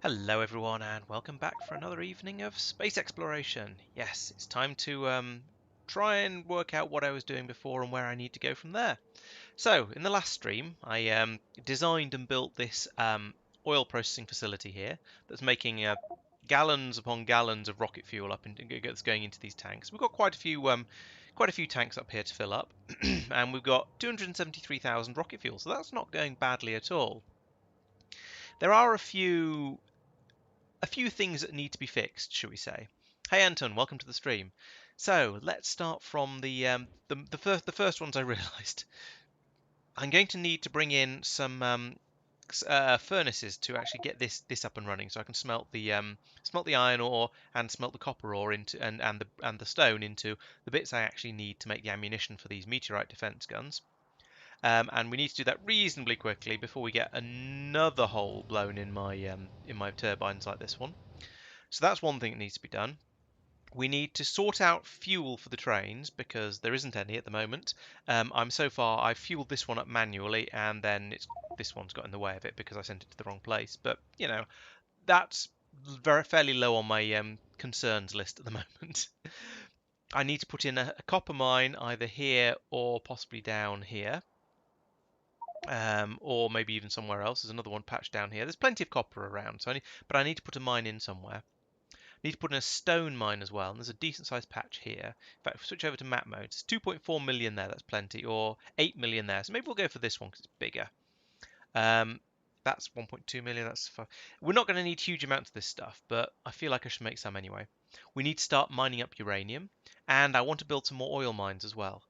Hello everyone and welcome back for another evening of space exploration. Yes, it's time to try and work out what I was doing before and where I need to go from there. So, in the last stream, I designed and built this oil processing facility here that's making gallons upon gallons of rocket fuel that's going into these tanks. We've got quite a few tanks up here to fill up, and we've got 273,000 rocket fuel, so that's not going badly at all. There are a few things that need to be fixed, shall we say. Hey Anton, welcome to the stream. So let's start from the first ones I realised. I'm going to need to bring in some furnaces to actually get this up and running, so I can smelt the iron ore and smelt the copper ore into and the stone into the bits I actually need to make the ammunition for these meteorite defense guns. And we need to do that reasonably quickly before we get another hole blown in my turbines like this one. So that's one thing that needs to be done. We need to sort out fuel for the trains because there isn't any at the moment. I've fueled this one up manually, and then this one's got in the way of it because I sent it to the wrong place. But that's fairly low on my concerns list at the moment. I need to put in a copper mine either here or possibly down here. Or maybe even somewhere else. There's another one patched down here. There's plenty of copper around, but I need to put a mine in somewhere. Need to put in a stone mine as well, and there's a decent sized patch here. In fact, if we switch over to map mode, it's 2.4 million there, that's plenty, or 8 million there. So maybe we'll go for this one because it's bigger. That's 1.2 million. We're not going to need huge amounts of this stuff, but I feel like I should make some anyway. We need to start mining up uranium, and I want to build some more oil mines as well.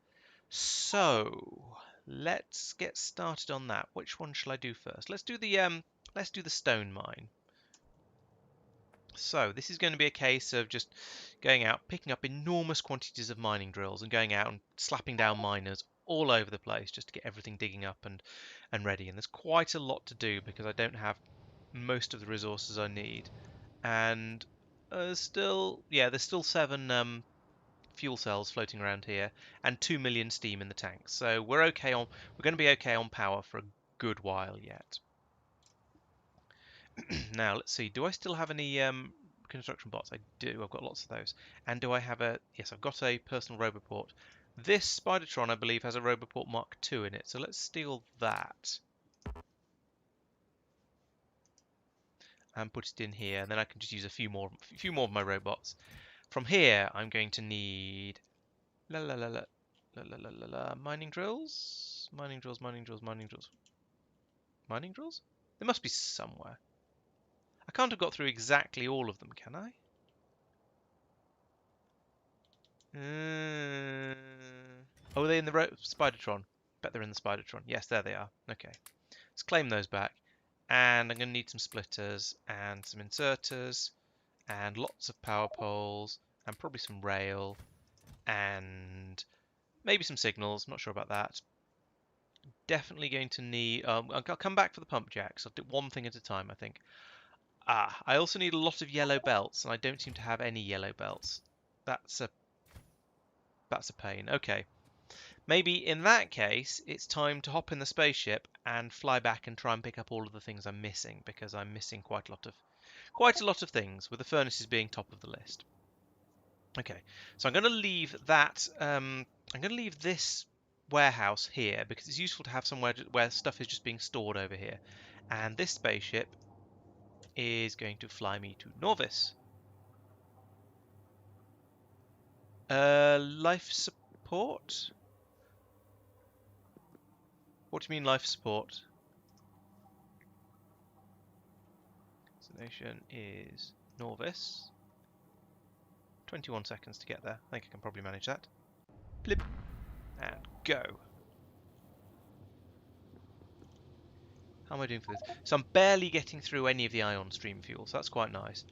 So let's get started on that. Which one shall I do first? Let's do the stone mine. So this is going to be a case of just going out, picking up enormous quantities of mining drills and going out and slapping down miners all over the place just to get everything digging up and ready. And there's quite a lot to do because I don't have most of the resources I need. And there's still 7 fuel cells floating around here and 2 million steam in the tanks. So we're going to be okay on power for a good while yet. Now, let's see. Do I still have any construction bots? I do. I've got lots of those. And do I have a... Yes, I've got a personal Roboport. This Spidertron, I believe, has a Roboport Mark II in it. So let's steal that. and put it in here, and then I can just use a few more of my robots. From here, I'm going to need mining drills, mining drills, mining drills, mining drills, mining drills. There must be somewhere. I can't have got through exactly all of them, can I? Oh, are they in the Spidertron? Bet they're in the Spidertron. Yes, there they are. Okay. Let's claim those back. And I'm going to need some splitters and some inserters and lots of power poles and probably some rail and maybe some signals. I'm not sure about that. Definitely going to need... I'll come back for the pump jacks. I'll do one thing at a time, I think. I also need a lot of yellow belts, and I don't seem to have any yellow belts. That's a pain. Okay. Maybe in that case, it's time to hop in the spaceship and fly back and try and pick up all of the things I'm missing, because I'm missing quite a lot of things, with the furnaces being top of the list. Okay, so I'm going to leave that. I'm going to leave this warehouse here because it's useful to have somewhere where stuff is just being stored over here, and this spaceship is going to fly me to Nauvis. Life support? What do you mean life support? Destination is Nauvis. 21 seconds to get there. I think I can probably manage that. Blip. And go. How am I doing for this? So I'm barely getting through any of the ion stream fuel, so that's quite nice.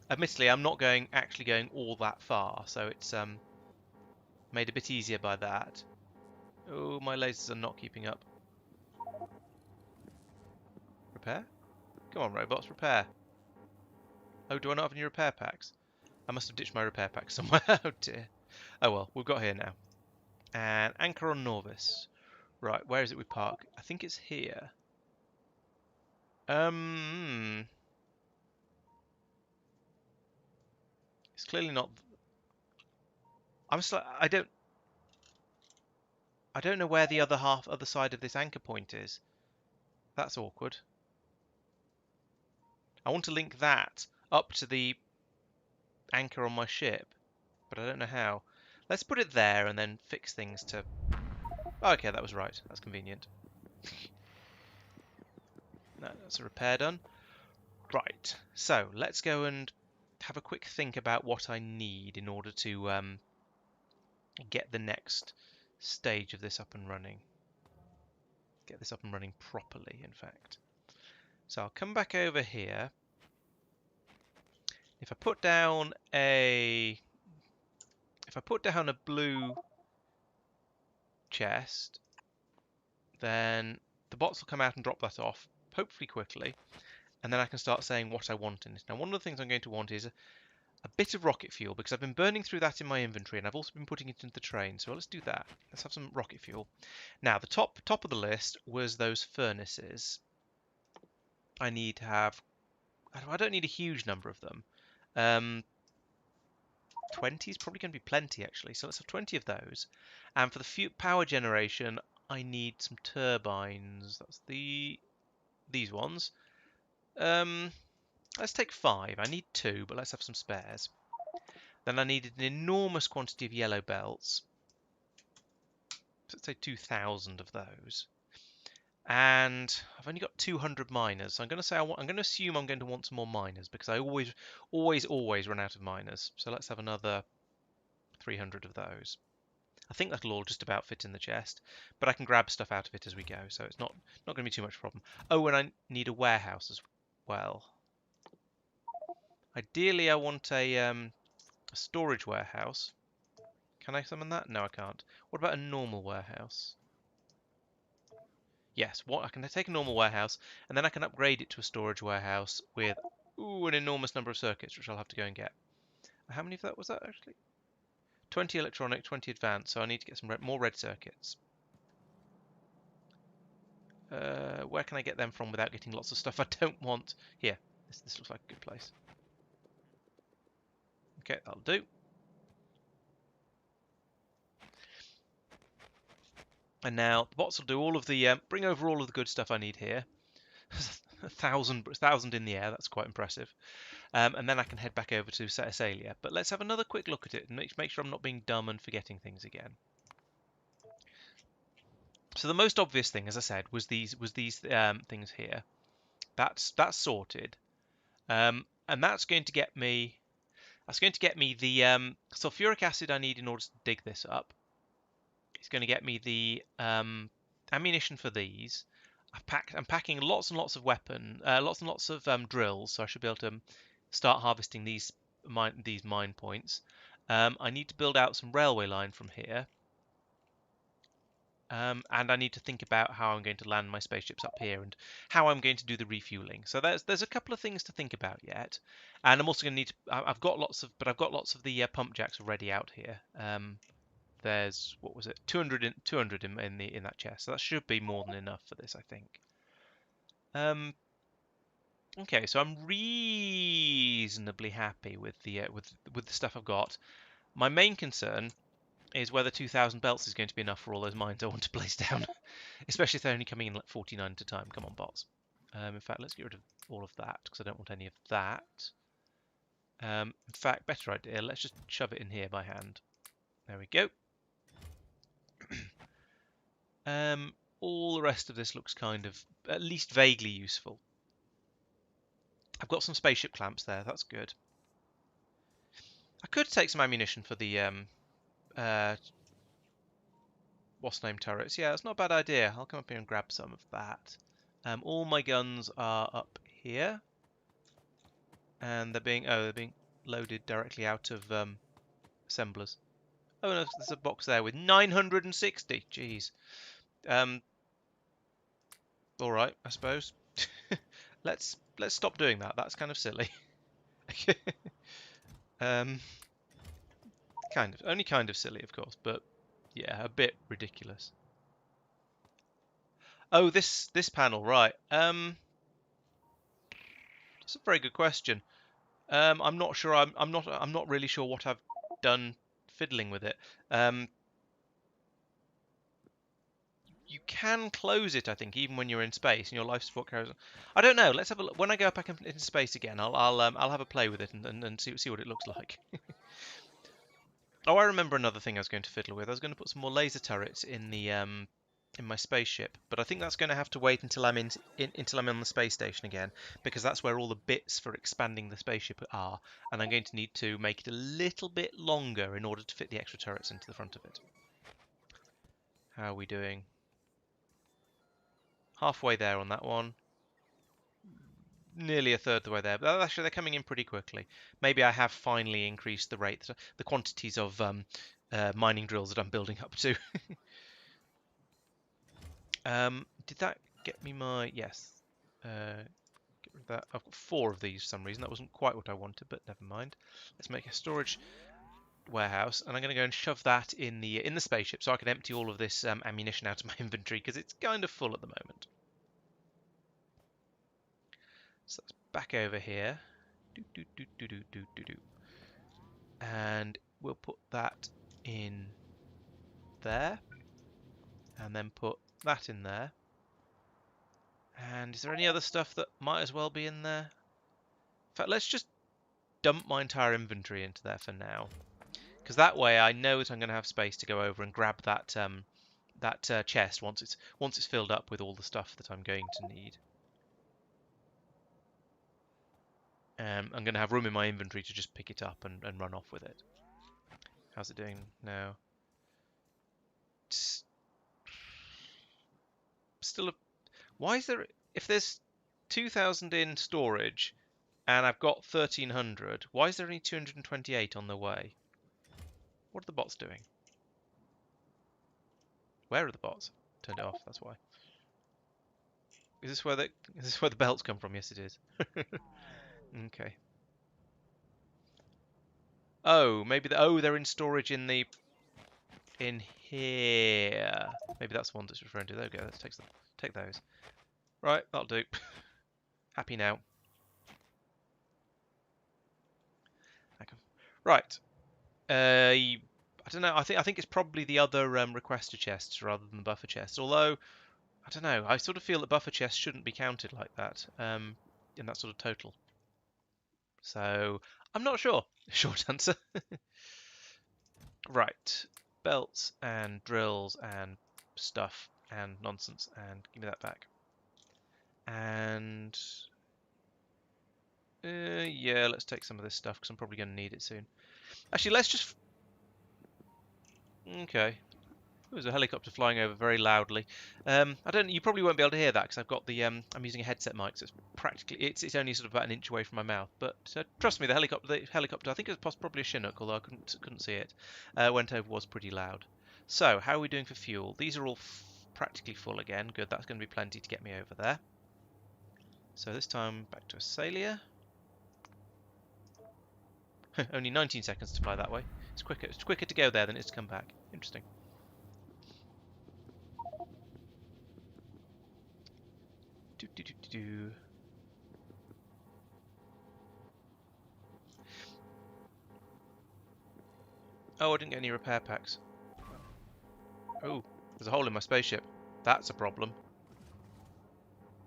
Admittedly, I'm not actually going all that far, so it's made a bit easier by that. Oh, my lasers are not keeping up. Repair? Come on, robots, repair. Oh, do I not have any repair packs? I must have ditched my repair pack somewhere. Oh dear. Oh well, we've got here now. And anchor on Nauvis. Right, where is it we park? I think it's here. It's clearly not. I don't know where the other side of this anchor point is. That's awkward. I want to link that up to the anchor on my ship, but I don't know how. Let's put it there and then fix things to... Oh, okay, that was right. That's convenient. No, that's a repair done. Right, so let's go and have a quick think about what I need in order to get the next stage of this up and running. Get this up and running properly, in fact. So I'll come back over here. If I put down a blue chest, then the bots will come out and drop that off, hopefully quickly, and then I can start saying what I want in it. Now, one of the things I'm going to want is a bit of rocket fuel, because I've been burning through that in my inventory, and I've also been putting it into the train. So let's do that. Let's have some rocket fuel. Now, the top of the list was those furnaces. I need to have... I don't need a huge number of them. 20 is probably going to be plenty, actually. So let's have 20 of those. And for the power generation, I need some turbines. That's these ones. Let's take 5. I need 2, but let's have some spares. Then I needed an enormous quantity of yellow belts. So let's say 2,000 of those. And I've only got 200 miners. So I'm going to say I'm going to assume I'm going to want some more miners because I always run out of miners. So let's have another 300 of those. I think that'll all just about fit in the chest, but I can grab stuff out of it as we go, so it's not going to be too much problem. Oh, and I need a warehouse as well. Ideally, I want a storage warehouse. Can I summon that? No, I can't. What about a normal warehouse? Yes, I can take a normal warehouse, and then I can upgrade it to a storage warehouse with an enormous number of circuits, which I'll have to go and get. How many of that was that, actually? 20 electronic, 20 advanced, so I need to get some more red circuits. Where can I get them from without getting lots of stuff I don't want? Here, this looks like a good place. Okay, that'll do. And now the bots will do all of the bring over all of the good stuff I need here. 1,000 in the air. That's quite impressive. And then I can head back over to Setasalia. But let's have another quick look at it and make sure I'm not being dumb and forgetting things again. So the most obvious thing, as I said, was these things here. That's sorted, and that's going to get me the sulfuric acid I need in order to dig this up. It's going to get me the ammunition for these. I'm packing lots and lots of lots and lots of drills, so I should be able to start harvesting these mine points. I need to build out some railway line from here. And I need to think about how I'm going to land my spaceships up here and how I'm going to do the refueling. So there's a couple of things to think about yet, and I'm also going to need to. I've got lots of the pump jacks already out here. There's what was it 200 in that chest, so that should be more than enough for this, I think. Okay, so I'm reasonably happy with the stuff I've got. My main concern is whether 2,000 belts is going to be enough for all those mines I want to place down. Especially if they're only coming in like 49 at a time. Come on, bots. In fact, let's get rid of all of that, because I don't want any of that. In fact, better idea, let's just shove it in here by hand. There we go. All the rest of this looks kind of, at least vaguely useful. I've got some spaceship clamps there, that's good. I could take some ammunition for the what's name turrets. Yeah, it's not a bad idea. I'll come up here and grab some of that. All my guns are up here, and they're being loaded directly out of assemblers. Oh no, there's a box there with 960. Jeez. All right, I suppose. let's stop doing that. That's kind of silly. Kind of, only kind of silly, of course, but yeah, a bit ridiculous. Oh, this panel, right? That's a very good question. I'm not sure. I'm not really sure what I've done fiddling with it. You can close it, I think, even when you're in space and your life support carries on. I don't know. Let's have a look. When I go back into space again, I'll have a play with it and see what it looks like. Oh, I remember another thing I was going to fiddle with. I was going to put some more laser turrets in the in my spaceship, but I think that's going to have to wait until I'm until I'm on the space station again, because that's where all the bits for expanding the spaceship are, and I'm going to need to make it a little bit longer in order to fit the extra turrets into the front of it. How are we doing? Halfway there on that one. Nearly a third of the way there, but actually they're coming in pretty quickly. Maybe I have finally increased the rate, the quantities of mining drills that I'm building up to. Did that get me my... Yes. Get rid of that. I've got 4 of these for some reason. That wasn't quite what I wanted, but never mind. Let's make a storage warehouse, and I'm going to go and shove that in the spaceship so I can empty all of this ammunition out of my inventory, because it's kind of full at the moment. So that's back over here. And we'll put that in there, and then put that in there. And is there any other stuff that might as well be in there? In fact, let's just dump my entire inventory into there for now, because that way I know that I'm going to have space to go over and grab that chest once it's filled up with all the stuff that I'm going to need. I'm going to have room in my inventory to just pick it up and run off with it. How's it doing now? Still a... Why is there... If there's 2,000 in storage and I've got 1,300, why is there only 228 on the way? What are the bots doing? Where are the bots? Turned it off, that's why. Is this where the belts come from? Yes, it is. Okay. Oh, maybe they're in storage in here. Maybe that's the one that's referring to. There we go. Let's take those. Right, that'll do. Happy now. Right. I don't know. I think it's probably the other requester chests rather than the buffer chests. Although I don't know. I sort of feel that buffer chests shouldn't be counted like that in that sort of total. So I'm not sure. Short answer. Right. Belts and drills and stuff and nonsense, and give me that back. And yeah, let's take some of this stuff because I'm probably going to need it soon. Actually, let's just... Okay. There's a helicopter flying over very loudly. I don't. You probably won't be able to hear that because I've got the. I'm using a headset mic, so it's practically. It's only sort of about an inch away from my mouth. But trust me, the helicopter. I think it was probably a Chinook, although I couldn't see it. Went over was pretty loud. So how are we doing for fuel? These are all practically full again. Good. That's going to be plenty to get me over there. So this time back to Asalia. Only 19 seconds to fly that way. It's quicker. It's quicker to go there than it is to come back. Interesting. Oh, I didn't get any repair packs. Oh, there's a hole in my spaceship. That's a problem.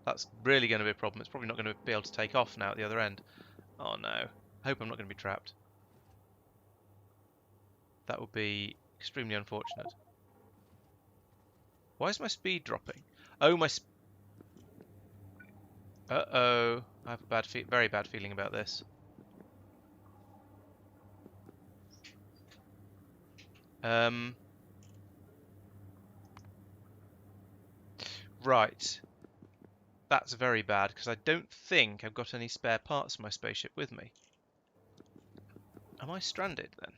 That's really going to be a problem. It's probably not going to be able to take off now at the other end. Oh no. I hope I'm not going to be trapped. That would be extremely unfortunate. Why is my speed dropping? Oh, my... Uh-oh. I have a very bad feeling about this. Right. That's very bad, because I don't think I've got any spare parts for my spaceship with me. Am I stranded, then?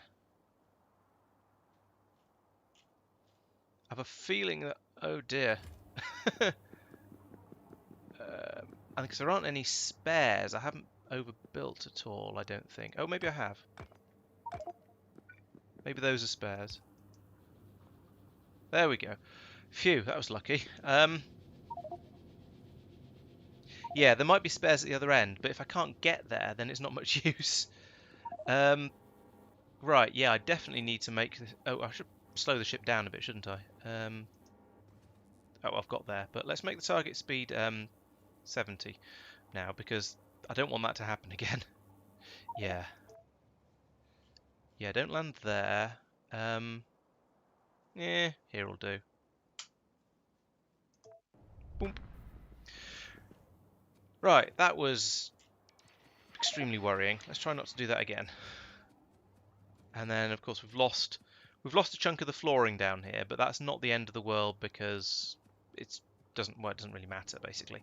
I have a feeling that... Oh, dear. I think there aren't any spares. I haven't overbuilt at all, I don't think. Oh, maybe I have. Maybe those are spares. There we go. Phew, that was lucky. Yeah, there might be spares at the other end, but if I can't get there, then it's not much use. Right, yeah, I definitely need to make this... Oh, I should slow the ship down a bit, shouldn't I? Oh, I've got there. But let's make the target speed 70 now, because I don't want that to happen again. Yeah. Yeah, don't land there. Yeah, here'll do. Boom. Right, that was extremely worrying. Let's try not to do that again. And then, of course, we've lost a chunk of the flooring down here, but that's not the end of the world because it doesn't really matter, basically.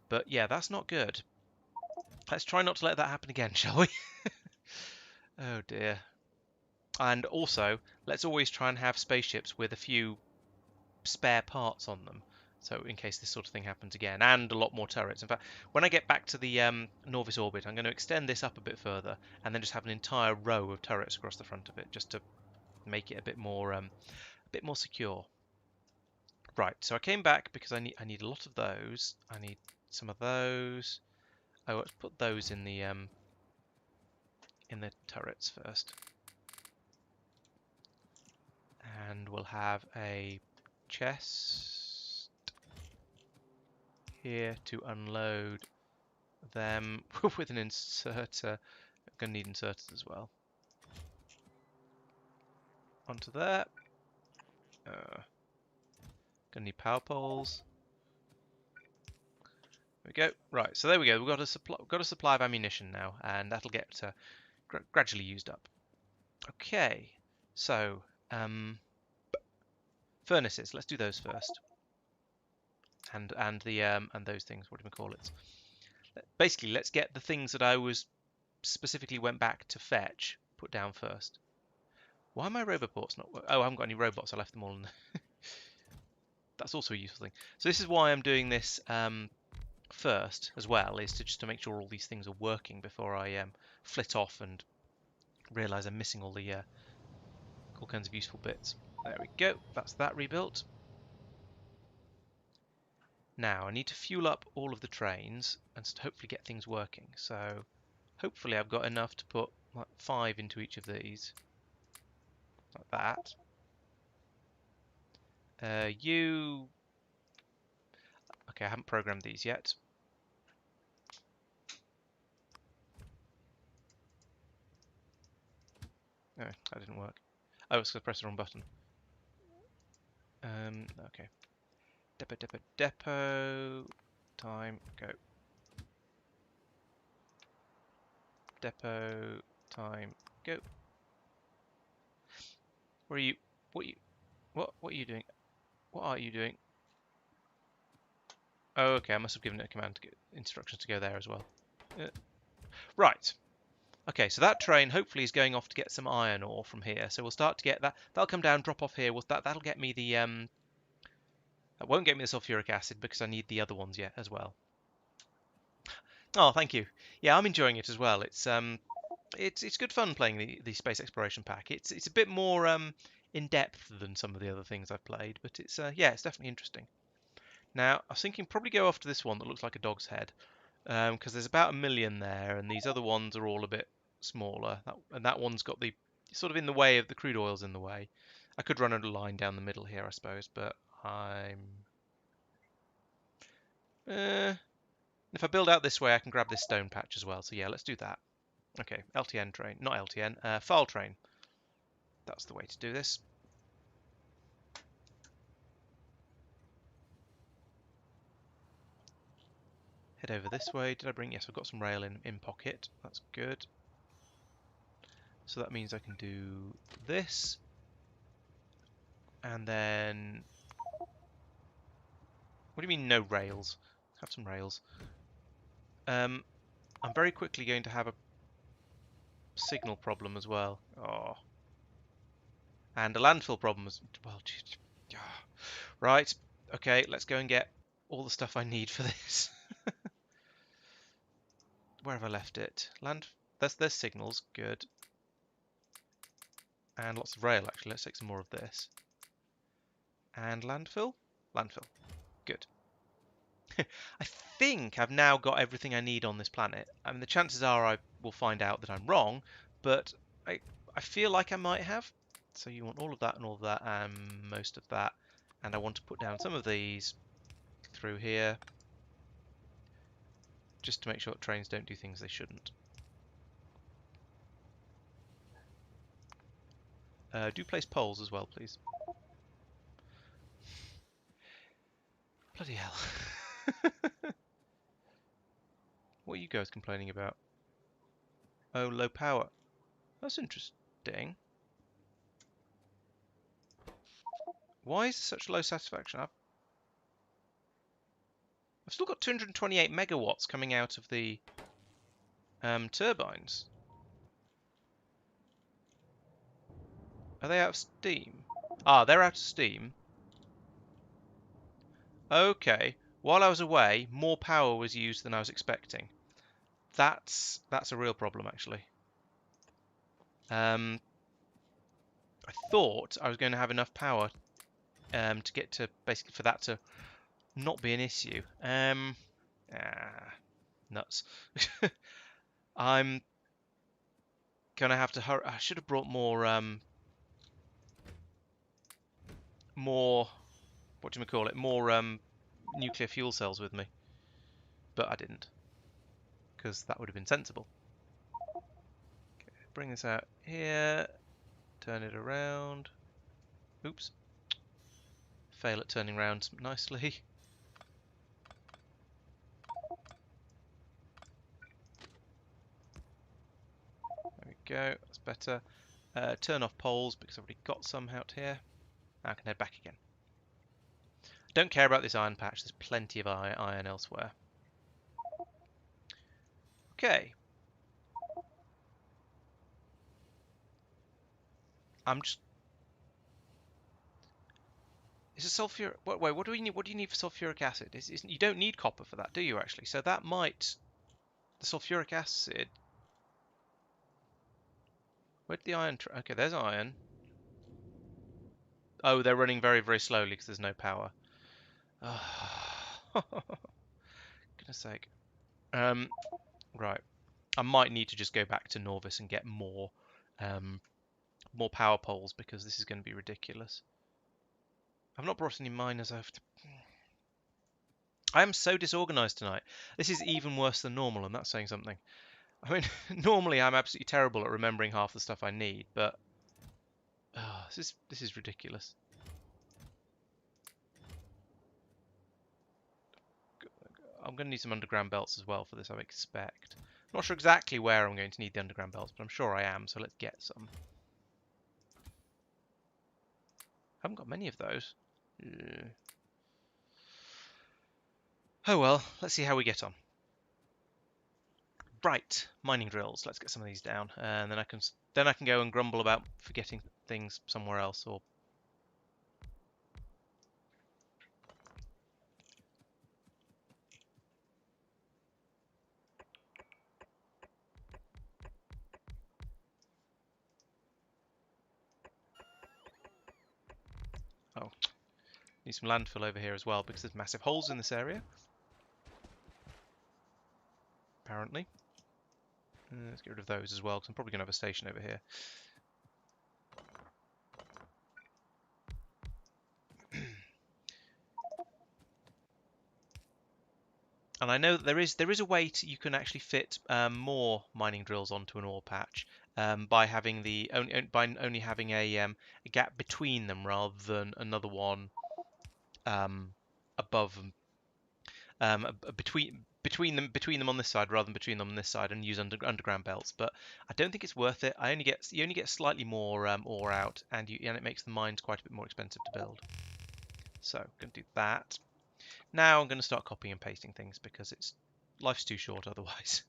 But yeah, that's not good. Let's try not to let that happen again, shall we? Oh dear. And also, let's always try and have spaceships with a few spare parts on them, so in case this sort of thing happens again, and a lot more turrets. In fact, when I get back to the Nauvis orbit, I'm going to extend this up a bit further, and then just have an entire row of turrets across the front of it, just to make it a bit more secure. Right, so I came back because I need a lot of those. I need some of those. Oh, let's put those in the turrets first, and we'll have a chest here to unload them with an inserter. I'm going to need inserters as well. Onto there. Going to need power poles. There we go. Right, so there we go. We've got a supply of ammunition now, and that'll get gradually used up. Okay, so furnaces. Let's do those first. And those things. What do we call it? Basically, let's get the things that I specifically went back to fetch put down first. Why are my roboports not... Oh, I haven't got any robots. I left them all in... That's also a useful thing. So this is why I'm doing this first as well, is just to make sure all these things are working before I flit off and realise I'm missing all kinds of useful bits. There we go. That's that rebuilt. Now I need to fuel up all of the trains and hopefully get things working. So hopefully I've got enough to put like 5 into each of these. Like that. You Okay, I haven't programmed these yet. No, that didn't work. Oh, it's because I pressed the wrong button. Okay. Depot. Time, go. Depot. Time, go. Where are you? What you? What are you doing? What are you doing? Oh, okay. I must have given it a command to get instructions to go there as well. Right. Okay, so that train hopefully is going off to get some iron ore from here. So we'll start to get that. That'll come down, drop off here. That'll get me the That won't get me the sulfuric acid because I need the other ones yet as well. Oh, thank you. Yeah, I'm enjoying it as well. It's good fun playing the space exploration pack. It's a bit more in depth than some of the other things I've played, but it's yeah, it's definitely interesting. Now, I was thinking probably go after this one that looks like a dog's head, because there's about 1 million there, and these other ones are all a bit smaller. And that one's got the sort of in the way of the crude oil's in the way. I could run a line down the middle here, I suppose, but if I build out this way, I can grab this stone patch as well. So yeah, let's do that. Okay, LTN train, not LTN, file train. That's the way to do this. Head over this way. Did I bring? Yes, I've got some rail in pocket. That's good. So that means I can do this. And then... What do you mean no rails? Have some rails. I'm very quickly going to have a signal problem as well. Oh. And a landfill problem as well. Right. Okay, let's go and get all the stuff I need for this. Where have I left it? There's signals. Good. And lots of rail, actually. Let's take some more of this. And landfill? Landfill. Good. I think I've now got everything I need on this planet. I mean, the chances are I will find out that I'm wrong, but I feel like I might have. So you want all of that and all of that and most of that. And I want to put down some of these through here, just to make sure that trains don't do things they shouldn't. Do place poles as well, please. Bloody hell. What are you guys complaining about? Oh, low power. That's interesting. Why is such low satisfaction? I've still got 228 megawatts coming out of the turbines. Are they out of steam? Ah, they're out of steam. Okay. While I was away, more power was used than I was expecting. That's a real problem, actually. I thought I was going to have enough power to get to basically for that to not be an issue. Nuts. I'm gonna have to hurry. I should have brought more. What do you call it? More nuclear fuel cells with me, but I didn't, because that would have been sensible. Okay, bring this out here. Turn it around. Oops. Fail at turning around nicely. There we go. That's better. Turn off poles because I've already got some out here. Now I can head back again. Don't care about this iron patch. There's plenty of iron elsewhere. Okay. I'm just... Is a sulfuric... Wait, what do we need? What do you need for sulfuric acid? You don't need copper for that, do you, actually? So that might... The sulfuric acid... Where'd the iron... Okay, there's iron. Oh, they're running very, very slowly because there's no power. Goodness sake. Right. I might need to just go back to Nauvis and get more power poles because this is going to be ridiculous. I've not brought any miners. I am so disorganized tonight. This is even worse than normal, and that's saying something. I mean, normally I'm absolutely terrible at remembering half the stuff I need, but this is ridiculous. I'm going to need some underground belts as well for this, I expect. I'm not sure exactly where I'm going to need the underground belts, but I'm sure I am, so let's get some. I haven't got many of those. Oh well, let's see how we get on. Right, mining drills. Let's get some of these down, and then I can go and grumble about forgetting things somewhere else. Or oh, need some landfill over here as well because there's massive holes in this area. Apparently, let's get rid of those as well because I'm probably going to have a station over here. And I know that there is a way you can actually fit more mining drills onto an ore patch by having only having a gap between them rather than another one above between them on this side rather than between them on this side, and use underground belts. But I don't think it's worth it. You only get slightly more ore out, and it makes the mines quite a bit more expensive to build. So I'm going to do that. Now I'm going to start copying and pasting things because life's too short otherwise.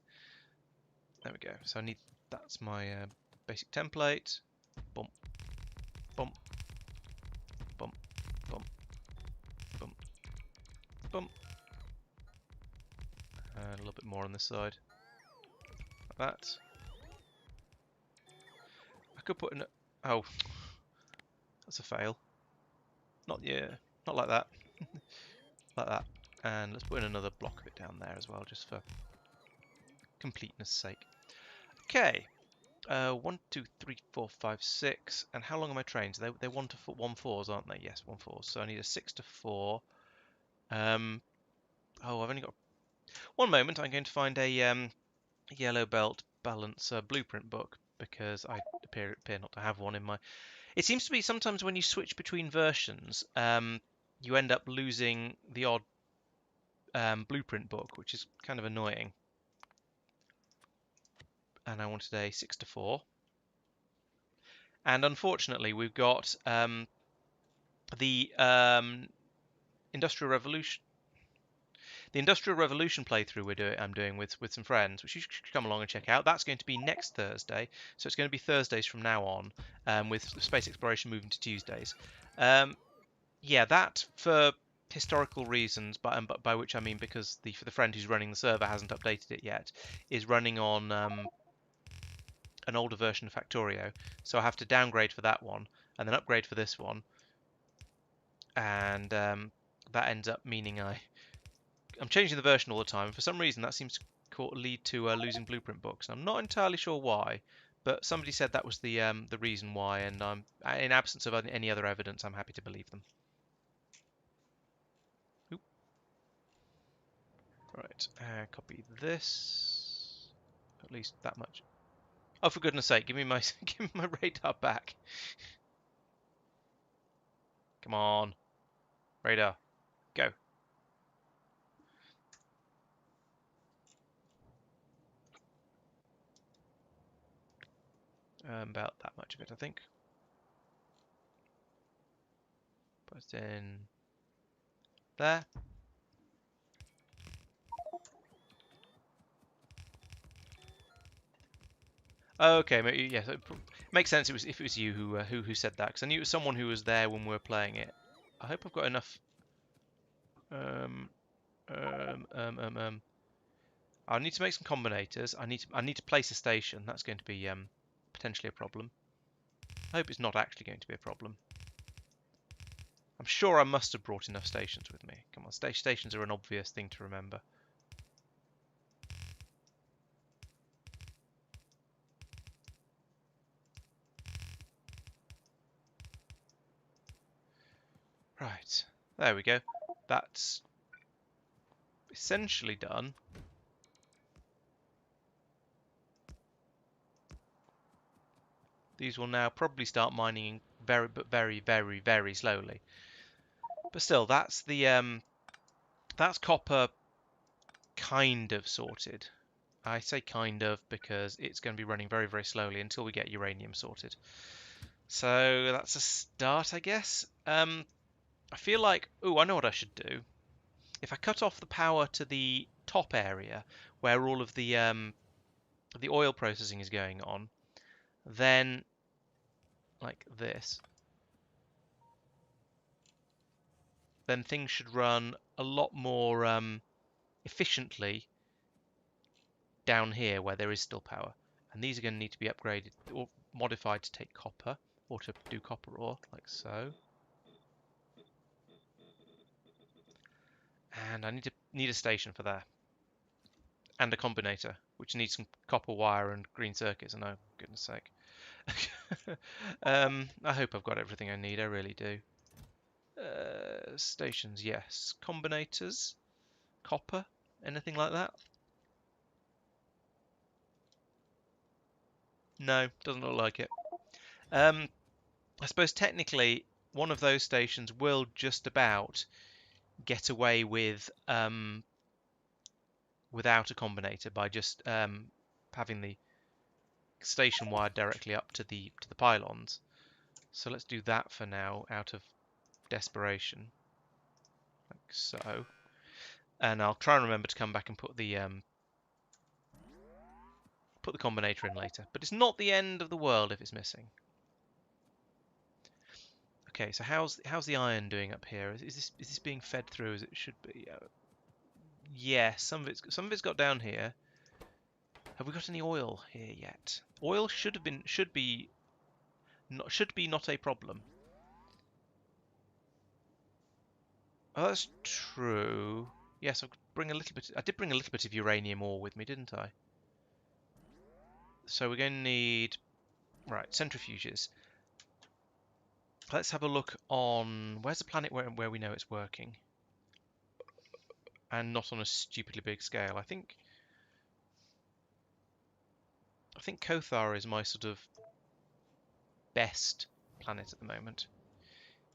There we go. So that's my basic template. Bump, bump, bump, bump, bump, bump. And a little bit more on this side. Like that. I could put in. Oh, that's a fail. Not like that. Like that. And let's put in another block of it down there as well, just for completeness sake. Okay. 1, 2, 3, 4, 5, 6. And how long are my trains? They're 1-4s, aren't they? Yes, 1-4s. So I need a 6-4. Oh, I've only got one moment. I'm going to find a yellow belt balance blueprint book because I appear not to have one in my. It seems to be sometimes when you switch between versions, you end up losing the odd blueprint book, which is kind of annoying. And I wanted a 6-4. And unfortunately, we've got the Industrial Revolution. The Industrial Revolution playthrough I'm doing with some friends, which you should come along and check out. That's going to be next Thursday, so it's going to be Thursdays from now on, with space exploration moving to Tuesdays. Yeah, that for historical reasons, but by which I mean because the friend who's running the server hasn't updated it yet, is running on an older version of Factorio, so I have to downgrade for that one and then upgrade for this one, and that ends up meaning I'm changing the version all the time. For some reason, that seems to lead to losing blueprint books. I'm not entirely sure why, but somebody said that was the reason why, and I'm in absence of any other evidence, I'm happy to believe them. Oop. Right, copy this. At least that much. Oh, for goodness sake, give me my give me my radar back. Come on, radar, go. About that much of it, I think. Put it in there. Okay, yes, it makes sense. If it was you who said that, because I knew it was someone who was there when we were playing it. I hope I've got enough. Um, I need to make some combinators. I need to place a station. That's going to be potentially a problem. I hope it's not actually going to be a problem. I'm sure I must have brought enough stations with me. Come on, stations are an obvious thing to remember. Right, there we go. That's essentially done. These will now probably start mining very, very slowly. But still, that's the that's copper kind of sorted. I say kind of because it's going to be running very, very slowly until we get uranium sorted. So that's a start, I guess. I feel like, oh, I know what I should do. If I cut off the power to the top area where all of the oil processing is going on, then like this, then things should run a lot more efficiently down here where there is still power. And these are going to need to be upgraded or modified to take copper or to do copper ore, like so. And I need a station for that. And a combinator, which needs some copper wire and green circuits. And oh, goodness sake. I hope I've got everything I need. I really do. Stations, yes. Combinators, copper, anything like that? No, doesn't look like it. I suppose technically one of those stations will just about get away with without a combinator by just having the station wired directly up to the pylons. So let's do that for now, out of desperation, like so. And I'll try and remember to come back and put the combinator in later. But it's not the end of the world if it's missing. Okay, so how's the iron doing up here? Is this being fed through as it should be? Yes, some of it's got down here. Have we got any oil here yet? Oil should be not a problem. Oh, that's true. Yes, I did bring a little bit of uranium ore with me, didn't I? So we're going to need centrifuges. Let's have a look on where's the planet where we know it's working, and not on a stupidly big scale. I think Kothar is my sort of best planet at the moment.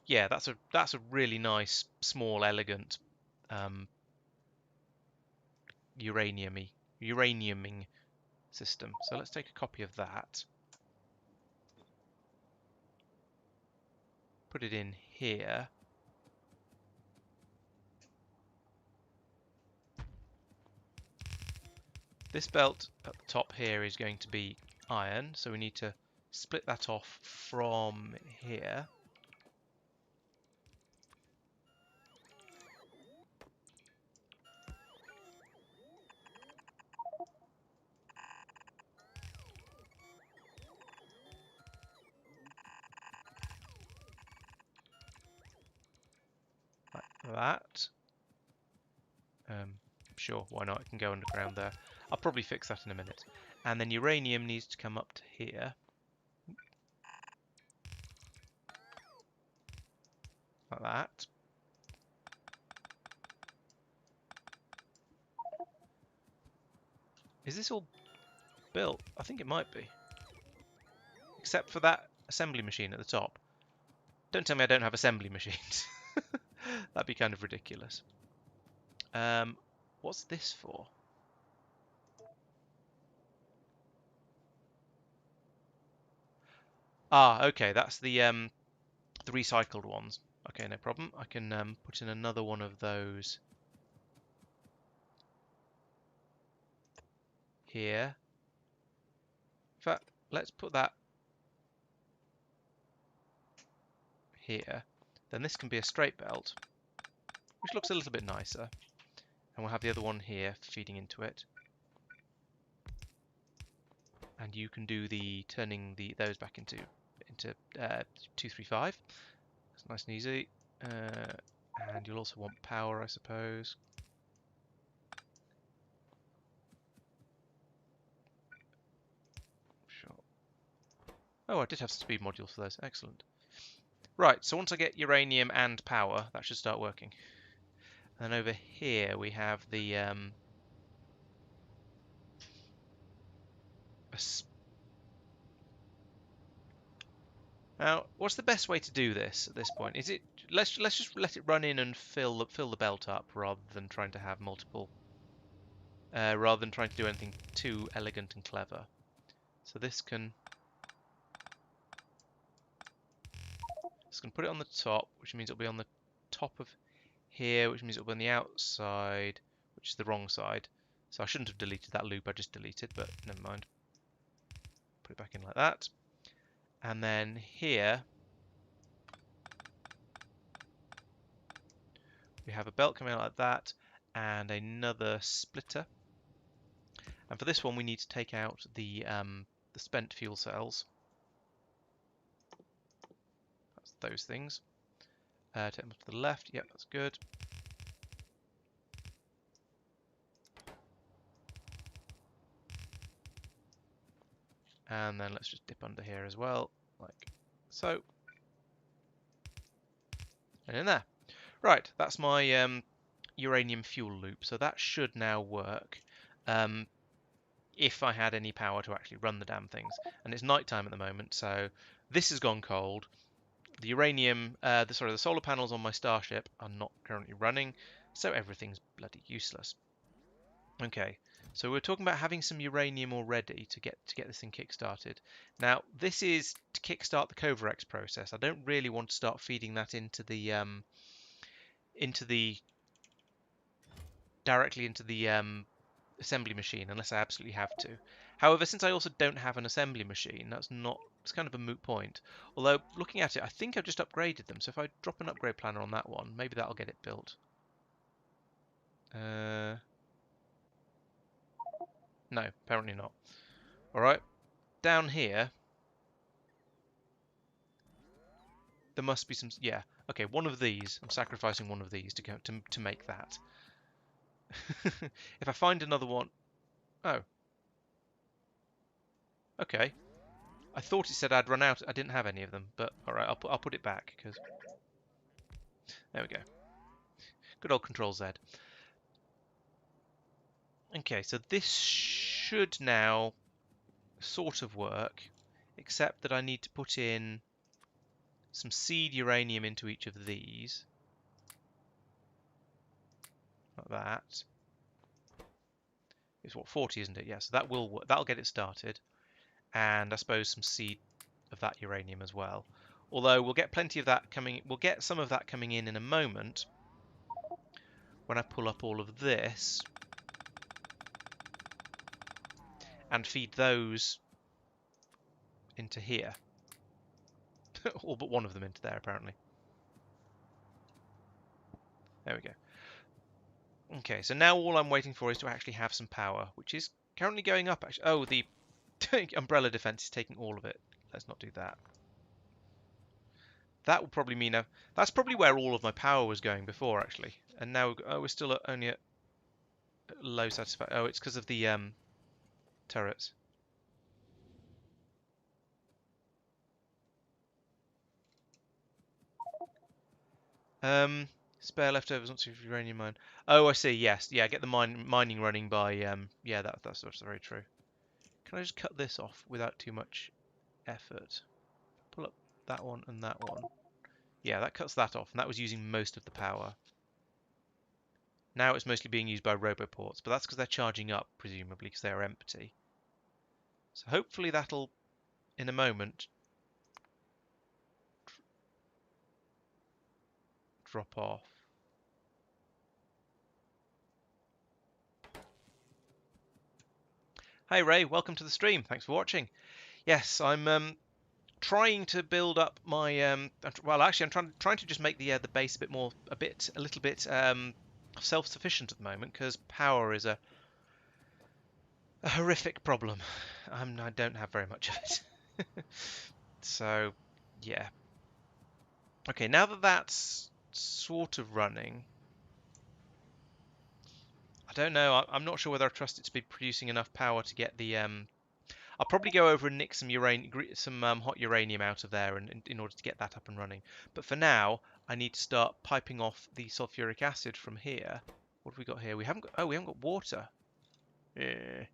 Yeah, that's a really nice, small, elegant uraniuming system. So let's take a copy of that. Put it in here. This belt at the top here is going to be iron, so we need to split that off from here. Like that. Sure, why not? It can go underground there. I'll probably fix that in a minute. And then uranium needs to come up to here. Like that. Is this all built? I think it might be. Except for that assembly machine at the top. Don't tell me I don't have assembly machines. That'd be kind of ridiculous. What's this for? Ah, okay, that's the recycled ones. Okay, no problem. I can put in another one of those here. In fact, let's put that here. Then this can be a straight belt, which looks a little bit nicer. And we'll have the other one here feeding into it. And you can do the turning those back into 235. It's nice and easy. And you'll also want power, I suppose. Sure. Oh, I did have speed modules for those. Excellent. Right, so once I get uranium and power, that should start working. And over here we have the now, what's the best way to do this at this point? Is it let's just let it run in and fill the belt up rather than trying to have multiple, rather than trying to do anything too elegant and clever. So this can put it on the top, which means it'll be on the top of here, which means it'll be on the outside, which is the wrong side. So I shouldn't have deleted that loop I just deleted, but never mind. Put it back in like that. And then here we have a belt coming out like that and another splitter. And for this one we need to take out the spent fuel cells. That's those things. Take them to the left. Yep, that's good. And then let's just dip under here as well, like so. And in there. Right, that's my uranium fuel loop. So that should now work if I had any power to actually run the damn things. And it's nighttime at the moment, so this has gone cold. The uranium, the solar panels on my starship are not currently running, so everything's bloody useless. Okay, so we're talking about having some uranium already to get this thing kick-started. Now, this is to kickstart the Covarex process. I don't really want to start feeding that into the directly into the assembly machine unless I absolutely have to. However, since I also don't have an assembly machine, it's kind of a moot point. Although, looking at it, I think I've just upgraded them, so if I drop an upgrade planner on that one, maybe that'll get it built. No, apparently not. Alright, down here, there must be some... Yeah, okay, one of these. I'm sacrificing one of these to make that. If I find another one... Oh. Okay. I thought it said I'd run out. I didn't have any of them, but alright, I'll put it back, because... There we go. Good old Control Z. Okay, so this should now sort of work, except that I need to put in some seed uranium into each of these. Like that. It's what, 40, isn't it? Yeah, so that will work. That'll get it started. And I suppose some seed of that uranium as well. Although we'll get plenty of that coming, we'll get some of that coming in a moment when I pull up all of this and feed those into here. All but one of them into there, apparently. There we go. Okay, so now all I'm waiting for is to actually have some power, which is currently going up, actually. Oh, the umbrella defense is taking all of it. Let's not do that. That will probably mean... that's probably where all of my power was going before, actually. And now we're still only at low satisfaction. Oh, it's because of the turrets. Spare leftovers once you've uranium mine. Oh, I see. Yes, yeah. Get the mining running by. Yeah, that's very true. Can I just cut this off without too much effort? Pull up that one and that one. Yeah, that cuts that off, and that was using most of the power. Now it's mostly being used by roboports, but that's because they're charging up, presumably, because they are empty. So hopefully that'll, in a moment, drop off. Hi Ray, welcome to the stream. Thanks for watching. Yes, I'm trying to build up my well, actually, I'm trying to just make the base a little bit self-sufficient at the moment, because power is a horrific problem. I don't have very much of it. So, yeah. Okay, now that that's sort of running, I don't know. I'm not sure whether I trust it to be producing enough power to get the I'll probably go over and nick some hot uranium out of there, in order to get that up and running. But for now, I need to start piping off the sulfuric acid from here. What have we got here? We haven't got. Oh, we haven't got water. Yeah.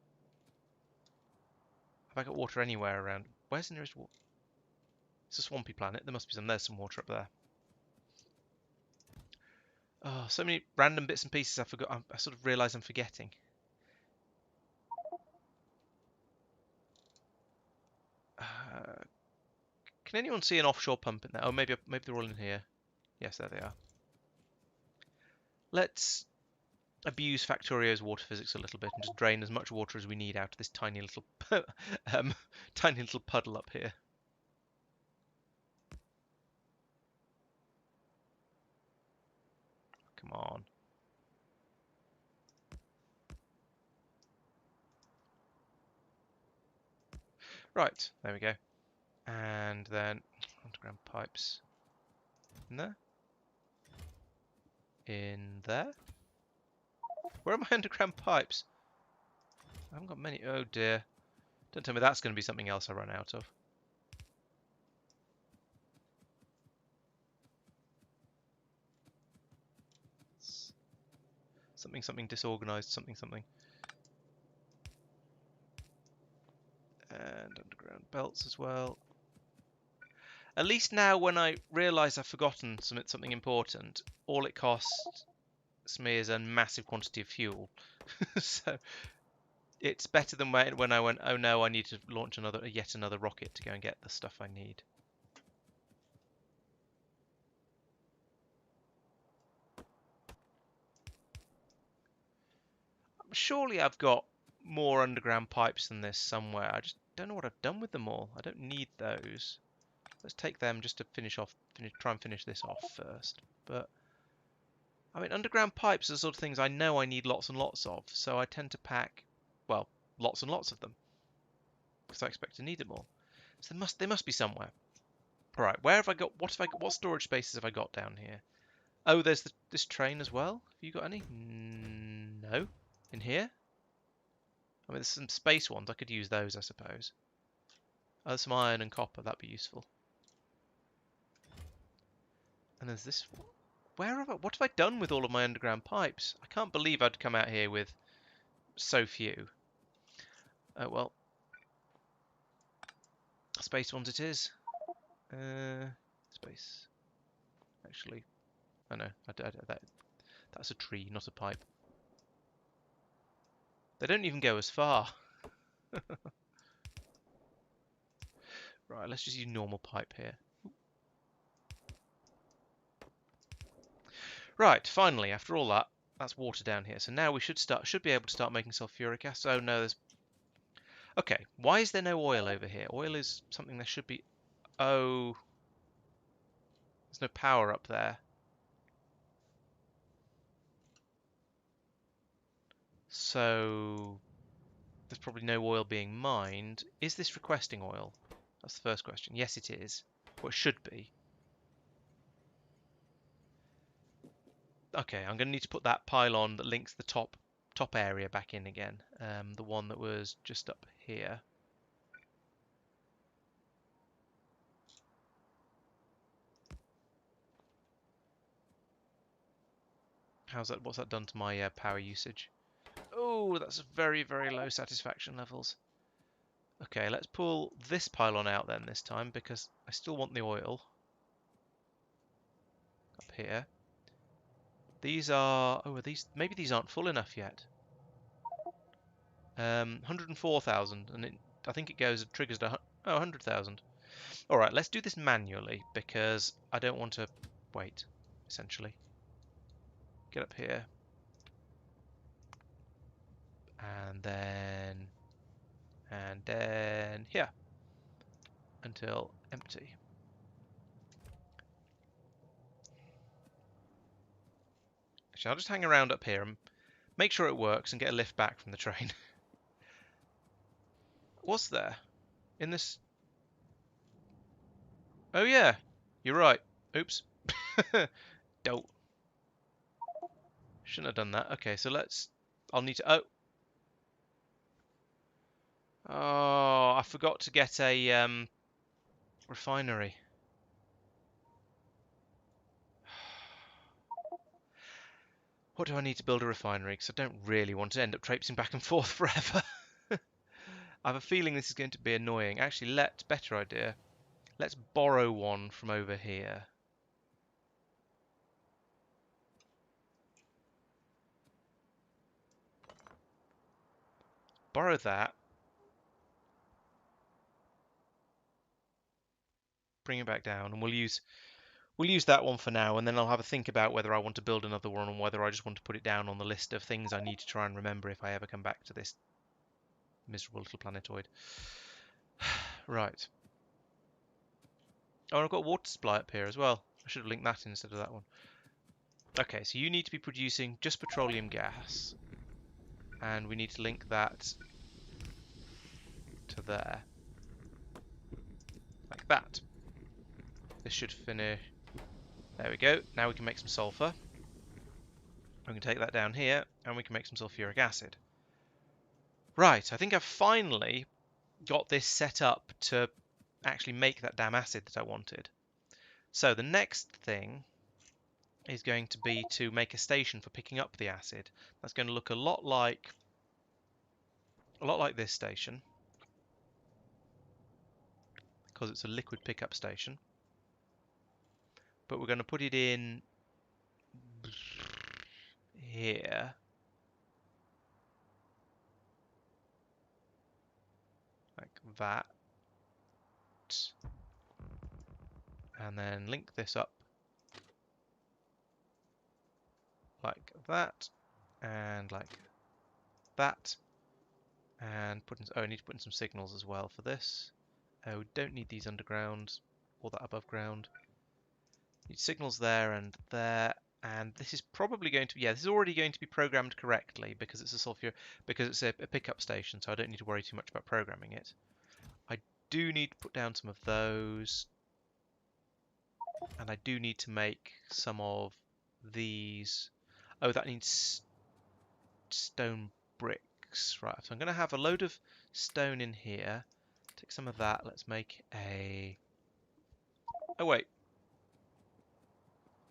Have I got water anywhere around? Where's the nearest water? It's a swampy planet. There must be some. There's some water up there. Oh, so many random bits and pieces I forgot. I sort of realise I'm forgetting. Can anyone see an offshore pump in there? Oh, maybe they're all in here. Yes, there they are. Let's abuse Factorio's water physics a little bit and just drain as much water as we need out of this tiny little tiny little puddle up here. Come on. Right, there we go. And then underground pipes in there. In there. Where are my underground pipes? I haven't got many. Oh dear. Don't tell me that's going to be something else I run out of. Something disorganized, something. And underground belts as well. At least now when I realise I've forgotten something important, all it costs me is a massive quantity of fuel. So it's better than when I went, oh no, I need to launch yet another rocket to go and get the stuff I need. Surely I've got more underground pipes than this somewhere. I just don't know what I've done with them all. I don't need those. Let's take them just to try and finish this off first. But I mean, underground pipes are the sort of things I know I need lots and lots of, so I tend to pack, well, lots and lots of them, because I expect to need them all. So they must be somewhere. All right, where have I got? What storage spaces have I got down here? Oh, there's this train as well. Have you got any? No. In here? I mean, there's some space ones. I could use those, I suppose. Oh, there's some iron and copper. That'd be useful. And there's this. What have I done with all of my underground pipes? I can't believe I'd come out here with so few. Oh well. Space ones it is. Space. Actually, oh no, that's a tree, not a pipe. They don't even go as far. Right, let's just use normal pipe here. Right, finally, after all that, that's water down here. So now we should be able to start making sulfuric acid. Oh no, there's... Okay, why is there no oil over here? Oil is something there should be... Oh... There's no power up there. So... There's probably no oil being mined. Is this requesting oil? That's the first question. Yes, it is. Or it should be. Okay, I'm going to need to put that pylon that links the top area back in again. The one that was just up here. What's that done to my power usage? Oh, that's very, very low satisfaction levels. Okay, let's pull this pylon out then this time, because I still want the oil. Up here. These are... Oh, maybe these aren't full enough yet. 104,000, and I think it triggers to 100,000. Alright, let's do this manually, because I don't want to wait, essentially. Get up here. And then here. Until empty. Actually, I'll just hang around up here and make sure it works and get a lift back from the train. Was there? In this... Oh yeah, you're right. Oops. Don't. Shouldn't have done that. Okay, so I'll need to... Oh. Oh, I forgot to get a refinery. What do I need to build a refinery? Because I don't really want to end up traipsing back and forth forever. I have a feeling this is going to be annoying. Actually, better idea. Let's borrow one from over here. Borrow that. Bring it back down, and we'll use that one for now, and then I'll have a think about whether I want to build another one and whether I just want to put it down on the list of things I need to try and remember if I ever come back to this miserable little planetoid. Right. Oh, and I've got a water supply up here as well. I should have linked that instead of that one. Okay, so you need to be producing just petroleum gas, and we need to link that to there, like that. This should finish. There we go. Now we can make some sulfur. We can take that down here, and we can make some sulfuric acid. Right, I think I've finally got this set up to actually make that damn acid that I wanted. So the next thing is going to be to make a station for picking up the acid. That's going to look a lot like this station, because it's a liquid pickup station. But we're going to put it in here, like that, and then link this up like that, and like that, and put in, oh, I need to put in some signals as well for this. We don't need these underground or that above ground. Need signals there and there, and this is probably going to be, yeah, this is already going to be programmed correctly because it's a pickup station, so I don't need to worry too much about programming it. I do need to put down some of those, and I do need to make some of these. Oh, that needs stone bricks. Right, so I'm going to have a load of stone in here. Take some of that. Let's make a... Oh, wait.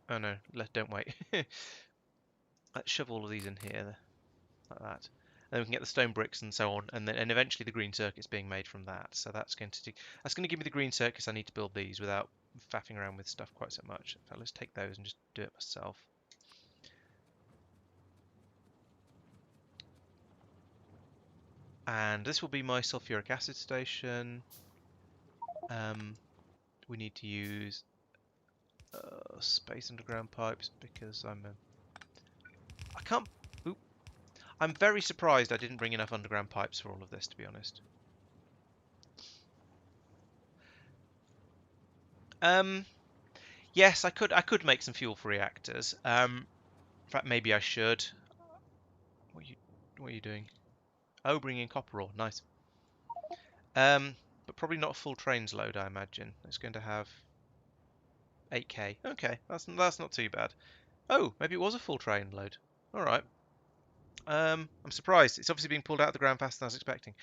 Oh, no. Don't wait. Let's shove all of these in here, like that. Then we can get the stone bricks and so on, and eventually the green circuit's being made from that. So that's going to give me the green circuits I need to build these without faffing around with stuff quite so much. In fact, let's take those and just do it myself. And this will be my sulfuric acid station. We need to use space underground pipes because I can't. Oop, I'm very surprised I didn't bring enough underground pipes for all of this, to be honest. Yes, I could make some fuel for reactors. In fact, maybe I should. What are you doing? Oh, bringing copper ore. Nice. But probably not a full train's load, I imagine. It's going to have 8k. Okay, that's not too bad. Oh, maybe it was a full train load. All right. I'm surprised. It's obviously being pulled out of the ground faster than I was expecting.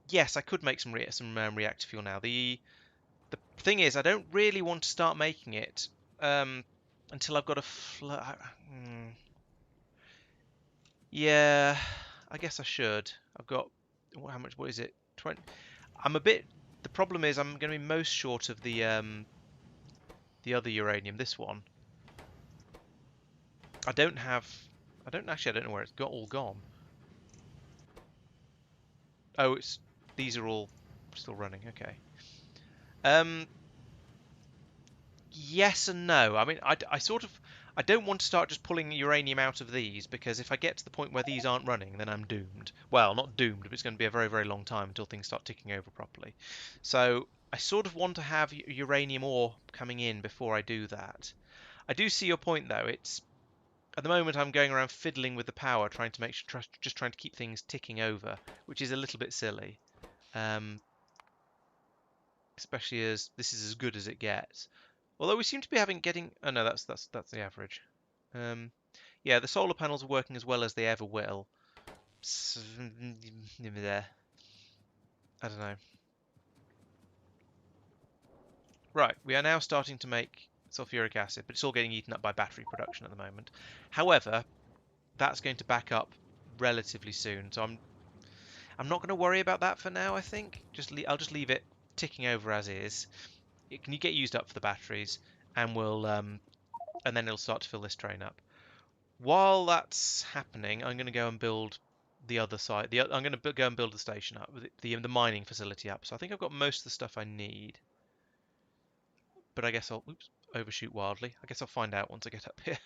Yes, I could make some reactor fuel now. The thing is, I don't really want to start making it until I've got a Yeah, I guess I should. I've got how much? What is it? 20. I'm a bit. The problem is I'm going to be most short of the other uranium. This one. I don't have. I don't know where it's got all gone. Oh, these are all still running. Okay. Yes and no. I mean, I don't want to start just pulling uranium out of these because if I get to the point where these aren't running, then I'm doomed. Well, not doomed, but it's going to be a very, very long time until things start ticking over properly. So I sort of want to have uranium ore coming in before I do that. I do see your point though. It's at the moment I'm going around fiddling with the power, trying to just trying to keep things ticking over, which is a little bit silly. Um, Especially as this is as good as it gets. Although we seem to be getting. Oh no, that's the average. Yeah, the solar panels are working as well as they ever will. There. I don't know. Right, we are now starting to make sulfuric acid, but it's all getting eaten up by battery production at the moment. However, that's going to back up relatively soon, so I'm not going to worry about that for now. I think I'll just leave it ticking over as is. It can get used up for the batteries, and and then it'll start to fill this train up. While that's happening, I'm going to go and build the other side. I'm going to go and build the station up, the mining facility up. So I think I've got most of the stuff I need. But I guess I'll overshoot wildly. I guess I'll find out once I get up here.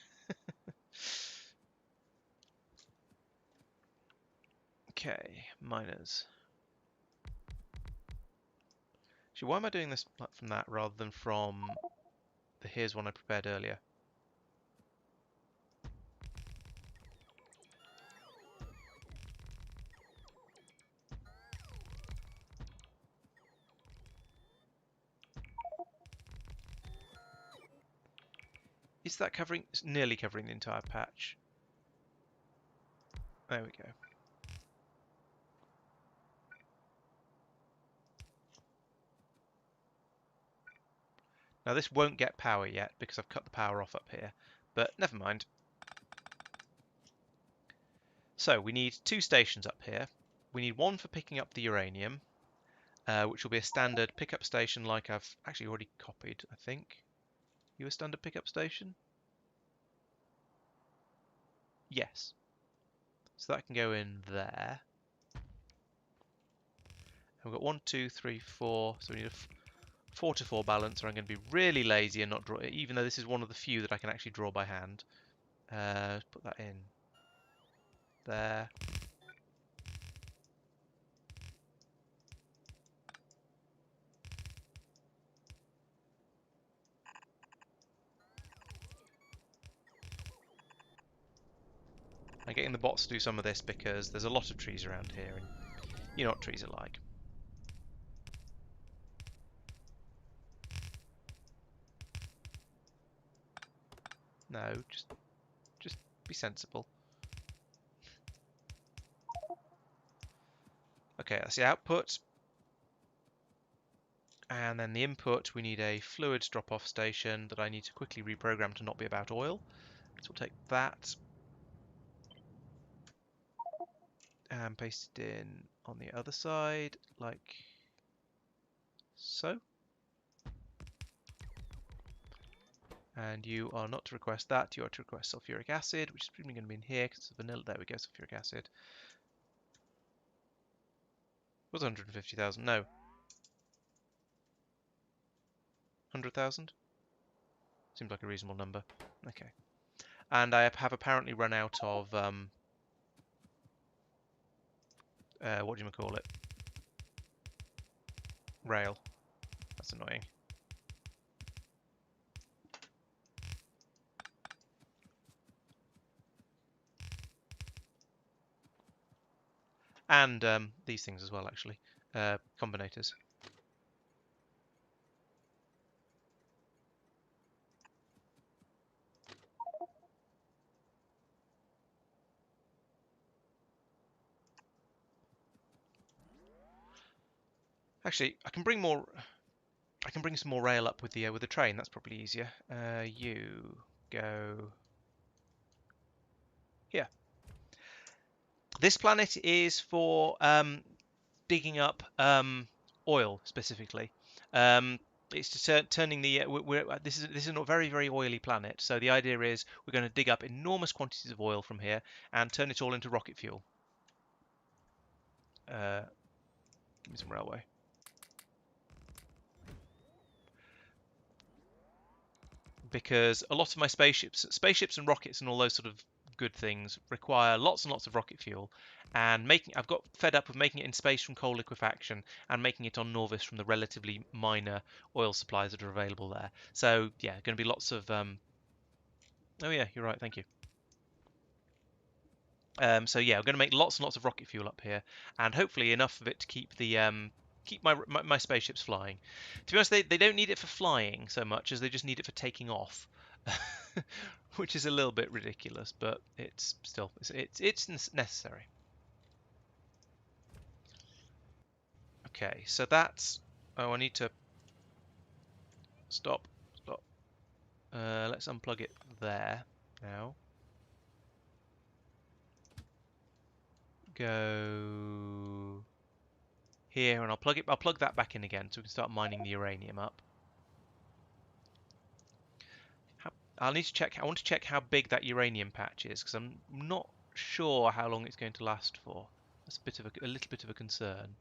Okay, miners. Actually, why am I doing this from that rather than from the here's one I prepared earlier? Is that covering? It's nearly covering the entire patch. There we go. Now this won't get power yet because I've cut the power off up here, but never mind. So we need 2 stations up here. We need one for picking up the uranium, which will be a standard pickup station like I've actually already copied, I think. You a standard pickup station? Yes. So that can go in there. And we've got 1, 2, 3, 4. So we need a 4 to 4 balance, or I'm going to be really lazy and not draw it, even though this is one of the few that I can actually draw by hand. Put that in there. I'm getting the bots to do some of this because there's a lot of trees around here, and you know what trees are like. No, just be sensible. Okay, that's the output. And then the input, we need a fluids drop-off station that I need to quickly reprogram to not be about oil. So we'll take that and paste it in on the other side, like so. And you are not to request that, you are to request sulfuric acid, which is probably going to be in here because it's vanilla. There we go, sulfuric acid. Was 150,000? No. 100,000? Seems like a reasonable number. Okay. And I have apparently run out of, what do you call it? Rail. That's annoying. And these things as well, actually. Combinators. Actually, I can bring more. I can bring some more rail up with the train. That's probably easier. You go here. This planet is for digging up oil specifically. It's to turning the this is a very very oily planet. So the idea is we're going to dig up enormous quantities of oil from here and turn it all into rocket fuel. Give me some railway. Because a lot of my spaceships and rockets and all those sort of good things require lots and lots of rocket fuel, and I've got fed up with making it in space from coal liquefaction and making it on Nauvis from the relatively minor oil supplies that are available there. So yeah, going to be lots of oh yeah, you're right, thank you. So yeah, we're going to make lots and lots of rocket fuel up here, and hopefully enough of it to keep the keep my spaceships flying. To be honest, they don't need it for flying so much as they just need it for taking off, which is a little bit ridiculous, but it's still it's necessary. Okay, so that's... Oh, I need to... Stop. Stop. Let's unplug it there now. Go here, and I'll plug that back in again so we can start mining the uranium up. I'll need to check. I want to check how big that uranium patch is because I'm not sure how long it's going to last for. That's a little bit of a concern.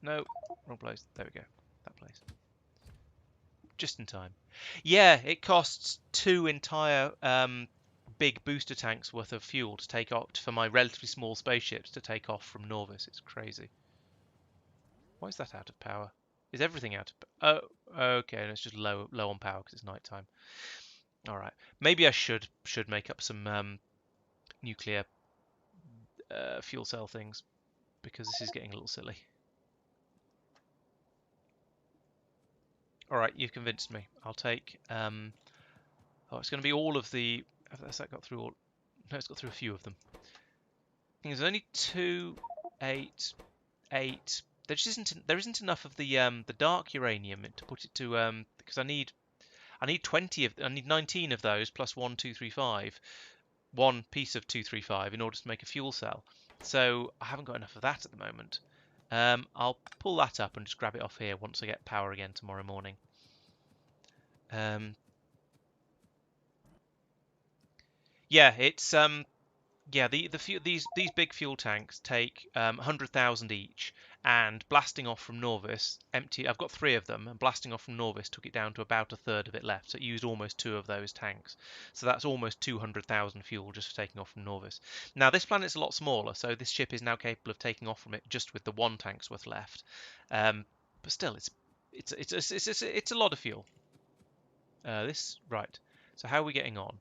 No, wrong place. There we go. That place. Just in time. Yeah, it costs 2 entire big booster tanks worth of fuel to take off for my relatively small spaceships to take off from Nauvis. It's crazy. Why is that out of power? Is everything out of... Oh, okay, and it's just low on power because it's night time. All right, maybe I should make up some nuclear fuel cell things because this is getting a little silly. All right, you've convinced me. I'll take. Oh, it's going to be all of the. Has that got through all? No, it's got through a few of them. There's only 2, 8, 8. There isn't enough of the dark uranium to put it to because I need 19 of those plus 1, 2, 3, 5. One piece of 235 in order to make a fuel cell. So I haven't got enough of that at the moment. I'll pull that up and just grab it off here once I get power again tomorrow morning. Yeah, it's yeah, these big fuel tanks take 100,000 each, and blasting off from Nauvis, empty. I've got 3 of them, and blasting off from Nauvis took it down to about a third of it left. So it used almost 2 of those tanks. So that's almost 200,000 fuel just for taking off from Nauvis. Now this planet's a lot smaller, so this ship is now capable of taking off from it just with the 1 tank's worth left. But still, it's a lot of fuel. Right. So how are we getting on?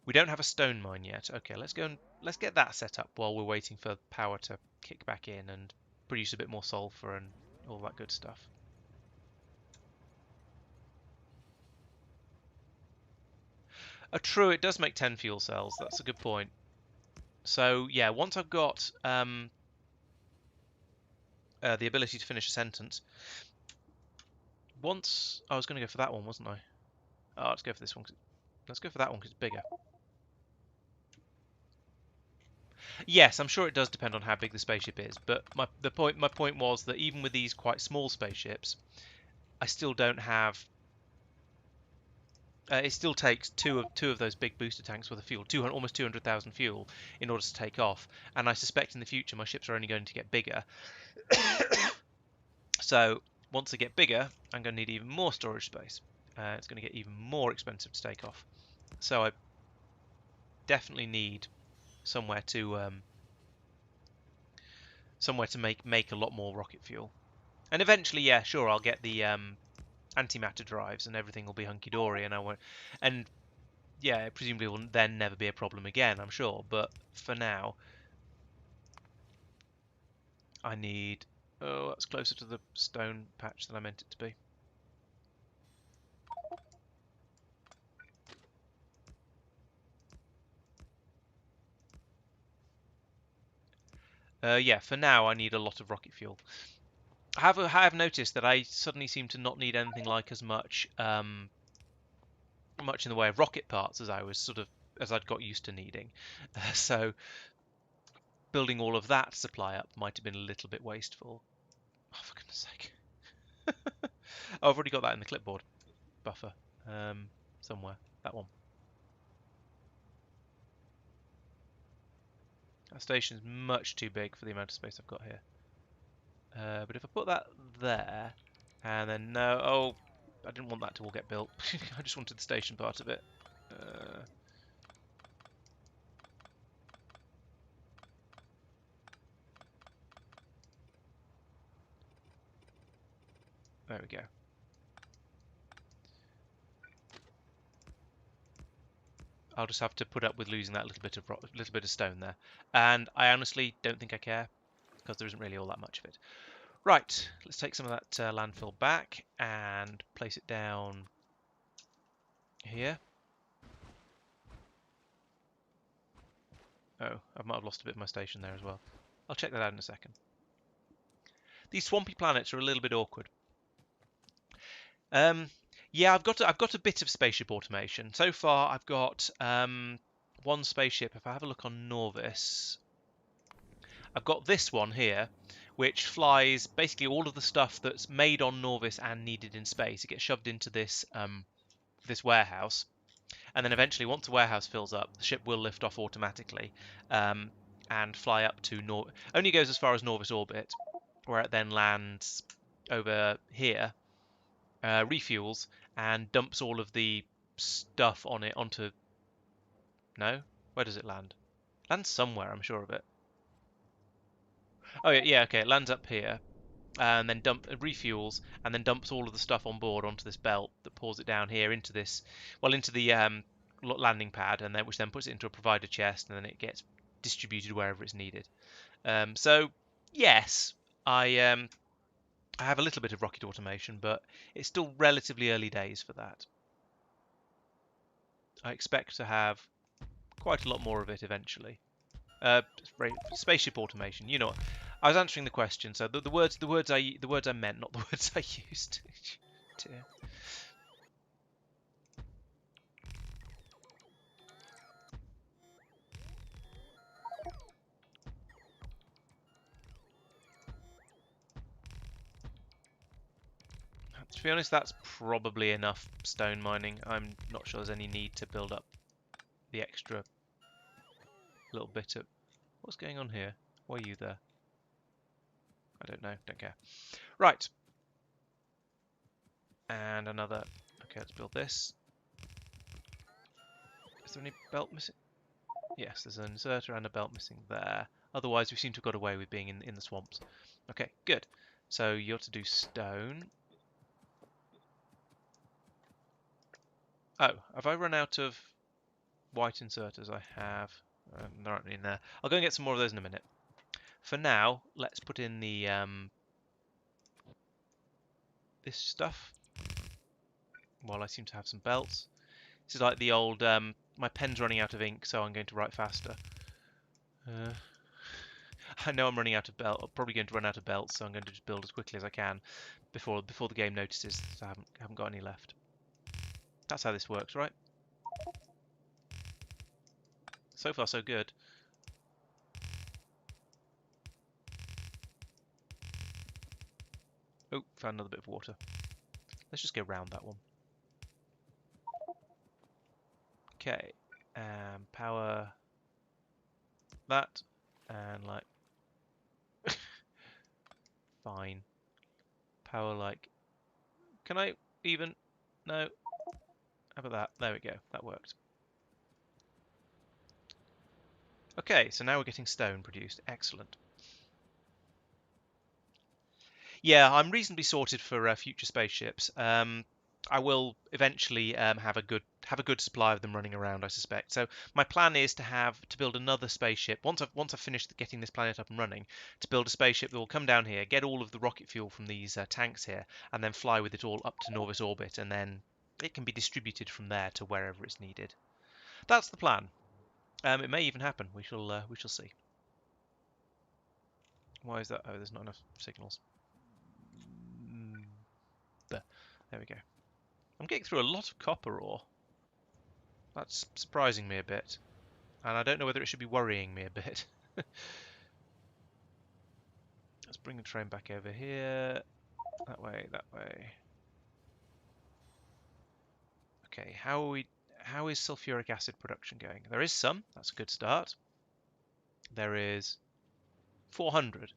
We don't have a stone mine yet. Okay, let's get that set up while we're waiting for power to kick back in and produce a bit more sulfur and all that good stuff. True, it does make 10 fuel cells. That's a good point. So yeah, once I've got the ability to finish a sentence, once I was going to go for that one, wasn't I? Oh, let's go for this one. Let's go for that one because it's bigger. Yes, I'm sure it does depend on how big the spaceship is, but my point was that even with these quite small spaceships, I still don't have. It still takes two of those big booster tanks worth of fuel, almost 200,000 fuel, in order to take off. And I suspect in the future my ships are only going to get bigger. So once they get bigger, I'm going to need even more storage space. It's going to get even more expensive to take off. So I definitely need somewhere to make a lot more rocket fuel. And eventually, yeah, sure, I'll get the antimatter drives and everything will be hunky dory, and I won't. And yeah, it presumably will then never be a problem again, I'm sure. But for now, I need. Oh, that's closer to the stone patch than I meant it to be. Yeah, for now I need a lot of rocket fuel. I have noticed that I suddenly seem to not need anything like as much much in the way of rocket parts as I'd got used to needing. So building all of that supply up might have been a little bit wasteful. Oh, for goodness sake. Oh, I've already got that in the clipboard buffer somewhere. That one. That station's much too big for the amount of space I've got here. But if I put that there, and then no, oh, I didn't want that to all get built. I just wanted the station part of it. There we go. I'll just have to put up with losing that little bit of stone there, and I honestly don't think I care because there isn't really all that much of it. Right, let's take some of that landfill back and place it down here. Oh, I might have lost a bit of my station there as well. I'll check that out in a second. These swampy planets are a little bit awkward. Yeah, I've got a bit of spaceship automation. So far, I've got one spaceship. If I have a look on Nauvis, I've got this one here, which flies basically all of the stuff that's made on Nauvis and needed in space. It gets shoved into this warehouse, and then eventually, once the warehouse fills up, the ship will lift off automatically and fly up to only goes as far as Nauvis orbit, where it then lands over here, refuels, and dumps all of the stuff on it onto. No, where does it land? Lands somewhere, I'm sure of it. Oh yeah, okay. It lands up here, and then refuels, and then dumps all of the stuff on board onto this belt that pours it down here into this, well, into the landing pad, and then which then puts it into a provider chest, and then it gets distributed wherever it's needed. So yes, I have a little bit of rocket automation, but it's still relatively early days for that. I expect to have quite a lot more of it eventually. Spaceship automation. You know, I was answering the question, so the words I meant, not the words I used. Dear. To be honest, that's probably enough stone mining. I'm not sure there's any need to build up the extra little bit of... What's going on here? Why are you there? I don't know. Don't care. Right. And another... Okay, let's build this. Is there any belt missing? Yes, there's an inserter and a belt missing there. Otherwise, we seem to have got away with being in the swamps. Okay, good. So you're to do stone. Oh, have I run out of white inserters? I have. There aren't any in there. I'll go and get some more of those in a minute. For now, let's put in the this stuff. While I seem to have some belts. This is like the old, my pen's running out of ink, so I'm going to write faster. I know I'm running out of belt. I'm probably going to run out of belts, so I'm going to just build as quickly as I can before the game notices that I haven't got any left. That's how this works, right? So far, so good. Oh, found another bit of water. Let's just go round that one. Okay, power that, and like fine. Power like, can I even? No. How about that? There we go. That worked. Okay, so now we're getting stone produced. Excellent. Yeah, I'm reasonably sorted for future spaceships. I will eventually have a good supply of them running around, I suspect. So my plan is to build another spaceship once I've finished getting this planet up and running. To build a spaceship that will come down here, get all of the rocket fuel from these tanks here, and then fly with it all up to Nauvis orbit, and then it can be distributed from there to wherever it's needed. That's the plan. It may even happen. We shall see. Why is that? Oh, there's not enough signals. There we go. I'm getting through a lot of copper ore. That's surprising me a bit. And I don't know whether it should be worrying me a bit. Let's bring the train back over here. That way, that way. Okay, how is sulfuric acid production going? There is some. That's a good start. There is 400.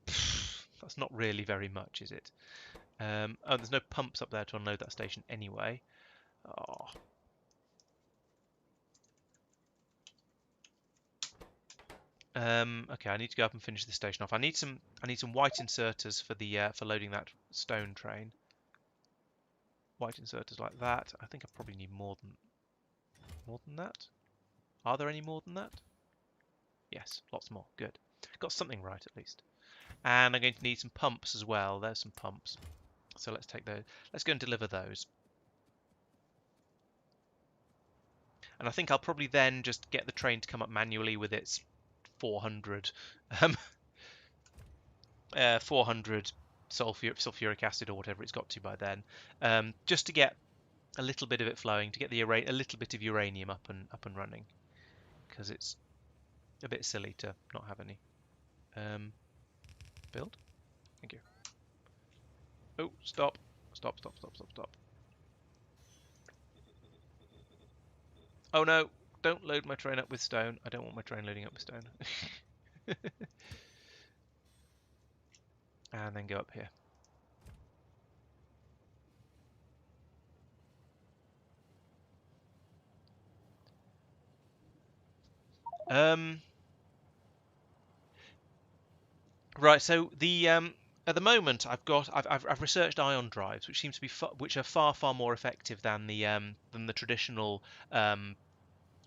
That's not really very much, is it? Oh, there's no pumps up there to unload that station anyway. Oh. Okay, I need to go up and finish this station off. I need some white inserters for the for loading that stone train. White inserters like that. I think I probably need more than that. Are there any more than that? Yes, lots more. Good. Got something right at least. And I'm going to need some pumps as well. There's some pumps. So let's take those. Let's go and deliver those. And I think I'll probably then just get the train to come up manually with its 400 400 sulfuric acid or whatever it's got to by then, just to get a little bit of it flowing, to get a little bit of uranium up and running, because it's a bit silly to not have any. Build. Thank you. Oh, stop. Stop, stop, stop, stop, stop. Oh no, don't load my train up with stone. I don't want my train loading up with stone. And then go up here. Right, so the at the moment I've researched ion drives, which seems to be which are far more effective than the traditional um,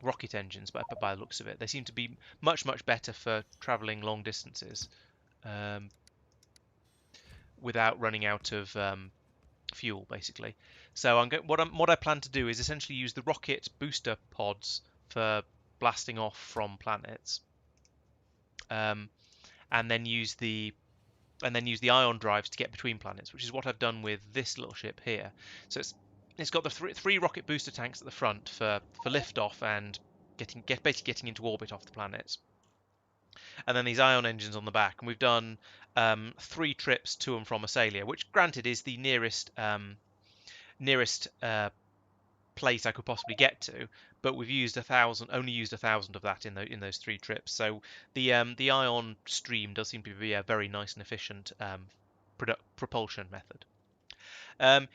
rocket engines, by the looks of it. They seem to be much better for traveling long distances without running out of fuel, basically. So what I plan to do is essentially use the rocket booster pods for blasting off from planets, um, and then use the ion drives to get between planets, which is what I've done with this little ship here. So it's got the three rocket booster tanks at the front for liftoff and basically getting into orbit off the planets, and then these ion engines on the back. And we've done 3 trips to and from Asalia, which granted is the nearest place I could possibly get to, but we've only used 1,000 of that in those 3 trips. So the ion stream does seem to be a very nice and efficient propulsion method.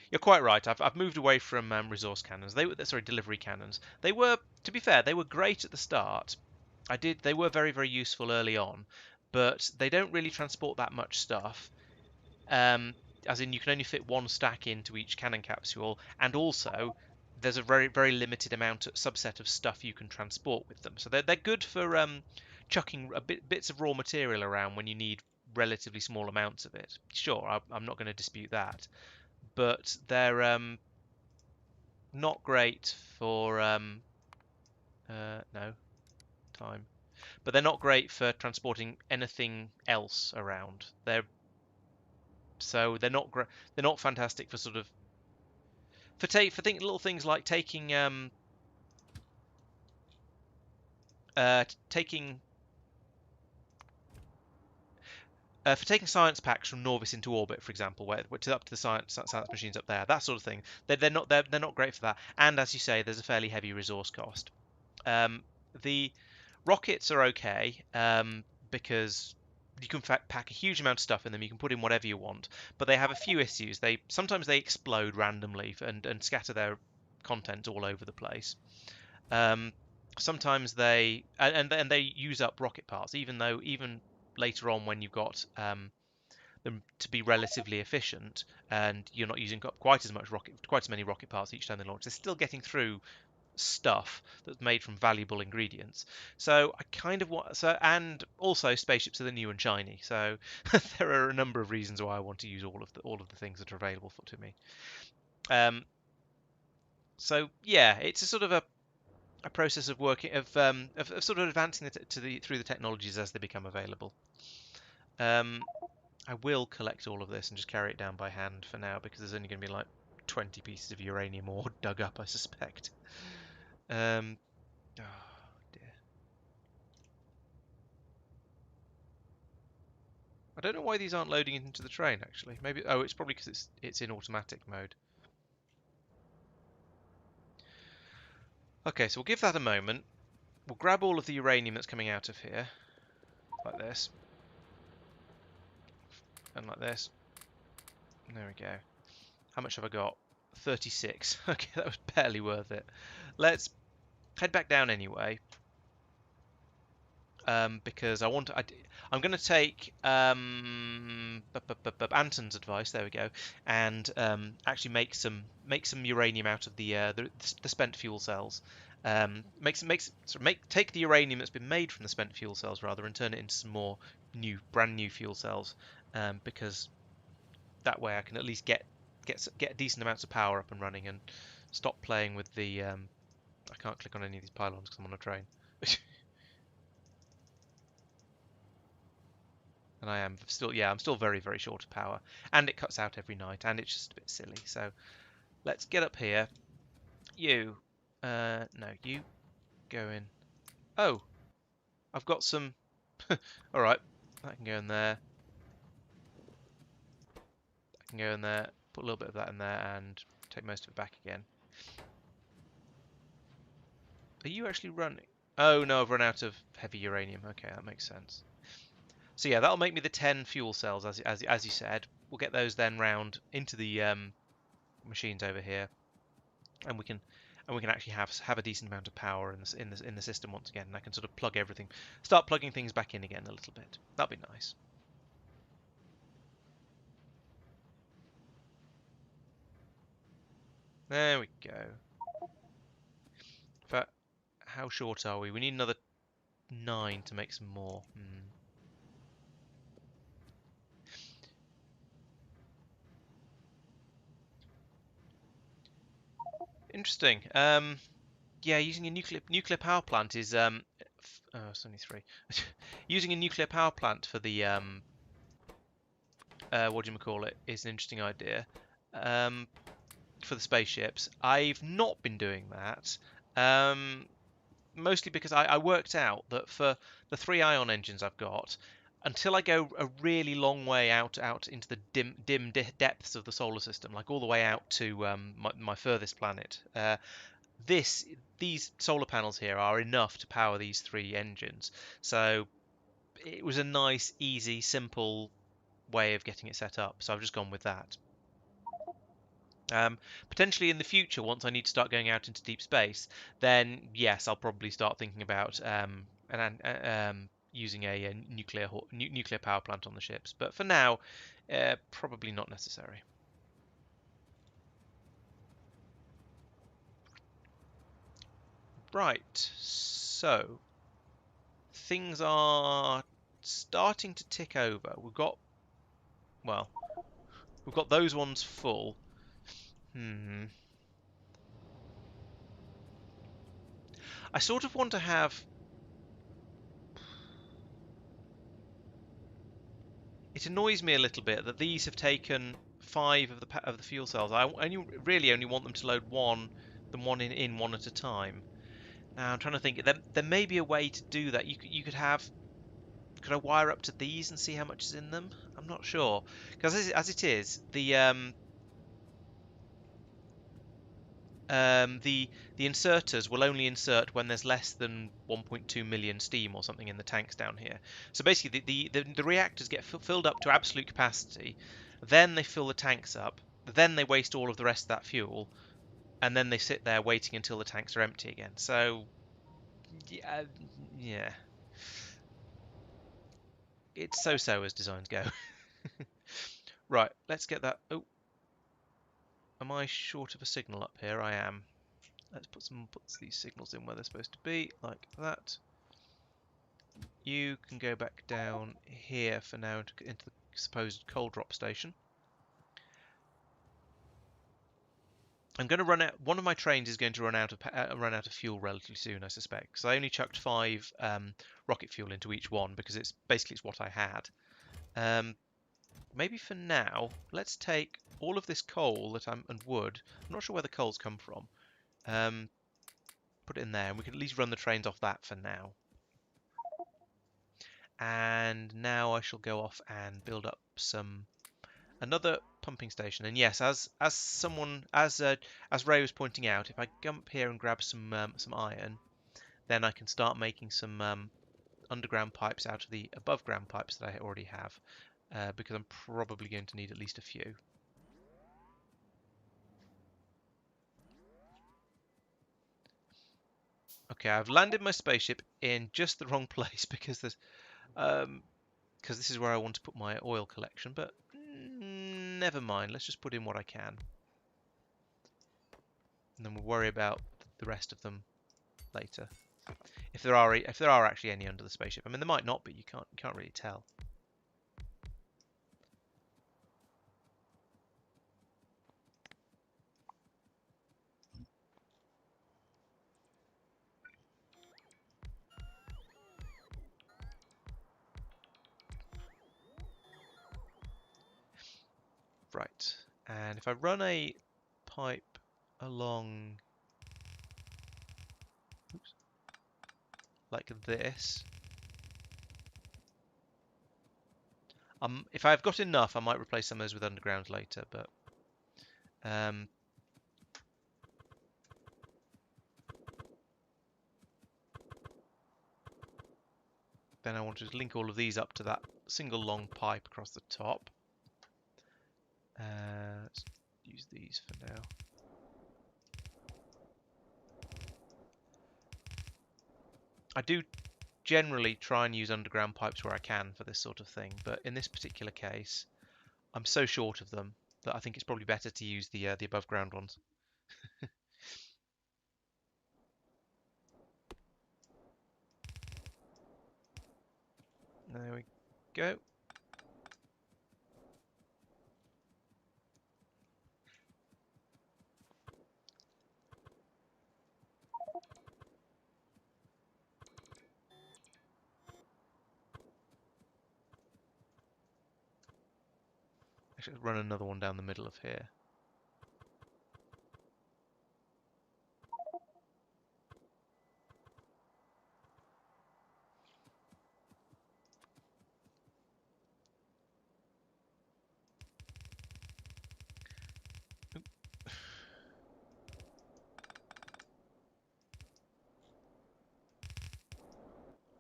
You're quite right. I've moved away from resource cannons. Delivery cannons. To be fair, they were great at the start. They were very useful early on, but they don't really transport that much stuff. Um, as in, you can only fit 1 stack into each cannon capsule, and also there's a very limited subset of stuff you can transport with them. So they're good for chucking bits of raw material around when you need relatively small amounts of it. Sure, I'm not going to dispute that, but they're not great for no time. But they're not great for transporting anything else around. They're not fantastic for sort of little things like taking for taking science packs from Nauvis into orbit, for example, where up to the science machines up there, that sort of thing. They're not great for that. And as you say, there's a fairly heavy resource cost. The rockets are okay because you can pack a huge amount of stuff in them. You can put in whatever you want, but they have a few issues. Sometimes they explode randomly and scatter their content all over the place. Sometimes they use up rocket parts, even later on when you've got them to be relatively efficient and you're not using quite as many rocket parts each time they launch. They're still getting through stuff that's made from valuable ingredients. So I kind of want and also spaceships are the new and shiny. So there are a number of reasons why I want to use all of the things that are available to me. So yeah, it's a sort of a process of working of sort of advancing through the technologies as they become available. I will collect all of this and just carry it down by hand for now because there's only going to be like 20 pieces of uranium ore dug up, I suspect. Oh dear. I don't know why these aren't loading into the train actually. Maybe it's probably because it's in automatic mode. Okay, so we'll give that a moment. We'll grab all of the uranium that's coming out of here, like this, and like this. There we go. How much have I got? 36. Okay, that was barely worth it. Let's head back down anyway. Because I'm going to take Anton's advice. There we go, and actually make some uranium out of the spent fuel cells. Take the uranium that's been made from the spent fuel cells rather, and turn it into some more brand new fuel cells. Because that way I can at least get decent amounts of power up and running and stop playing with the. I can't click on any of these pylons because I'm on a train. And I am still, yeah, I'm still very, very short of power. And it cuts out every night, and it's just a bit silly. So let's get up here. You, no, you go in. Oh, I've got some. All right, that can go in there. That can go in there. Put a little bit of that in there, and take most of it back again. Are you actually running? Oh no, I've run out of heavy uranium. Okay, that makes sense. So yeah, that'll make me the 10 fuel cells, as you said. We'll get those then round into the machines over here, and we can actually have a decent amount of power in the system once again. And I can sort of start plugging things back in again a little bit. That'll be nice. There we go. But how short are we? We need another 9 to make some more. Interesting. Yeah, using a nuclear power plant is oh, it's only 3. Using a nuclear power plant for the what do you call it is an interesting idea. For the spaceships, I've not been doing that. Mostly because I worked out that for the 3 ion engines I've got, until I go a really long way out into the dim depths of the solar system, like all the way out to my furthest planet, these solar panels here are enough to power these 3 engines. So it was a nice, easy, simple way of getting it set up. So I've just gone with that. Potentially in the future, once I need to start going out into deep space, then yes, I'll probably start thinking about using a nuclear power plant on the ships. But for now, probably not necessary. Right, so things are starting to tick over. Well, we've got those ones full. I sort of want to have. It annoys me a little bit that these have taken 5 of the fuel cells. I only want them to load one one at a time. Now I'm trying to think. There may be a way to do that. You could have. Could I wire up to these and see how much is in them? I'm not sure because as it is, the inserters will only insert when there's less than 1.2 million steam or something in the tanks down here. So basically, the reactors get filled up to absolute capacity, then they fill the tanks up, then they waste all of the rest of that fuel, and then they sit there waiting until the tanks are empty again. So, yeah, yeah. It's so-so as designs go. Right, let's get that. Oh, am I short of a signal up here? I am. Let's put these signals in where they're supposed to be, like that. You can go back down here for now into the supposed coal drop station. I'm going to run out. One of my trains is going to run out of fuel relatively soon, I suspect, because I only chucked 5 rocket fuel into each one because it's what I had. Maybe for now, let's take all of this coal and wood. I'm not sure where the coal's come from. Put it in there, and we can at least run the trains off that for now. And now I shall go off and build up another pumping station. And yes, as Ray was pointing out, if I come up here and grab some iron, then I can start making some underground pipes out of the above ground pipes that I already have, because I'm probably going to need at least a few. Okay, I've landed my spaceship in just the wrong place because this is where I want to put my oil collection, but never mind. Let's just put in what I can, and then we'll worry about the rest of them later. If there are actually any under the spaceship. I mean, there might not be. You can't really tell. Right, and if I run a pipe along, oops, like this, if I've got enough, I might replace some of those with underground later, but then I want to link all of these up to that single long pipe across the top. Let's use these for now. I do generally try and use underground pipes where I can for this sort of thing, but in this particular case, I'm so short of them that I think it's probably better to use the above ground ones. There we go. I should run another one down the middle of here.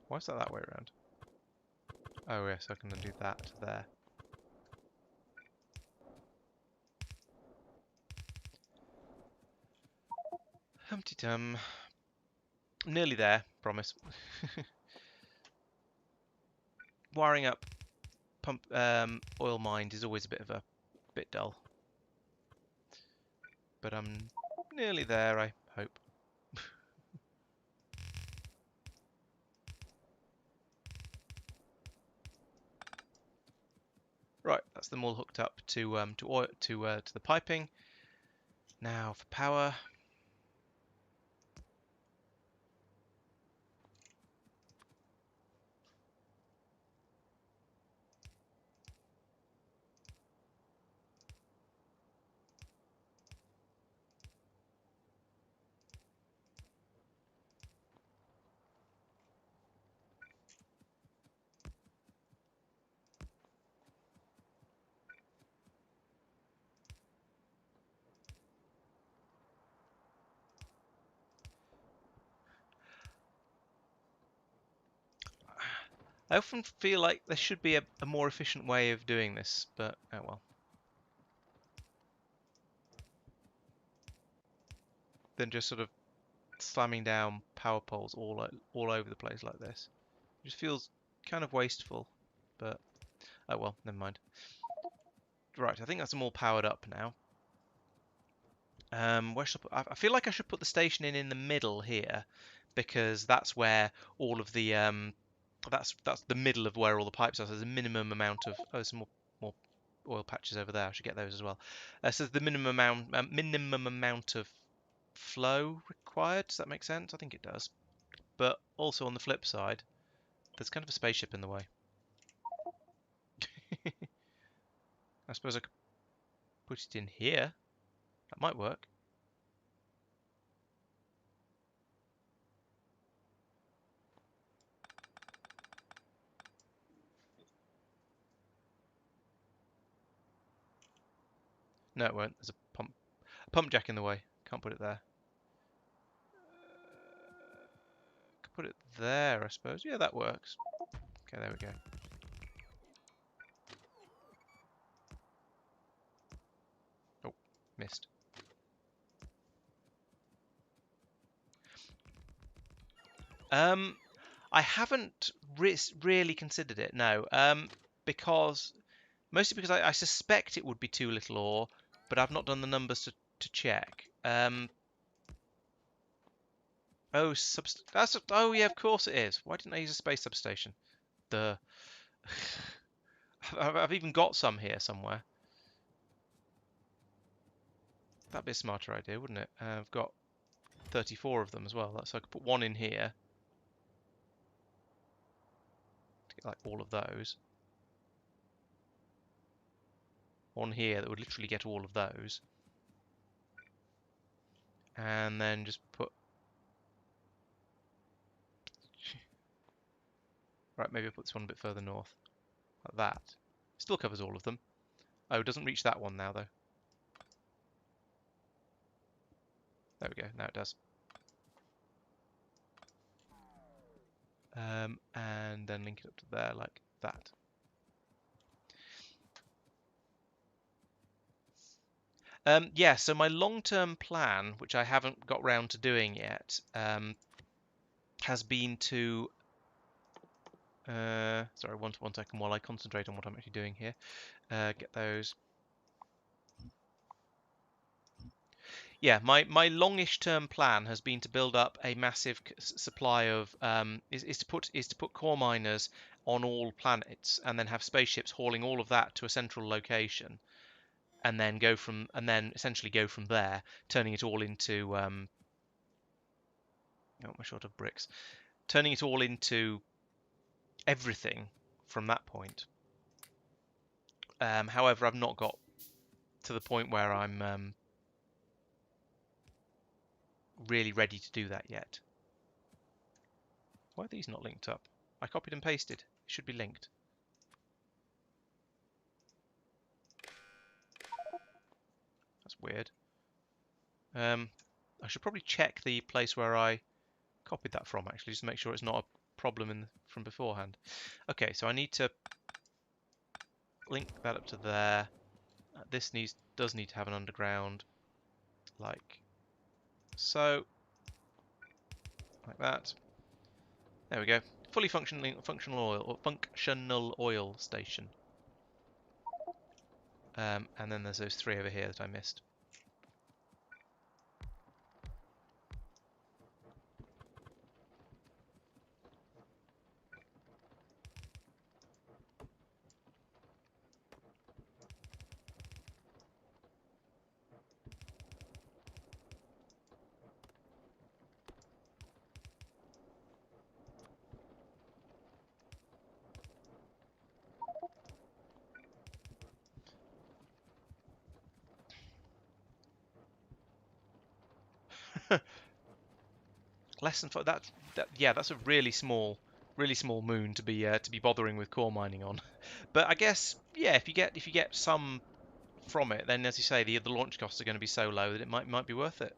Why is that way around? Oh yes, I can do that there. Humpty Dum. Nearly there, promise. Wiring up pump oil mined is always a bit dull. But I'm nearly there, I hope. Right, that's them all hooked up to the piping. Now for power. I often feel like there should be a more efficient way of doing this, but oh well. Than just sort of slamming down power poles all over the place like this. It just feels kind of wasteful, but oh well, never mind. Right, I think that's them all powered up now. Where should I put? I feel like I should put the station in the middle here, because that's where all of the that's the middle of where all the pipes are. So there's a minimum amount of some more oil patches over there. I should get those as well. So the minimum amount of flow required. Does that make sense? I think it does. But also on the flip side, there's kind of a spaceship in the way. I suppose I could put it in here. That might work. No, it won't. There's a pump jack in the way. Can't put it there. Could put it there, I suppose. Yeah, that works. Okay, there we go. Oh, missed. I haven't really considered it, no. Mostly because I suspect it would be too little ore, but I've not done the numbers to check. Oh, oh yeah, of course it is. Why didn't I use a space substation? Duh. I've even got some here somewhere. That'd be a smarter idea, wouldn't it? I've got 34 of them as well, so I could put one in here to get like all of those. on here that would literally get all of those. And then just put... Right, maybe I'll put this one a bit further north. Like that. Still covers all of them. Oh, it doesn't reach that one now, though. There we go, now it does. And then link it up to there like that. Yeah, so my long-term plan, which I haven't got round to doing yet, has been to... sorry, one second while I concentrate on what I'm actually doing here. Get those. Yeah, my longish term plan has been to build up a massive supply of is to put core miners on all planets and then have spaceships hauling all of that to a central location, and then essentially go from there, turning it all into oh, am short of bricks? Turning it all into everything from that point. However, I've not got to the point where I'm really ready to do that yet. Why are these not linked up? I copied and pasted. It should be linked. That's weird. I should probably check the place where I copied that from, actually, just to make sure it's not a problem from beforehand. Okay, so I need to link that up to there. This does need to have an underground, like so, like that. There we go. Fully functional oil station. And then there's those three over here that I missed. Less than yeah, that's a really small moon to be bothering with core mining on. But I guess yeah, if you get some from it, then as you say, the launch costs are going to be so low that it might be worth it.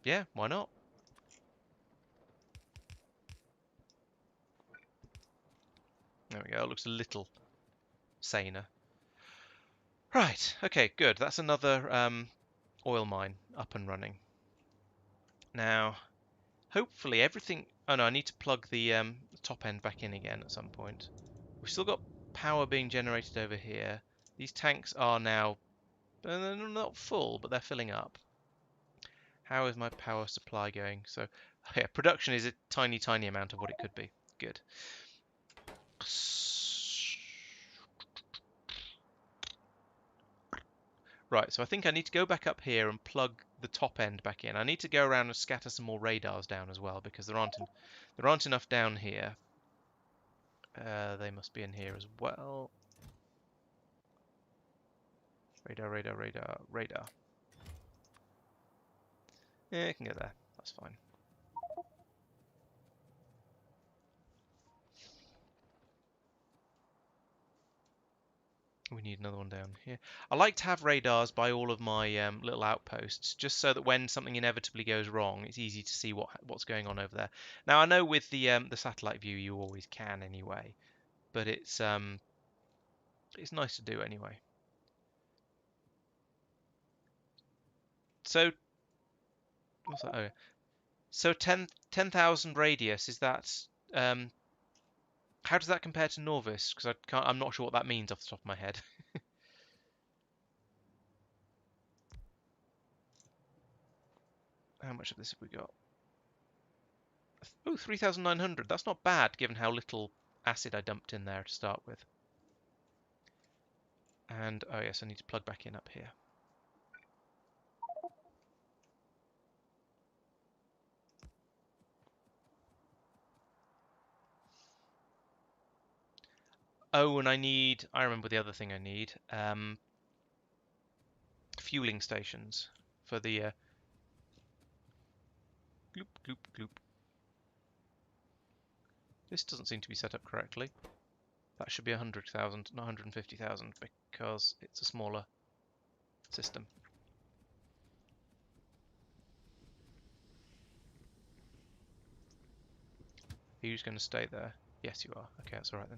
Yeah, why not? There we go. It looks a little saner. Right. Okay. Good. That's another oil mine up and running. Now, hopefully everything... Oh no, I need to plug the top end back in again at some point. We've still got power being generated over here. These tanks are now... They're not full, but they're filling up. How is my power supply going? So, yeah, production is a tiny, tiny amount of what it could be. Good. Right, so I think I need to go back up here and plug the top end back in. I need to go around and scatter some more radars down as well, because there aren't enough down here. They must be in here as well. Radar, radar, radar, radar. Yeah, I can get there. That's fine. We need another one down here. I like to have radars by all of my little outposts, just so that when something inevitably goes wrong, it's easy to see what's going on over there. Now I know with the satellite view you always can anyway, but it's nice to do anyway. So what's that? Oh, yeah. So 10,000 radius, is that how does that compare to Nauvis? Because I'm not sure what that means off the top of my head. How much of this have we got? Oh, 3,900. That's not bad, given how little acid I dumped in there to start with. And, oh yes, I need to plug back in up here. Oh, and I remember the other thing I need. fueling stations for the gloop gloop gloop. This doesn't seem to be set up correctly. That should be 100,000, not 150,000, because it's a smaller system. Are you just going to stay there? Yes, you are. Okay, that's all right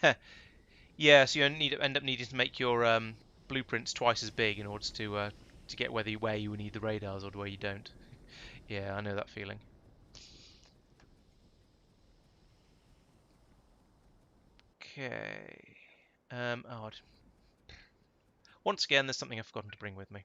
then. Yeah, so you end up needing to make your blueprints twice as big in order to get where you need the radars or where you don't. Yeah, I know that feeling. Okay. Oh, once again, there's something I've forgotten to bring with me.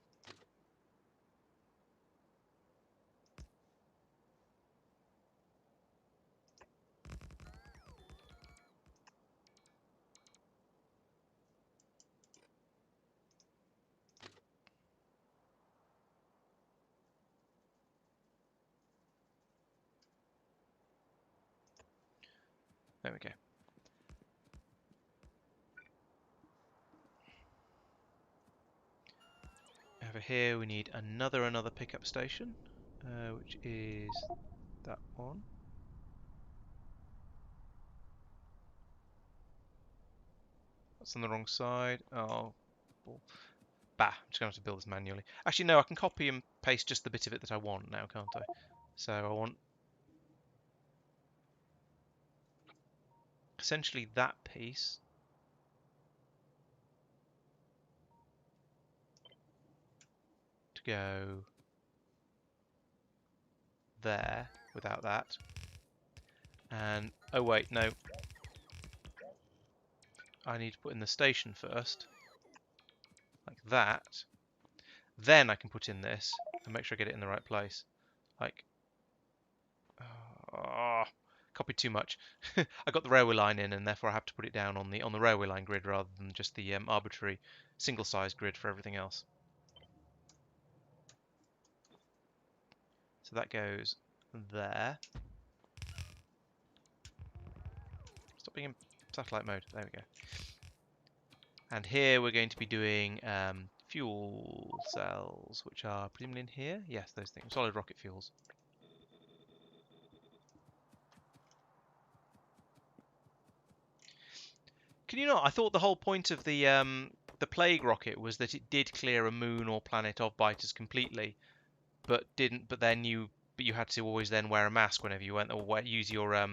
There we go. Over here, we need another pickup station, which is that one. That's on the wrong side. Oh, bah! I'm just going to have to build this manually. Actually, no, I can copy and paste just the bit of it that I want now, can't I? So I want essentially that piece to go there without that. And, oh wait, no. I need to put in the station first. Like that. Then I can put in this and make sure I get it in the right place. Like, oh, copied too much. I got the railway line in, and therefore I have to put it down on the railway line grid rather than just the arbitrary single-size grid for everything else. So that goes there. Stop being in satellite mode. There we go. And here we're going to be doing fuel cells, which are presumably in here. Yes, those things. Solid rocket fuels. Can you not? I thought the whole point of the plague rocket was that it did clear a moon or planet of biters completely, but didn't. But you had to always then wear a mask whenever you went, or use your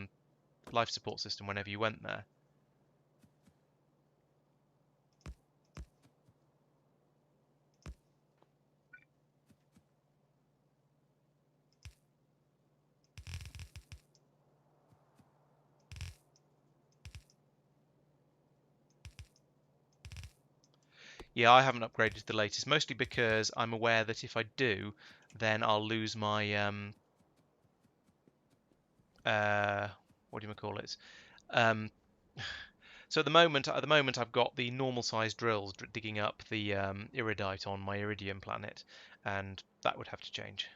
life support system whenever you went there. Yeah, I haven't upgraded to the latest, mostly because I'm aware that if I do, then I'll lose my what do you call it? Um, so at the moment, I've got the normal sized drills digging up the iridite on my iridium planet, and that would have to change.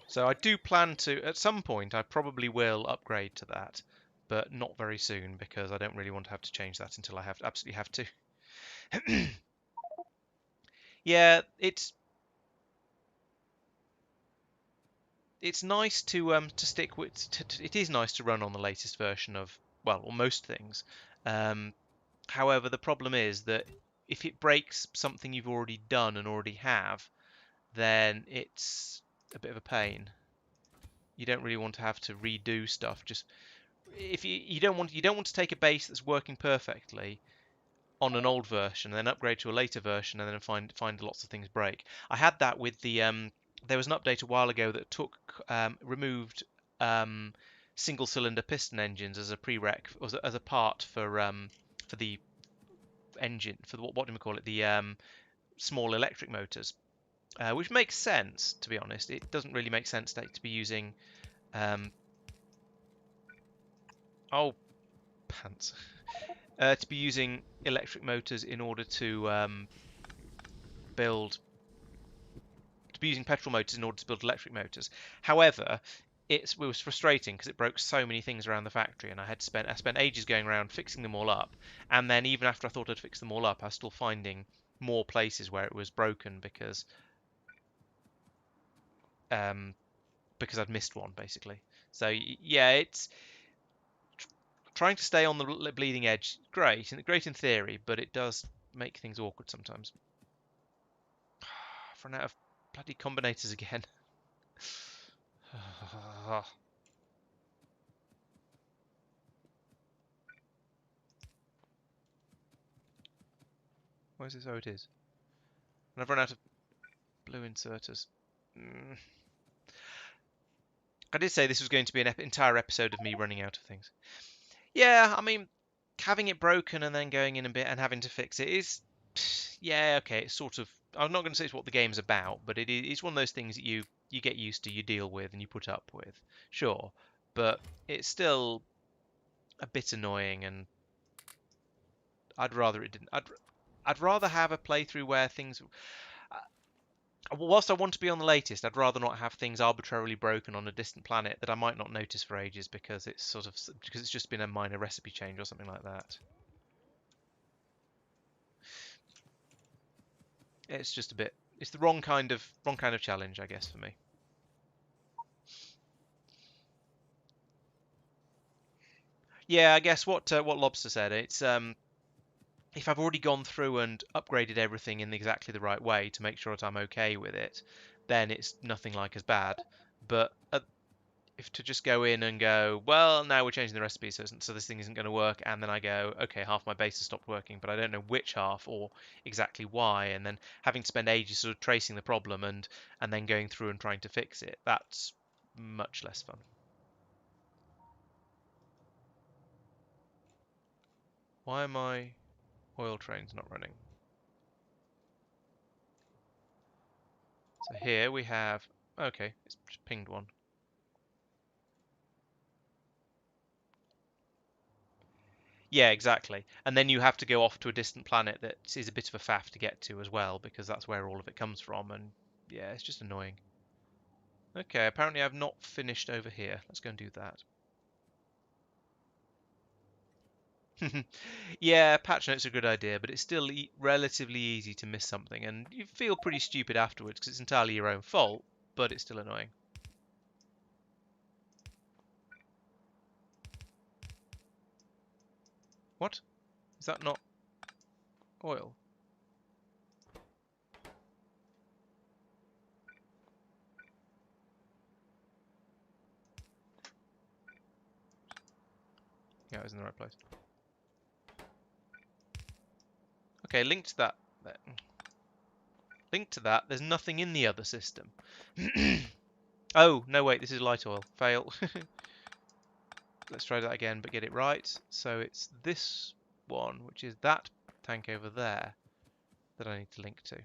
So I do plan to, at some point, I probably will upgrade to that, but not very soon because I don't really want to have to change that until I absolutely have to. Yeah, it's nice to stick with. It is nice to run on the latest version of, well, or most things. However, the problem is that if it breaks something you've already done and already have, then it's a bit of a pain. You don't really want to have to redo stuff. Just if you don't want to take a base that's working perfectly on an old version and then upgrade to a later version and then find lots of things break. I had that with the there was an update a while ago that removed single cylinder piston engines as a prereq as a part for the engine for the, what do we call it, the small electric motors, which makes sense. To be honest, it doesn't really make sense to be using oh pants to be using electric motors in order to build to be using petrol motors in order to build electric motors. However, it was frustrating because it broke so many things around the factory, and I spent ages going around fixing them all up. And then even after I thought I'd fixed them all up, I was still finding more places where it was broken um, because I'd missed one basically. So yeah, it's trying to stay on the bleeding edge. Great in theory, but it does make things awkward sometimes. I've run out of bloody combinators again. Why is this how it is? And I've run out of blue inserters. I did say this was going to be an entire episode of me running out of things. Yeah, I mean, having it broken and then going in a bit and having to fix it is, yeah, okay. It's sort of. I'm not going to say it's what the game's about, but it's one of those things that you get used to, you deal with, and you put up with. Sure, but it's still a bit annoying, and I'd rather it didn't. I'd rather have a playthrough where things. Whilst I want to be on the latest, I'd rather not have things arbitrarily broken on a distant planet that I might not notice for ages because it's just been a minor recipe change or something like that. It's just a bit. It's the wrong kind of challenge, I guess, for me. Yeah, I guess what Lobster said. It's if I've already gone through and upgraded everything in exactly the right way to make sure that I'm okay with it, then it's nothing like as bad. But if to just go in and go, well, now we're changing the recipe, so this thing isn't going to work, and then I go, okay, half my base has stopped working, but I don't know which half or exactly why, and then having to spend ages sort of tracing the problem and then going through and trying to fix it, that's much less fun. Why are my oil trains not running? So here we have, okay, it's just pinged one. Yeah, exactly. And then you have to go off to a distant planet that is a bit of a faff to get to as well, because that's where all of it comes from, and yeah, it's just annoying. Okay, apparently I've not finished over here. Let's go and do that. Yeah, patch notes are a good idea, but it's still relatively easy to miss something, and you feel pretty stupid afterwards because it's entirely your own fault, but it's still annoying. What? Is that not oil? Yeah, it was in the right place. Okay, linked to that. Linked to that, there's nothing in the other system. Oh, no, wait, this is light oil. Fail. Let's try that again, but get it right. So it's this one, which is that tank over there, that I need to link to.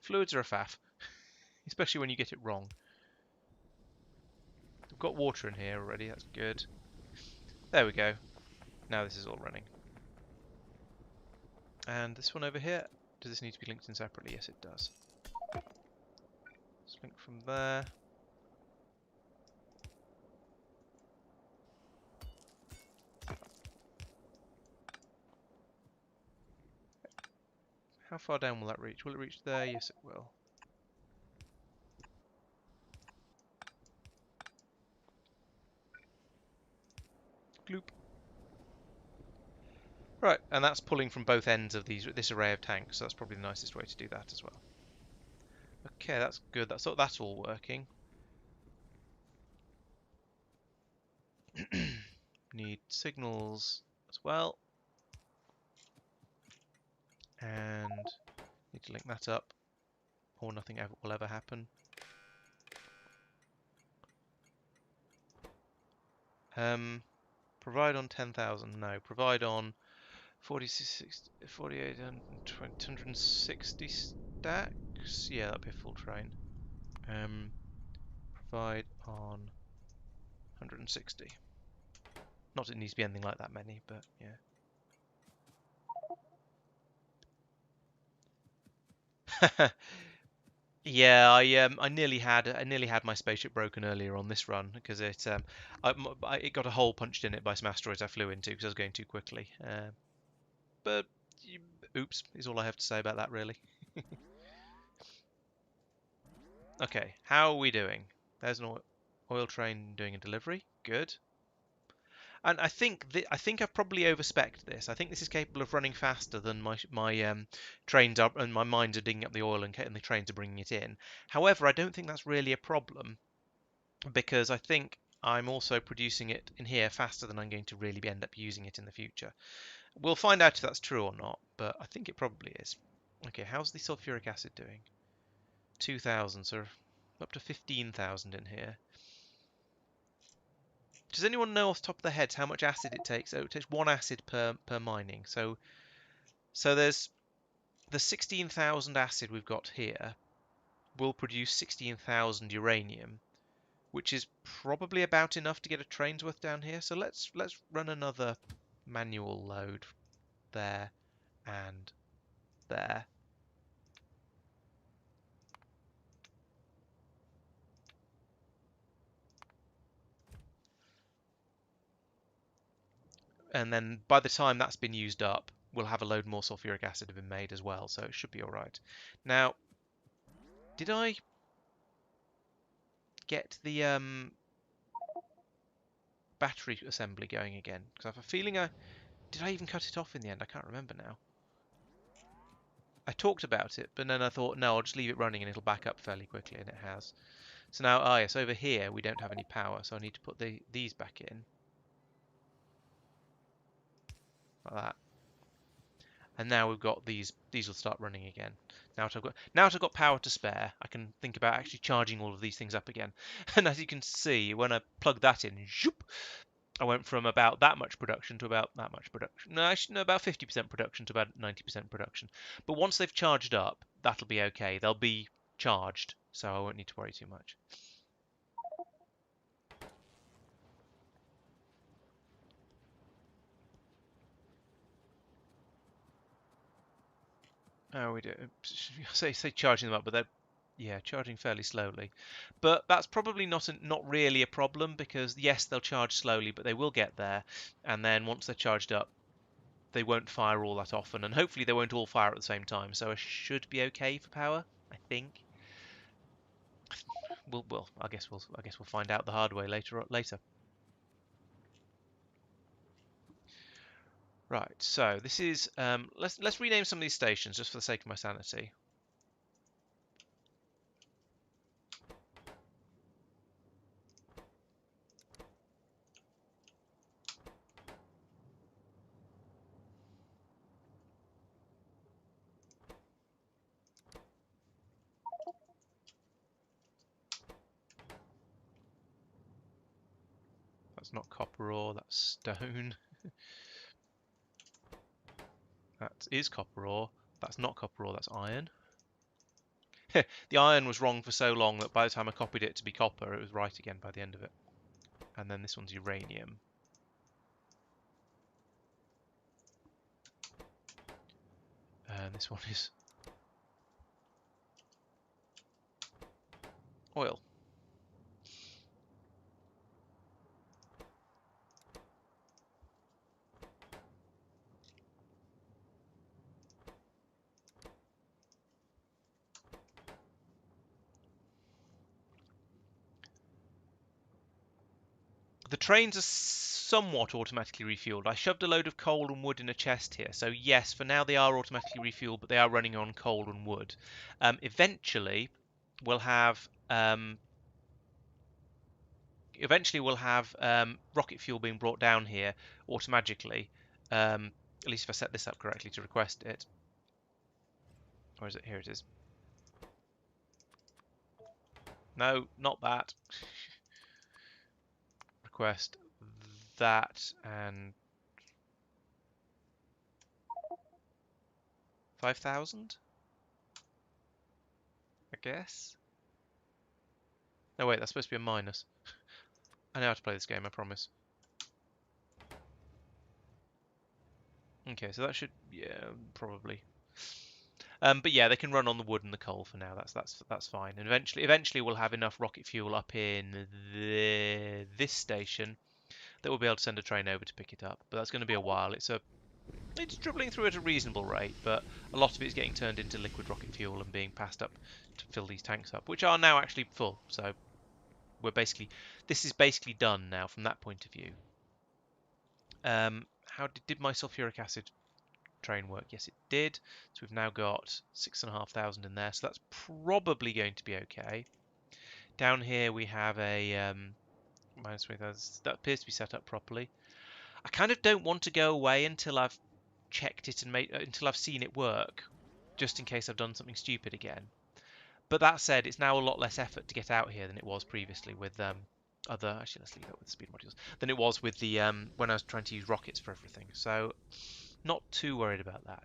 Fluids are a faff, especially when you get it wrong. We've got water in here already, that's good. There we go. Now this is all running. And this one over here, does this need to be linked in separately? Yes, it does. Let's link from there. How far down will that reach? Will it reach there? Yes, it will. Gloop. Right, and that's pulling from both ends of this array of tanks, so that's probably the nicest way to do that as well. Okay, that's good. That's all working. Need signals as well. And need to link that up, or nothing will ever happen. Provide on 10,000. No, provide on 46, 48, 260 stacks. Yeah, that'd be a full train. Provide on 160. Not that it needs to be anything like that many, but yeah. Yeah, I nearly had my spaceship broken earlier on this run because it got a hole punched in it by some asteroids I flew into because I was going too quickly. But oops is all I have to say about that really. Okay, how are we doing? There's an oil train doing a delivery. Good. And I think I've probably overspec'd this. I think this is capable of running faster than my trains are, and my mines are digging up the oil and the trains are bringing it in. However, I don't think that's really a problem because I think I'm also producing it in here faster than I'm going to really end up using it in the future. We'll find out if that's true or not, but I think it probably is. Okay, how's the sulfuric acid doing? 2,000, so up to 15,000 in here. Does anyone know off the top of their heads how much acid it takes? Oh, it takes 1 acid per mining. So there's the 16,000 acid we've got here will produce 16,000 uranium, which is probably about enough to get a train's worth down here. So let's run another manual load there and there. And then by the time that's been used up, we'll have a load more sulfuric acid have been made as well, so it should be all right. Now, did I get the battery assembly going again? Because I have a feeling did I even cut it off in the end? I can't remember now. I talked about it, but then I thought, no, I'll just leave it running and it'll back up fairly quickly, and it has. So now, yes, over here we don't have any power, so I need to put these back in. Like that. And now we've got these will start running again. Now that I've got power to spare, I can think about actually charging all of these things up again. And as you can see, when I plug that in, zoop, I went from about that much production to about that much production. No, actually, no, about 50% production to about 90% production. But once they've charged up, that'll be okay. They'll be charged, so I won't need to worry too much. Oh, we do. Say charging them up, but they're charging fairly slowly. But that's probably not really a problem because yes, they'll charge slowly, but they will get there. And then once they're charged up, they won't fire all that often, and hopefully they won't all fire at the same time. So it should be okay for power, I think. I guess we'll find out the hard way later. Right. So this is let's rename some of these stations just for the sake of my sanity. That's not copper ore, that's stone. That is copper ore. That's not copper ore, that's iron. The iron was wrong for so long that by the time I copied it to be copper, it was right again by the end of it. And then this one's uranium. And this one is oil. The trains are somewhat automatically refueled. I shoved a load of coal and wood in a chest here, so yes, for now they are automatically refueled, but they are running on coal and wood. Eventually, we'll have rocket fuel being brought down here automatically. At least if I set this up correctly to request it. Or is it? Here it is. No, not that. Request that and 5,000? guess. No, wait, that's supposed to be a minus. I know how to play this game, I promise. Okay, so that should, yeah, probably. But yeah, they can run on the wood and the coal for now. That's fine. And eventually we'll have enough rocket fuel up in this station that we'll be able to send a train over to pick it up. But that's going to be a while. It's dribbling through at a reasonable rate, but a lot of it is getting turned into liquid rocket fuel and being passed up to fill these tanks up, which are now actually full. So this is basically done now from that point of view. How did my sulfuric acid train work? Yes, it did. So we've now got 6,500 in there, so that's probably going to be okay. Down here we have a minus 3,000. That appears to be set up properly. I kind of don't want to go away until I've checked it and until I've seen it work, just in case I've done something stupid again. But that said, it's now a lot less effort to get out here than it was previously with other. Actually, let's leave it with the speed modules than it was with the when I was trying to use rockets for everything. So not too worried about that.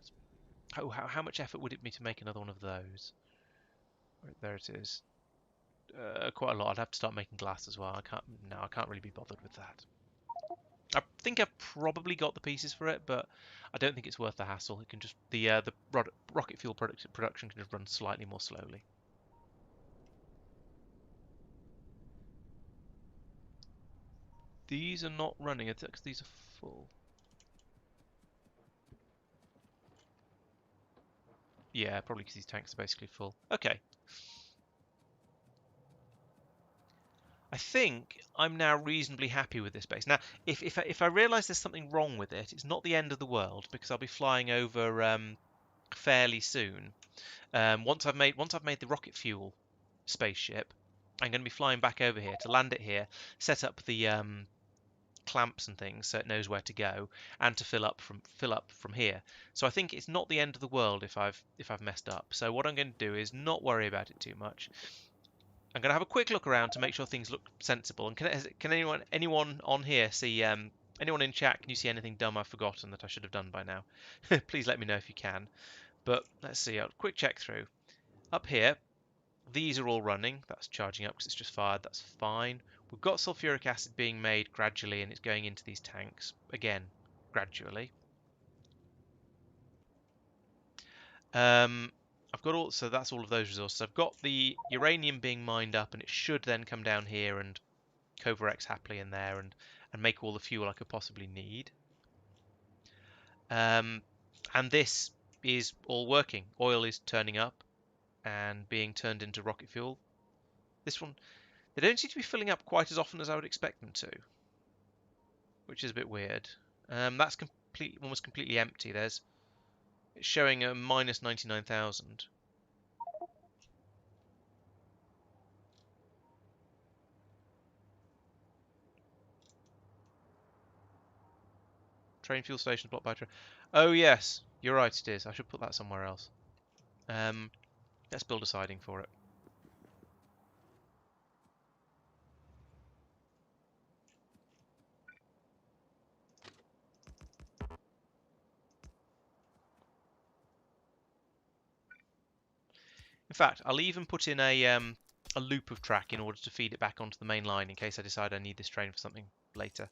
Oh, how much effort would it be to make another one of those? There it is. Quite a lot. I'd have to start making glass as well. I can't really be bothered with that. I think I've probably got the pieces for it, but I don't think it's worth the hassle. It can just the rocket fuel production can just run slightly more slowly. These are not running because these are full. Yeah, probably because these tanks are basically full. Okay. I think I'm now reasonably happy with this base. Now, if I realise there's something wrong with it, it's not the end of the world because I'll be flying over fairly soon. Once I've made the rocket fuel spaceship, I'm going to be flying back over here to land it here, set up the clamps and things so it knows where to go, and to fill up from here. So I think it's not the end of the world if I've messed up. So what I'm going to do is not worry about it too much. I'm going to have a quick look around to make sure things look sensible. And can anyone on here see anyone in chat? Can you see anything dumb I've forgotten that I should have done by now? Please let me know if you can. But let's see. A quick check through. Up here, these are all running. That's charging up because it's just fired. That's fine. We've got sulfuric acid being made gradually, and it's going into these tanks again gradually. I've got so that's all of those resources. I've got the uranium being mined up, and it should then come down here and Covarex happily in there and make all the fuel I could possibly need. And this is all working. Oil is turning up and being turned into rocket fuel. This one, they don't seem to be filling up quite as often as I would expect them to, which is a bit weird. That's almost completely empty. It's showing a minus 99,000. Train fuel station blocked by train. Oh yes, you're right. It is. I should put that somewhere else. Let's build a siding for it. In fact, I'll even put in a loop of track in order to feed it back onto the main line in case I decide I need this train for something later.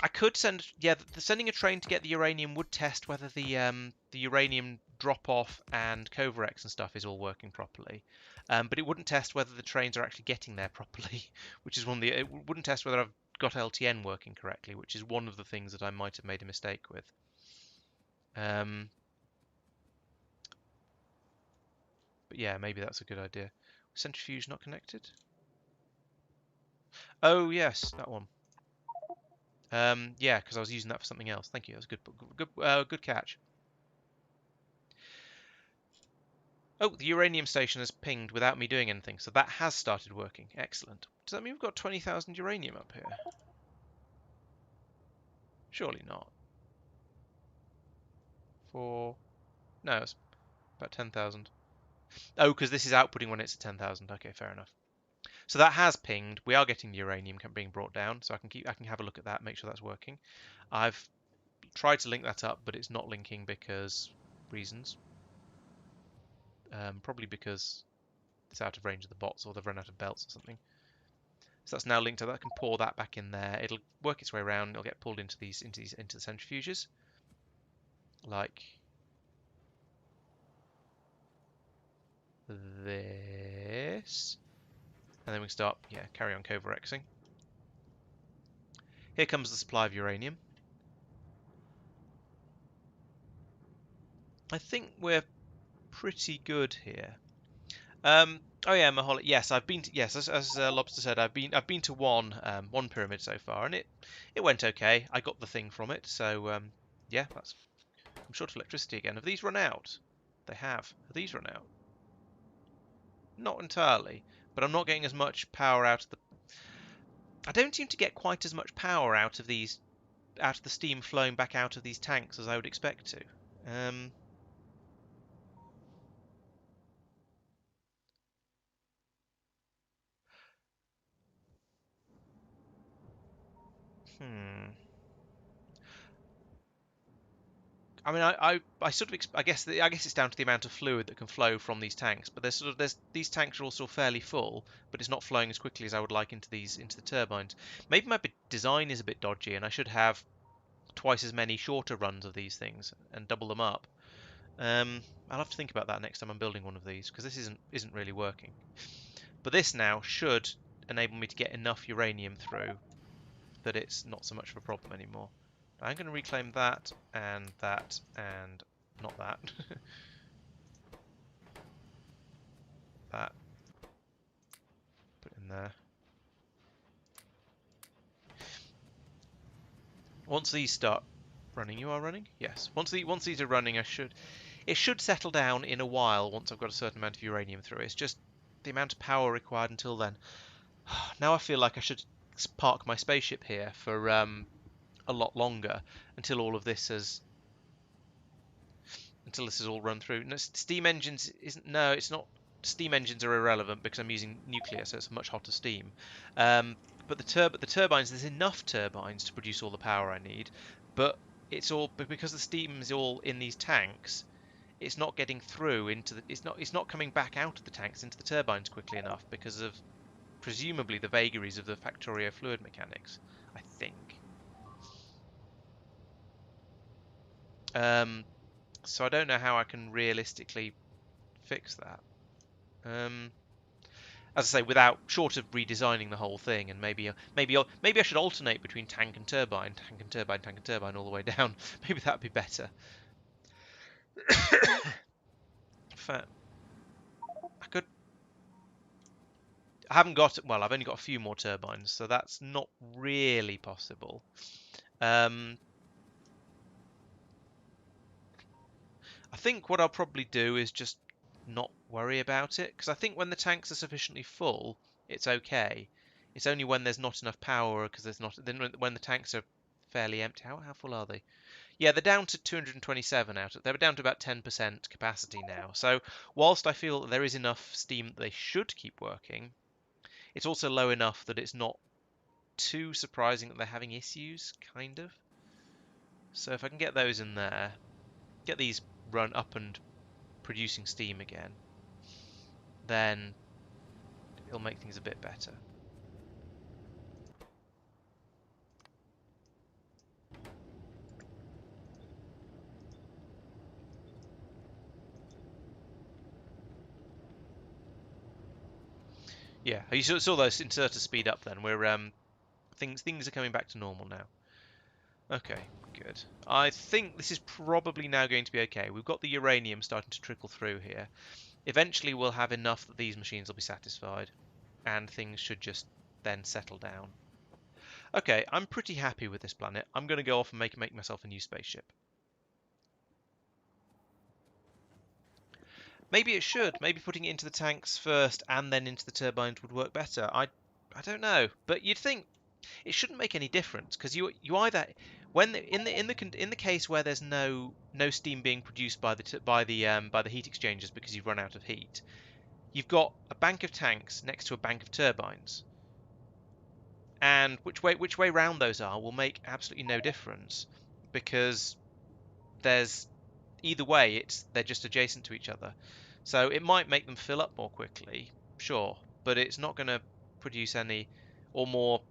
I could sending a train to get the uranium would test whether the uranium drop off and Covarex and stuff is all working properly, but it wouldn't test whether the trains are actually getting there properly, which is it wouldn't test whether I've got LTN working correctly, which is one of the things that I might have made a mistake with. But yeah, maybe that's a good idea. Centrifuge not connected? Oh yes, that one. Yeah, because I was using that for something else. Thank you. That was good catch. Oh, the uranium station has pinged without me doing anything, so that has started working. Excellent. Does that mean we've got 20,000 uranium up here? Surely not. No, it's about 10,000. Oh, because this is outputting when it's at 10,000. Okay, fair enough. So that has pinged. We are getting the uranium being brought down, so I can have a look at that, make sure that's working. I've tried to link that up, but it's not linking because reasons. Probably because it's out of range of the bots, or they've run out of belts or something. So that's now linked to that. I can pour that back in there. It'll work its way around. It'll get pulled into the centrifuges, like this, and then we can start, carry on coverexing. Here comes the supply of uranium. I think we're pretty good here. Oh yeah, Maholi. Yes, I've been to, yes, as Lobster said, I've been to one pyramid so far, and it went okay. I got the thing from it, so yeah, I'm short of electricity again. Have these run out? They have. Have these run out? Not entirely, but I'm not getting as much power out of the. I don't seem to get quite as much power out of the steam flowing back out of these tanks as I would expect to. Um, hmm. I mean, I sort of I guess it's down to the amount of fluid that can flow from these tanks. But there's these tanks are also fairly full, but it's not flowing as quickly as I would like into the turbines. Maybe my design is a bit dodgy, and I should have twice as many shorter runs of these things and double them up. I'll have to think about that next time I'm building one of these, because this isn't really working. But this now should enable me to get enough uranium through that it's not so much of a problem anymore. I'm going to reclaim that and not that. That. Put in there. Once these start running, you are running? Yes. Once these are running, it should settle down in a while once I've got a certain amount of uranium through. It's just the amount of power required until then. Now I feel like I should park my spaceship here for a lot longer until all of this has all run through. No, steam engines isn't. No, it's not. Steam engines are irrelevant because I'm using nuclear, so it's much hotter steam. But the turbines, there's enough turbines to produce all the power I need, but because the steam is all in these tanks. It's not getting through into the. It's not coming back out of the tanks into the turbines quickly enough because of presumably the vagaries of the Factorio fluid mechanics. I think. So I don't know how I can realistically fix that. As I say, without short of redesigning the whole thing, and maybe I should alternate between tank and turbine, tank and turbine, tank and turbine all the way down. Maybe that'd be better. Fair. I could. I haven't got. Well, I've only got a few more turbines, so that's not really possible. I think what I'll probably do is just not worry about it, because I think when the tanks are sufficiently full, it's okay. It's only when there's not enough power, because there's not. Then when the tanks are fairly empty. How full are they? Yeah, they're down to 227 out of. They're down to about 10% capacity now. So whilst I feel that there is enough steam that they should keep working, it's also low enough that it's not too surprising that they're having issues, kind of. So if I can get those in there, get these run up and producing steam again, then it'll make things a bit better. Yeah, you saw those inserters speed up then. We're things are coming back to normal now. Okay, good. I think this is probably now going to be okay. We've got the uranium starting to trickle through here. Eventually we'll have enough that these machines will be satisfied, and things should just then settle down. Okay, I'm pretty happy with this planet. I'm going to go off and make myself a new spaceship. Maybe it should. Maybe putting it into the tanks first and then into the turbines would work better. I don't know, but you'd think it shouldn't make any difference because you either when in the case where there's no steam being produced by the heat exchangers because you've run out of heat, you've got a bank of tanks next to a bank of turbines, and which way round those are will make absolutely no difference because there's either way, they're just adjacent to each other. So it might make them fill up more quickly, sure, but it's not going to produce any or more.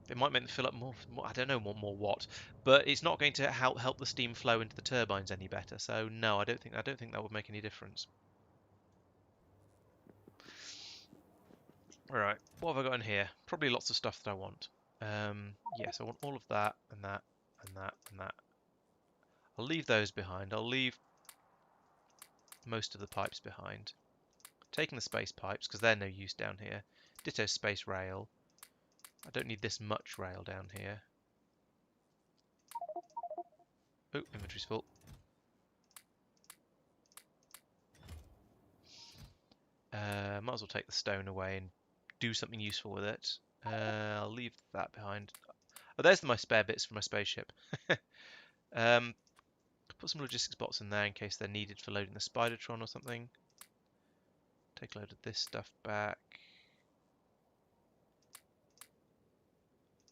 It might make them fill up more. I don't know more what, but it's not going to help the steam flow into the turbines any better. So no, I don't think that would make any difference. All right, what have I got in here? Probably lots of stuff that I want. Yes, I want all of that and that and that and that. I'll leave those behind. I'll leave most of the pipes behind. Taking the space pipes because they're no use down here. Ditto space rail. I don't need this much rail down here. Oh, inventory's full. Might as well take the stone away and do something useful with it. I'll leave that behind. Oh, there's my spare bits for my spaceship. Put some logistics bots in there in case they're needed for loading the Spidertron or something. Take a load of this stuff back.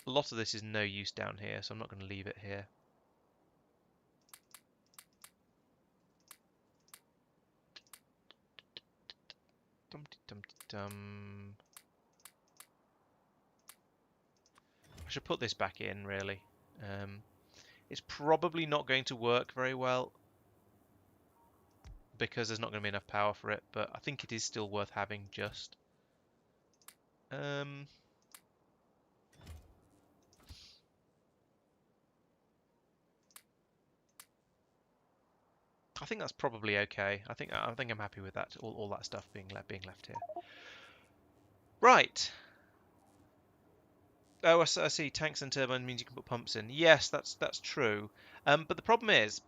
A lot of this is no use down here, so I'm not going to leave it here. Dum-de-dum-de-dum. I should put this back in, really. It's probably not going to work very well because there's not going to be enough power for it, but I think it is still worth having just. I think that's probably okay. I think I'm happy with that. All that stuff being left here. Right. Oh, I see. Tanks and turbines means you can put pumps in. Yes, that's true. But the problem is,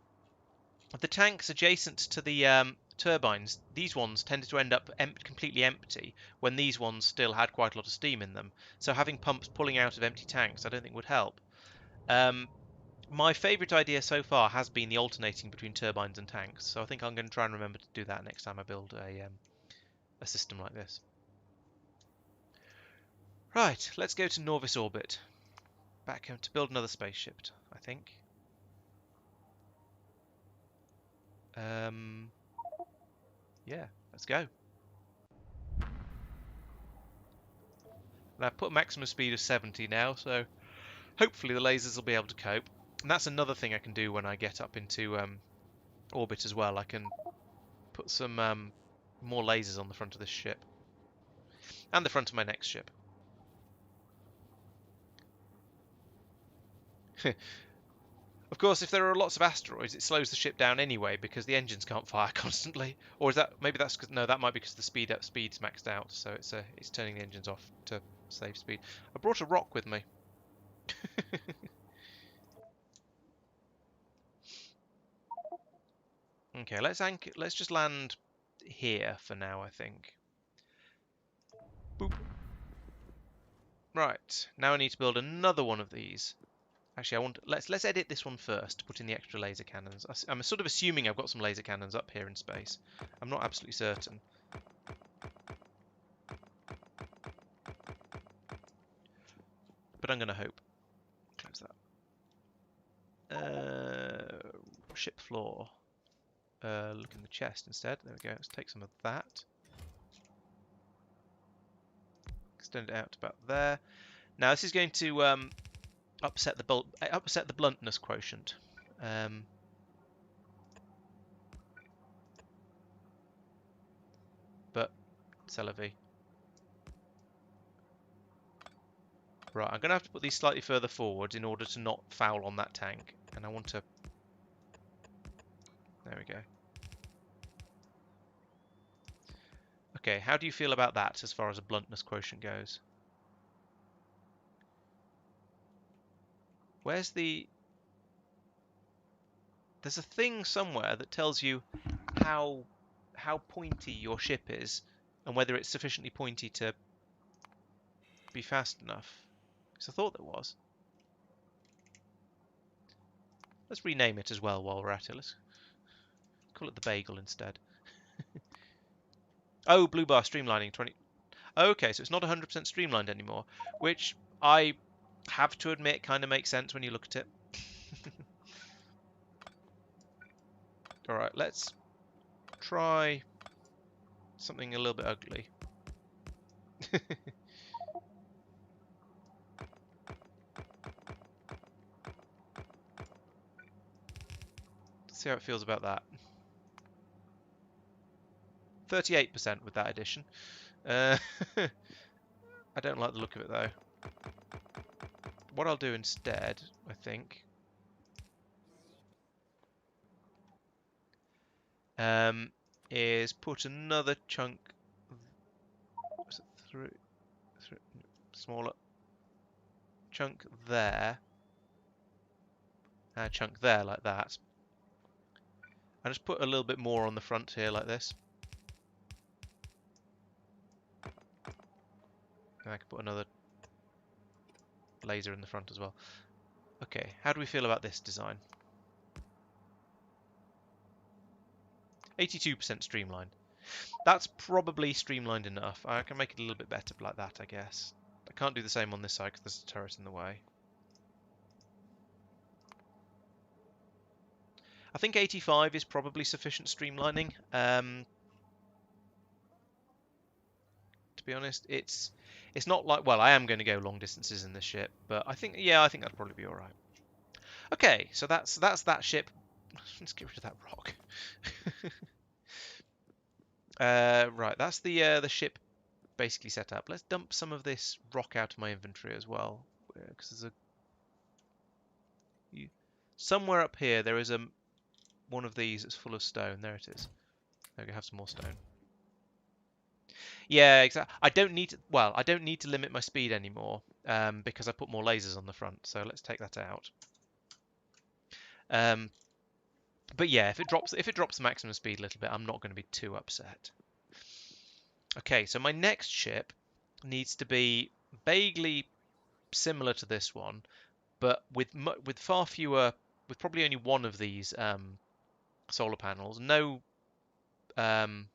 the tanks adjacent to the turbines, these ones tended to end up completely empty when these ones still had quite a lot of steam in them. So having pumps pulling out of empty tanks, I don't think would help. My favourite idea so far has been the alternating between turbines and tanks. So I think I'm going to try and remember to do that next time I build a system like this. Right, let's go to Nauvis orbit. Back to build another spaceship, I think. Yeah, let's go. And I've put maximum speed of 70 now, so hopefully the lasers will be able to cope. And that's another thing I can do when I get up into orbit as well. I can put some more lasers on the front of this ship. And the front of my next ship. Of course, if there are lots of asteroids, it slows the ship down anyway because the engines can't fire constantly. Or is that maybe that's because no, that might be because the speed's maxed out, so it's turning the engines off to save speed. I brought a rock with me. Okay, let's just land here for now, I think. Boop. Right, now I need to build another one of these. Actually, let's edit this one first to put in the extra laser cannons. I'm sort of assuming I've got some laser cannons up here in space. I'm not absolutely certain. But I'm going to hope. Close that. Ship floor. Look in the chest instead. There we go. Let's take some of that. Extend it out to about there. Now this is going to upset the bluntness quotient. But c'est la vie. Right, I'm going to have to put these slightly further forward in order to not foul on that tank. And I want to... There we go. Okay, how do you feel about that as far as a bluntness quotient goes? Where's the... There's a thing somewhere that tells you how pointy your ship is and whether it's sufficiently pointy to be fast enough. Because I thought there was. Let's rename it as well while we're at it. Let's call it the bagel instead. Oh, blue bar streamlining 20. Okay, so it's not 100% streamlined anymore, which I have to admit kind of makes sense when you look at it. Alright, let's try something a little bit ugly. See how it feels about that. 38% with that addition. I don't like the look of it though. What I'll do instead, I think, is put another chunk, through, smaller chunk there, and a chunk there like that. And just put a little bit more on the front here like this. And I can put another laser in the front as well. Okay, how do we feel about this design? 82% streamlined. That's probably streamlined enough. I can make it a little bit better like that, I guess. I can't do the same on this side because there's a turret in the way. I think 85 is probably sufficient streamlining. To be honest, it's not like, well, I am going to go long distances in this ship, but I think, yeah, I think that'll probably be all right. Okay, so that's that ship. Let's get rid of that rock. Right, that's the ship basically set up. Let's dump some of this rock out of my inventory as well, because there's somewhere up here there is one of these that's full of stone. There it is. There we go, have some more stone. Yeah, exactly. I don't need to, well, I don't need to limit my speed anymore because I put more lasers on the front. So let's take that out. But yeah, if it drops the maximum speed a little bit, I'm not going to be too upset. Okay, so my next ship needs to be vaguely similar to this one, but with far fewer, with probably only one of these solar panels, no um,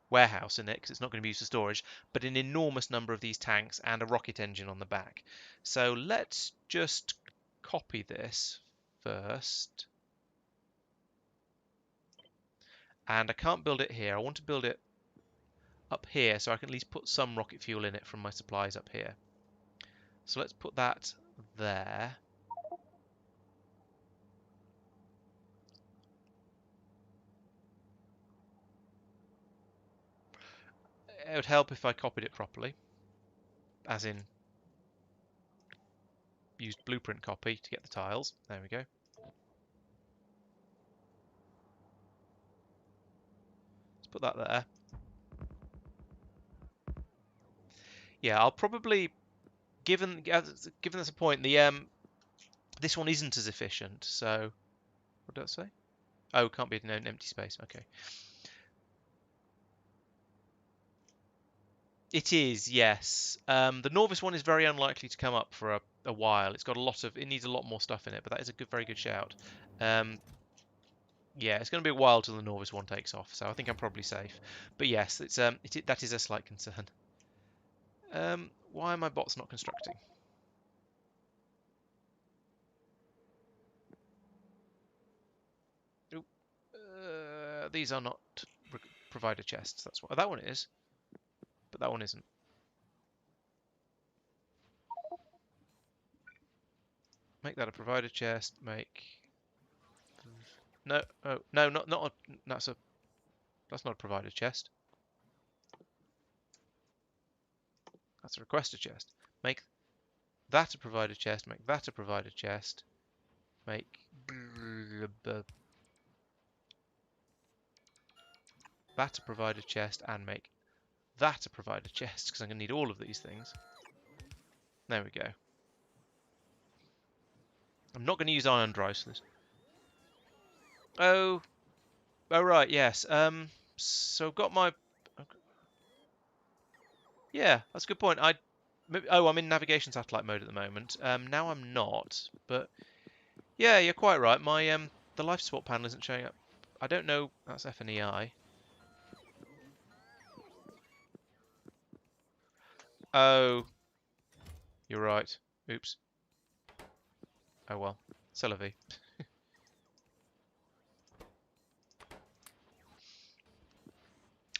warehouse in it because it's not going to be used for storage, but an enormous number of these tanks and a rocket engine on the back. So let's just copy this first. And I can't build it here. I want to build it up here so I can at least put some rocket fuel in it from my supplies up here. So let's put that there. It would help if I copied it properly, as in used blueprint copy to get the tiles. There we go. Let's put that there. Yeah, I'll probably, given that's a point, this one isn't as efficient. So what did I say? Oh, can't be an empty space. Okay. It is, yes. The Nauvis one is very unlikely to come up for a while. It's got it needs a lot more stuff in it, but that is a very good shout. Yeah, it's going to be a while till the Nauvis one takes off, so I think I'm probably safe. But yes, that is a slight concern. Why are my bots not constructing? Oop. These are not provider chests. That's what that one is, but that one isn't. Make that a provider chest. Make no, oh no, not that's not a provider chest. That's a requester chest. Make that a provider chest. Make that a provider chest. Make that a provider chest, and make that a provider chest because I'm going to need all of these things. There we go. I'm not going to use ion drives for this. Oh right, yes. So I've got my. Yeah, that's a good point. I'm in navigation satellite mode at the moment. Now I'm not, but yeah, you're quite right. My the life support panel isn't showing up. I don't know. That's FNEI. Oh, you're right. Oops. Oh well. C'est la vie.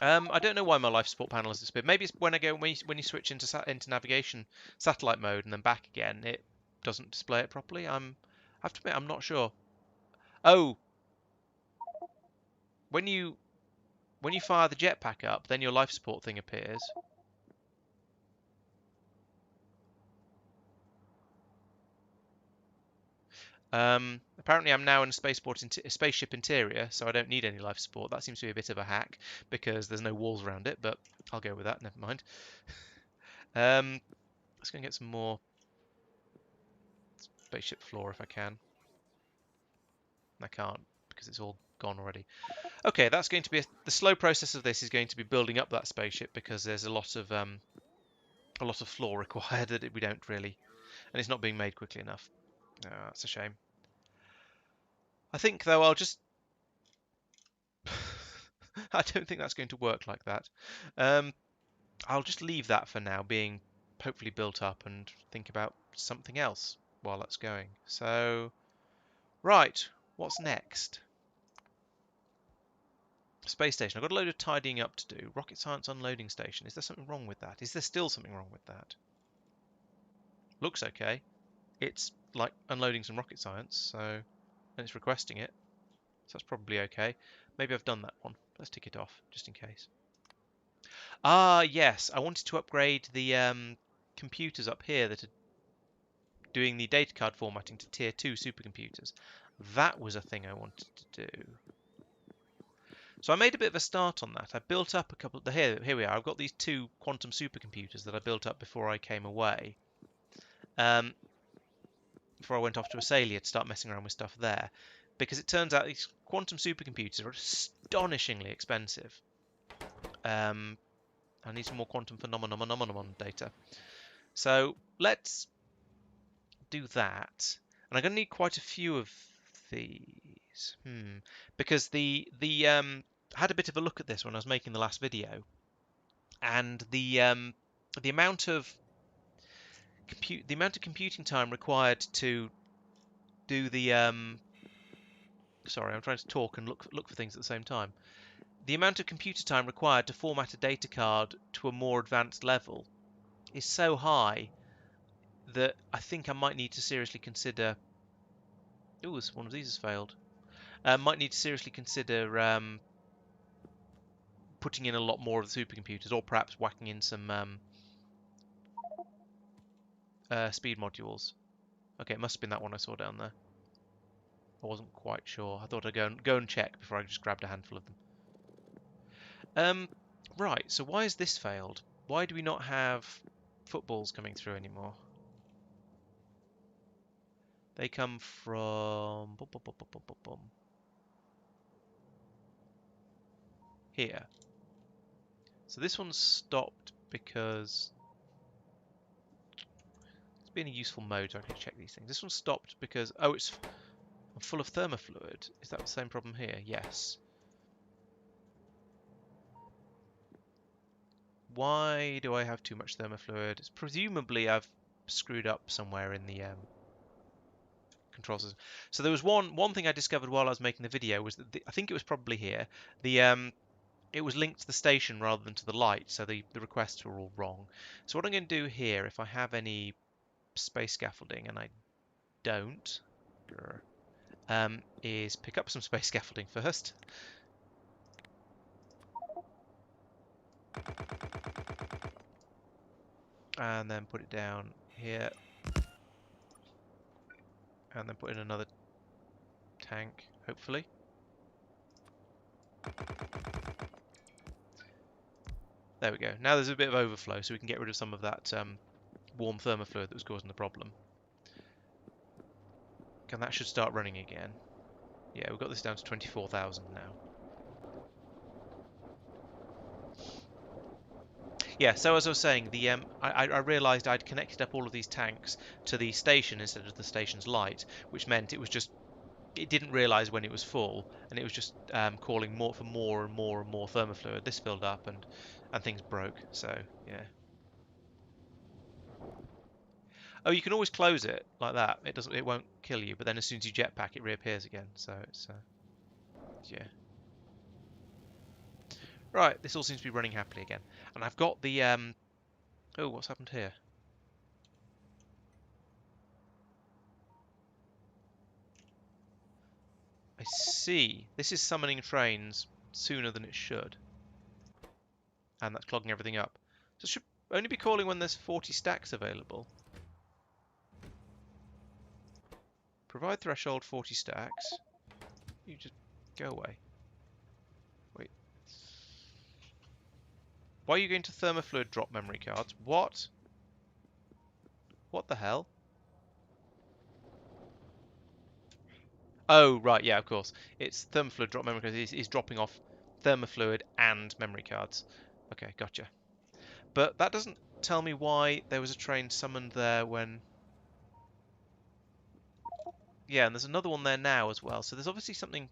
I don't know why my life support panel has disappeared. Maybe it's when when you switch into navigation satellite mode and then back again, it doesn't display it properly. I have to admit, I'm not sure. Oh, when you fire the jetpack up, then your life support thing appears. Apparently, I'm now in a spaceship interior, so I don't need any life support. That seems to be a bit of a hack because there's no walls around it, but I'll go with that. Never mind. Let's go and get some more spaceship floor if I can. I can't because it's all gone already. Okay, that's going to be the slow process of this is going to be building up that spaceship because there's a lot of floor required that we don't really, and it's not being made quickly enough. That's a shame. I think though I'll just I don't think that's going to work like that. I'll just leave that for now, being hopefully built up, and think about something else while that's going. So, right, what's next? Space station. I've got a load of tidying up to do. Rocket science unloading station. Is there something wrong with that? Is there still something wrong with that? Looks okay. It's like unloading some rocket science, so and it's requesting it. So that's probably okay. Maybe I've done that one. Let's tick it off, just in case. Ah, yes. I wanted to upgrade the computers up here that are doing the data card formatting to tier 2 supercomputers. That was a thing I wanted to do. So I made a bit of a start on that. I built up a couple. Here we are. I've got these 2 quantum supercomputers that I built up before I came away. Before I went off to Asalia to start messing around with stuff there, because it turns out these quantum supercomputers are astonishingly expensive. I need some more quantum phenomenon data. So let's do that. And I'm going to need quite a few of these. Because I had a bit of a look at this when I was making the last video, and the amount of computing time required to do the sorry, I'm trying to talk and look for things at the same time. The amount of computer time required to format a data card to a more advanced level is so high that I think I might need to seriously consider. Ooh, one of these has failed. Might need to seriously consider putting in a lot more of the supercomputers, or perhaps whacking in some speed modules. Okay, it must have been that one I saw down there. I wasn't quite sure. I thought I'd go and check before I just grabbed a handful of them. Right, so why has this failed? Why do we not have footballs coming through anymore? They come from here. So this one's stopped because it's been a useful mode to actually check these things. This one's stopped because it's full of thermofluid. Is that the same problem here? Yes. Why do I have too much thermofluid? It's presumably I've screwed up somewhere in the control system. So there was one thing I discovered while I was making the video was that I think it was probably here. It was linked to the station rather than to the light, so the requests were all wrong. So what I'm going to do here, if I have any space scaffolding, and I don't, is pick up some space scaffolding first. And then put it down here. And then put in another tank, hopefully. There we go. Now there's a bit of overflow, so we can get rid of some of that warm thermofluid that was causing the problem. And that should start running again. Yeah, we've got this down to 24,000 now. Yeah, so as I was saying, I realised I'd connected up all of these tanks to the station instead of the station's light, which meant it didn't realise when it was full, and it was just calling for more and more and more thermofluid. This filled up and things broke. So yeah. Oh, you can always close it like that. It won't kill you, but then as soon as you jetpack, it reappears again. So it's yeah. Right, this all seems to be running happily again. And I've got the... Oh, what's happened here? I see. This is summoning trains sooner than it should. And that's clogging everything up. So it should only be calling when there's 40 stacks available. Provide threshold 40 stacks. You just go away. Wait. Why are you going to thermofluid drop memory cards? What? What the hell? Oh, right, yeah, of course. It's thermofluid drop memory cards. It's dropping off thermofluid and memory cards. Okay, gotcha. But that doesn't tell me why there was a train summoned there when... Yeah, and there's another one there now as well. So there's obviously something...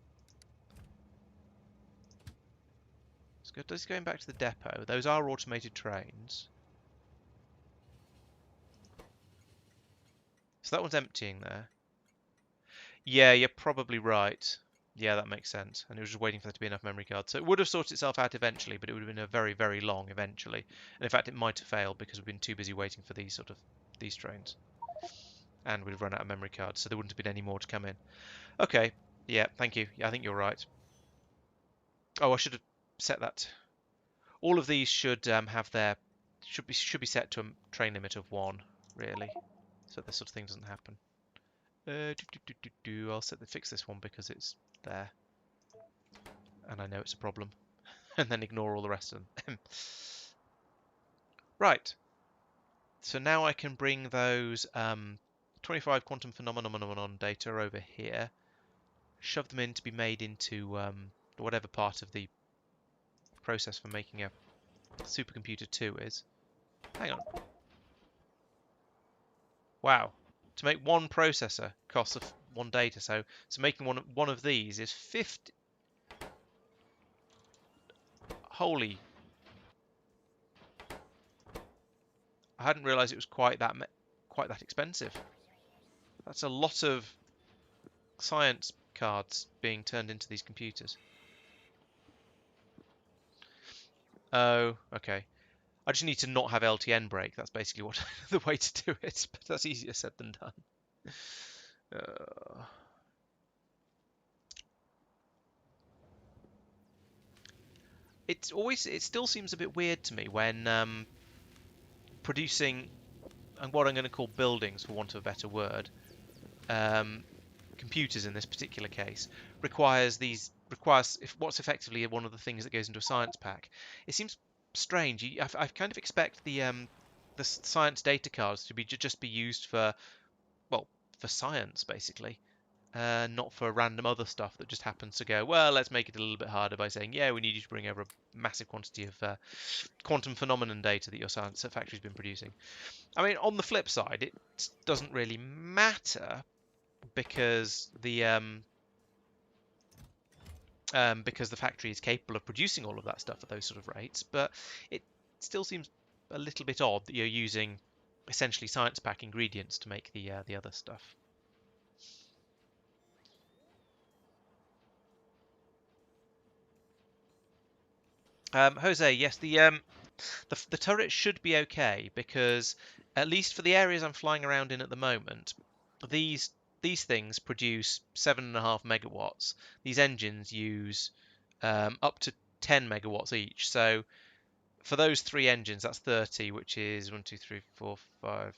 Just going back to the depot. Those are automated trains. So that one's emptying there. Yeah, you're probably right. Yeah, that makes sense. And it was just waiting for there to be enough memory cards. So it would have sorted itself out eventually, but it would have been a very, very long eventually. And in fact, it might have failed because we've been too busy waiting for these trains. And we'd have run out of memory cards, so there wouldn't have been any more to come in. Okay. Yeah, thank you. Yeah, I think you're right. Oh, I should have set that. All of these should have their should be set to a train limit of 1, really, so this sort of thing doesn't happen. I'll fix this one because it's there, and I know it's a problem, and then ignore all the rest of them. Right. So now I can bring those 25 quantum phenomenon data over here, shove them in to be made into whatever part of the process for making a supercomputer 2 is. Hang on. Wow. To make one processor costs one data, so making one of these is 50. Holy! I hadn't realised it was quite that expensive. That's a lot of science cards being turned into these computers. Oh, okay. I just need to not have LTN break. That's basically what the way to do it, but that's easier said than done. It still seems a bit weird to me when producing and what I'm going to call buildings, for want of a better word, computers in this particular case, requires what's effectively one of the things that goes into a science pack. It seems strange. I kind of expect the science data cards to just be used for, well, for science basically. Not for random other stuff that just happens to go, well, let's make it a little bit harder by saying, yeah, we need you to bring over a massive quantity of quantum phenomenon data that your science factory's been producing. I mean, on the flip side, it doesn't really matter because the factory is capable of producing all of that stuff at those sort of rates, but it still seems a little bit odd that you're using essentially science pack ingredients to make the other stuff. Jose, yes, the turret should be okay because at least for the areas I'm flying around in at the moment, these things produce 7.5 megawatts. These engines use up to 10 megawatts each. So for those 3 engines, that's 30, which is 1, 2, 3, 4, 5,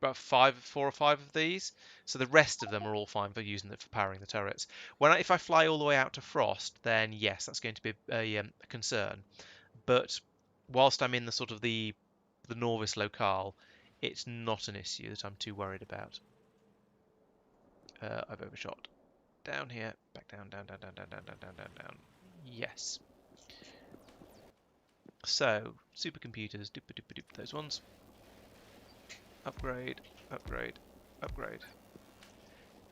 about 4 or 5 of these. So the rest of them are all fine for using it for powering the turrets. If I fly all the way out to Frost, then yes, that's going to be a concern. But whilst I'm in the sort of the Nauvis locale, it's not an issue that I'm too worried about. I've overshot. Down here, back down, down, down, down, down, down, down, down, down, down. Yes. So, supercomputers, those ones. Upgrade, upgrade, upgrade.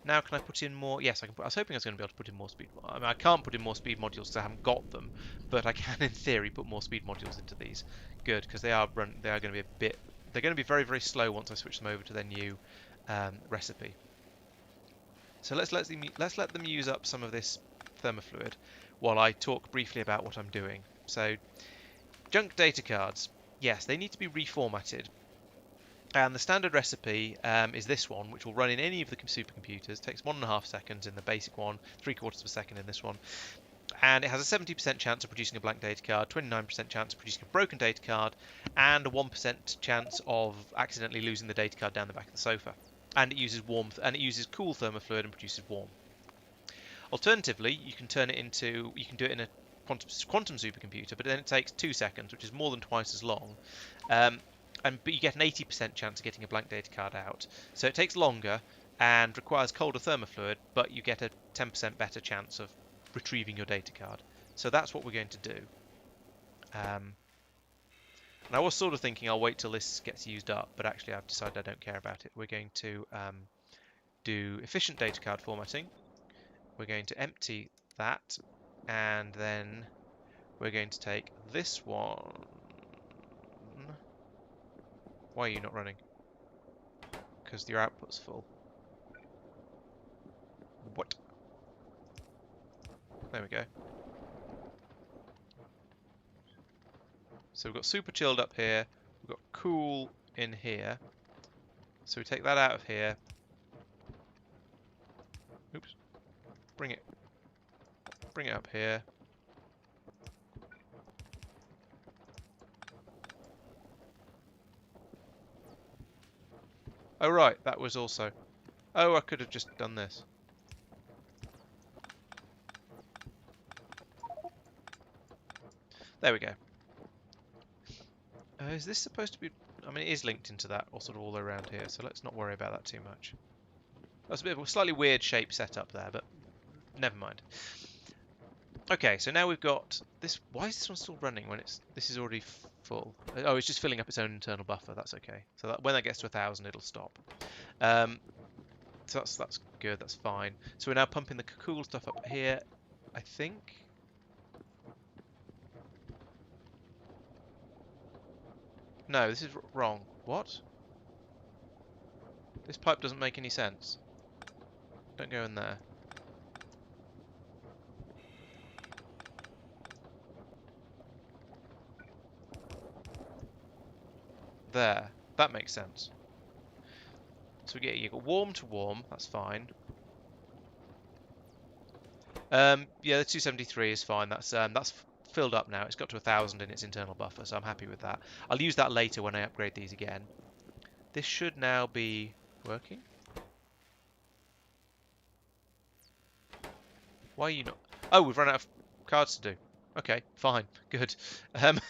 Now can I put in more? Yes, I can. I was hoping I was going to be able to put in more speed. I mean, I can't put in more speed modules because I haven't got them, but I can, in theory, put more speed modules into these. Good, because they are going to be a bit. They're going to be very, very slow once I switch them over to their new recipe. So let's let them use up some of this thermofluid. while I talk briefly about what I'm doing. So, junk data cards. Yes, they need to be reformatted. And the standard recipe is this one, which will run in any of the supercomputers. It takes 1.5 seconds in the basic one, 3/4 of a second in this one. And it has a 70% chance of producing a blank data card, 29% chance of producing a broken data card, and a 1% chance of accidentally losing the data card down the back of the sofa. And it uses warmth, and it uses cool thermofluid and produces warm. Alternatively, you can do it in a quantum supercomputer, but then it takes 2 seconds, which is more than twice as long. But you get an 80% chance of getting a blank data card out. So it takes longer and requires colder thermofluid, but you get a 10% better chance of retrieving your data card. So that's what we're going to do. And I was sort of thinking I'll wait till this gets used up, but actually I've decided I don't care about it. We're going to do efficient data card formatting. We're going to empty that, and then we're going to take this one. Why are you not running? Because your output's full. What? There we go. So we've got super chilled up here. We've got cool in here. So we take that out of here. Oops. Bring it up here. Oh right, that was also... Oh, I could have just done this. There we go. Is this supposed to be... I mean, it is linked into that, or sort of all around here, so let's not worry about that too much. That's a bit of a slightly weird shape setup there, but never mind. Okay, so now we've got this. Why is this one still running when this is already full? Oh, it's just filling up its own internal buffer. That's okay. So that when that gets to 1,000, it'll stop. So that's good. That's fine. So we're now pumping the cool stuff up here, I think. No, this is wrong. What? This pipe doesn't make any sense. Don't go in there. There. That makes sense. So you got warm to warm. That's fine. Yeah, the 273 is fine. That's filled up now. It's got to 1,000 in its internal buffer, so I'm happy with that. I'll use that later when I upgrade these again. This should now be working. Why are you not? Oh, we've run out of cards to do. Okay, fine, good. Um,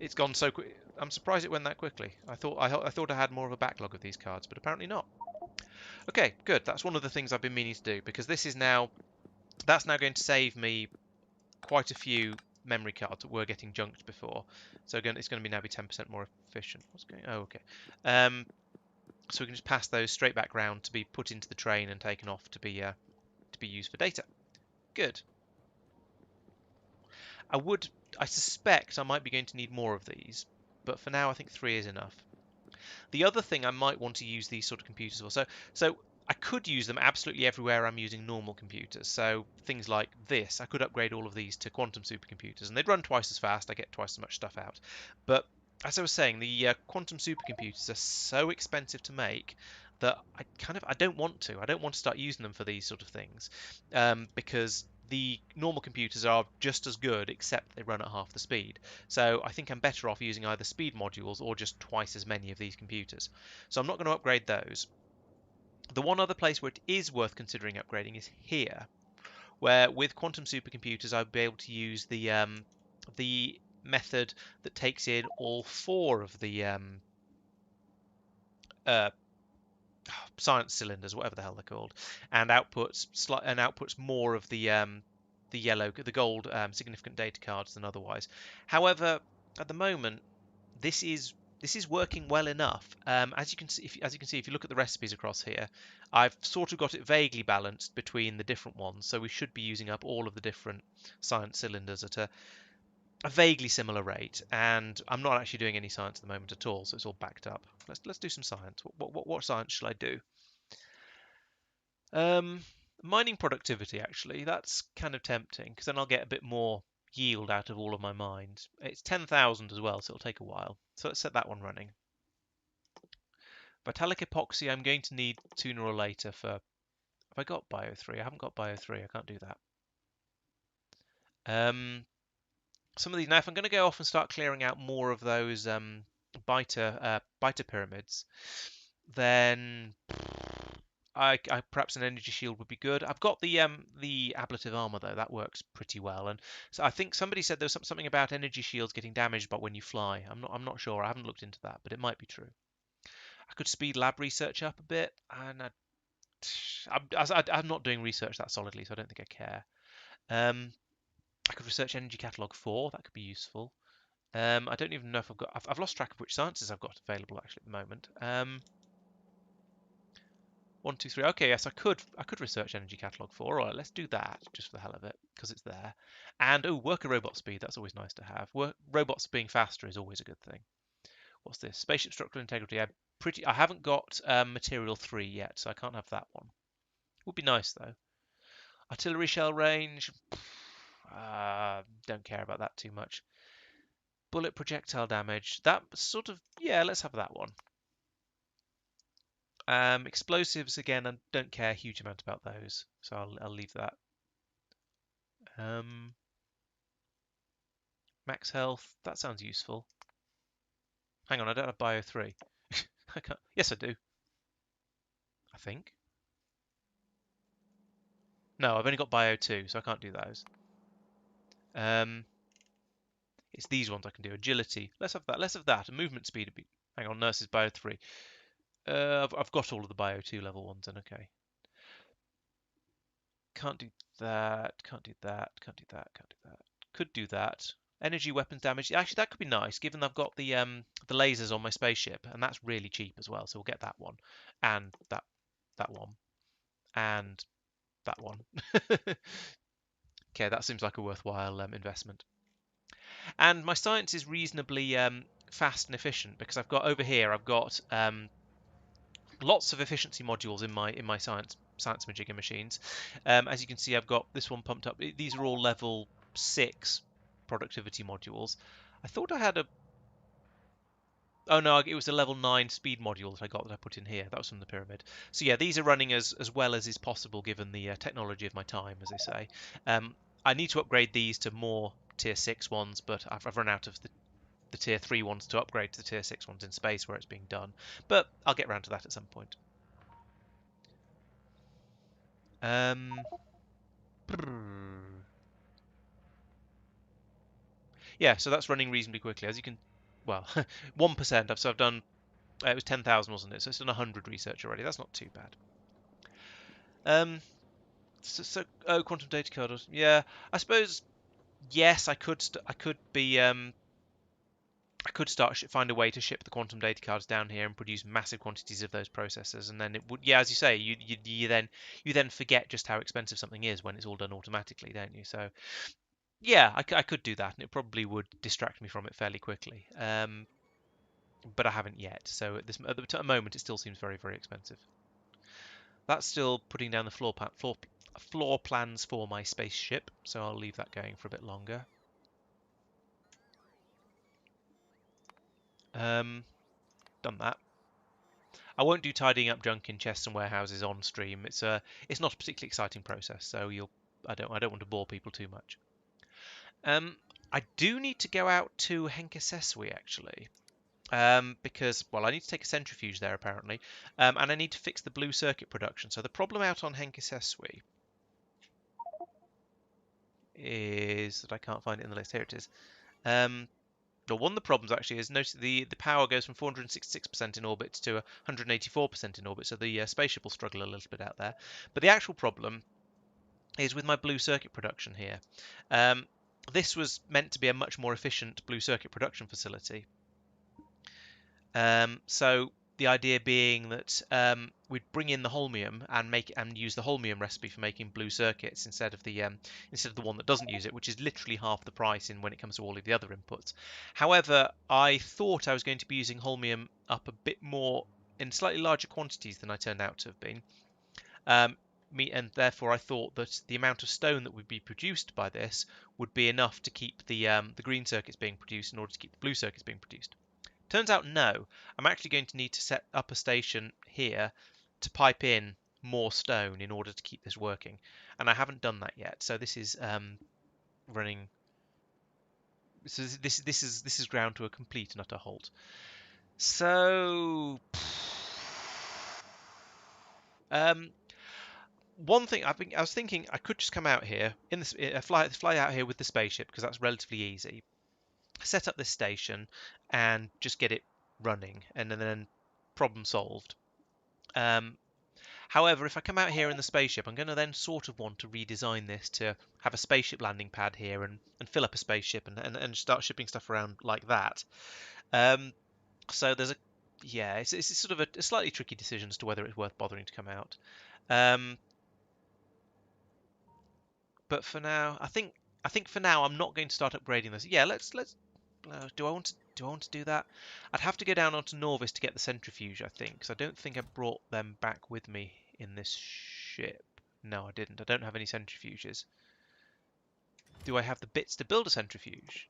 it's gone so quick. I'm surprised it went that quickly. I thought I had more of a backlog of these cards, but apparently not. Okay, good. That's one of the things I've been meaning to do because that's now going to save me quite a few memory cards that were getting junked before. So again, it's going to now be 10% more efficient. What's going? Oh, okay. So we can just pass those straight back round to be put into the train and taken off to be used for data. Good. I suspect I might be going to need more of these, but for now I think 3 is enough. The other thing I might want to use these sort of computers for, so I could use them absolutely everywhere I'm using normal computers. So things like this, I could upgrade all of these to quantum supercomputers, and they'd run twice as fast. I get twice as much stuff out. But as I was saying, the quantum supercomputers are so expensive to make that I don't want to. I don't want to start using them for these sort of things because the normal computers are just as good, except they run at half the speed. So I think I'm better off using either speed modules or just twice as many of these computers. So I'm not going to upgrade those. The one other place where it is worth considering upgrading is here, where with quantum supercomputers I'll be able to use the method that takes in all 4 of the uh, science cylinders, whatever the hell they're called, and outputs more of the gold significant data cards than otherwise. However, at the moment, this is working well enough. As you can see, if you look at the recipes across here, I've sort of got it vaguely balanced between the different ones, so we should be using up all of the different science cylinders at a vaguely similar rate. And I'm not actually doing any science at the moment at all, so it's all backed up. Let's do some science. What science shall I do? Um, Mining productivity, actually, that's kind of tempting because then I'll get a bit more yield out of all of my mines. It's 10,000 as well, so it'll take a while. So let's set that one running. Vitalic epoxy I'm going to need sooner or later for... Have I got Bio 3? I haven't got Bio 3. I can't do that. Some of these... Now, if I'm going to go off and start clearing out more of those biter pyramids, then perhaps an energy shield would be good. I've got the ablative armor though. That works pretty well. And so I think somebody said there was something about energy shields getting damaged but when you fly. I'm not sure. I haven't looked into that, but it might be true. I could speed lab research up a bit, and I'm not doing research that solidly, so I don't think I care. I could research energy catalog 4. That could be useful. I don't even know if I've lost track of which sciences I've got available actually at the moment. 1, 2, 3. Okay, yes, I could research energy catalog 4. All right, let's do that just for the hell of it because it's there. And oh, worker robot speed. That's always nice to have. Robots being faster is always a good thing. What's this? Spaceship structural integrity. I haven't got material 3 yet, so I can't have that one. Would be nice though. Artillery shell range. Don't care about that too much. Bullet projectile damage. That sort of, yeah, let's have that one. Explosives, again, I don't care a huge amount about those, so I'll leave that. Max health, that sounds useful. Hang on, I don't have Bio 3. I can't. Yes, I do. I think. No, I've only got Bio 2, so I can't do those. It's these ones I can do. Agility. Let's have that. Let's have that. And movement speed. Hang on, nurses Bio 3. I've got all of the Bio 2 level ones, then okay. Can't do that. Can't do that. Can't do that. Can't do that. Could do that. Energy weapons damage. Actually, that could be nice, given I've got the lasers on my spaceship, and that's really cheap as well. So we'll get that one, and that one, and that one. Okay, that seems like a worthwhile investment. And my science is reasonably fast and efficient because I've got over here. I've got lots of efficiency modules in my science majigger machines. As you can see, I've got this one pumped up. These are all level 6 productivity modules. I thought I had a... Oh no, it was a level 9 speed module that I put in here. That was from the pyramid. So yeah, these are running as well as is possible given the technology of my time, as they say. I need to upgrade these to more tier 6 ones, but I've run out of the tier 3 ones to upgrade to the tier 6 ones in space where it's being done. But I'll get around to that at some point. Yeah, so that's running reasonably quickly. As you can, well, 1%. So I've done, it was 10,000, wasn't it? So it's done 100 research already. That's not too bad. Oh, quantum data code. Yeah, I suppose, yes, I could find a way to ship the quantum data cards down here and produce massive quantities of those processors, and then it would, yeah, as you say, you then forget just how expensive something is when it's all done automatically, don't you? So yeah, I could do that, and it probably would distract me from it fairly quickly. But I haven't yet. So at the moment, it still seems very, very expensive. That's still putting down the floor plans for my spaceship, so I'll leave that going for a bit longer. Done that. I won't do tidying up junk in chests and warehouses on stream. It's not a particularly exciting process, so I don't want to bore people too much. I do need to go out to Henkasesui actually. Because, well, I need to take a centrifuge there apparently, and I need to fix the blue circuit production. So the problem out on Henkasesui is that I can't find it in the list. Here it is. One of the problems actually is notice the power goes from 466% in orbit to 184% in orbit, so the spaceship will struggle a little bit out there. But the actual problem is with my blue circuit production here. This was meant to be a much more efficient blue circuit production facility. So the idea being that we'd bring in the holmium and use the holmium recipe for making blue circuits instead of the one that doesn't use it, which is literally half the price when it comes to all of the other inputs. However, I thought I was going to be using holmium up a bit more in slightly larger quantities than I turned out to have been. and therefore I thought that the amount of stone that would be produced by this would be enough to keep the green circuits being produced in order to keep the blue circuits being produced. Turns out no, I'm actually going to need to set up a station here to pipe in more stone in order to keep this working, and I haven't done that yet. So this is running. So this is ground to a complete and utter halt. So one thing I was thinking I could just come out here in this fly out here with the spaceship because that's relatively easy. Set up this station and just get it running, and then problem solved. However, if I come out here in the spaceship, I'm going to then sort of want to redesign this to have a spaceship landing pad here and fill up a spaceship and start shipping stuff around like that. So there's it's sort of a slightly tricky decision as to whether it's worth bothering to come out. But for now, I think for now I'm not going to start upgrading this. Yeah, let's. Do I want to do that? I'd have to go down onto Nauvis to get the centrifuge, I think, because I don't think I brought them back with me in this ship. No, I didn't. I don't have any centrifuges. Do I have the bits to build a centrifuge?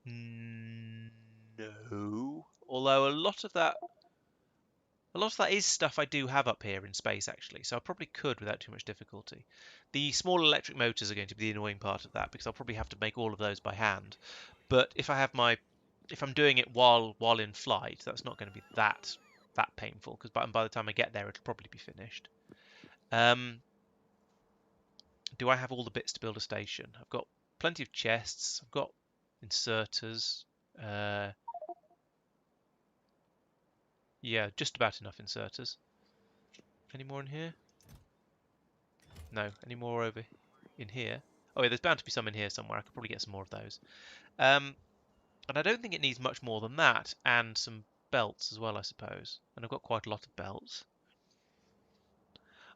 No. Although a lot of that is stuff I do have up here in space, actually, so I probably could without too much difficulty. The small electric motors are going to be the annoying part of that, because I'll probably have to make all of those by hand. But if I'm doing it while in flight, that's not going to be that painful, because by the time I get there, it'll probably be finished. Do I have all the bits to build a station? I've got plenty of chests. I've got inserters. Yeah, just about enough inserters. Any more in here? No. Any more over in here? Oh yeah, there's bound to be some in here somewhere. I could probably get some more of those. And I don't think it needs much more than that, and some belts as well, I suppose. And I've got quite a lot of belts.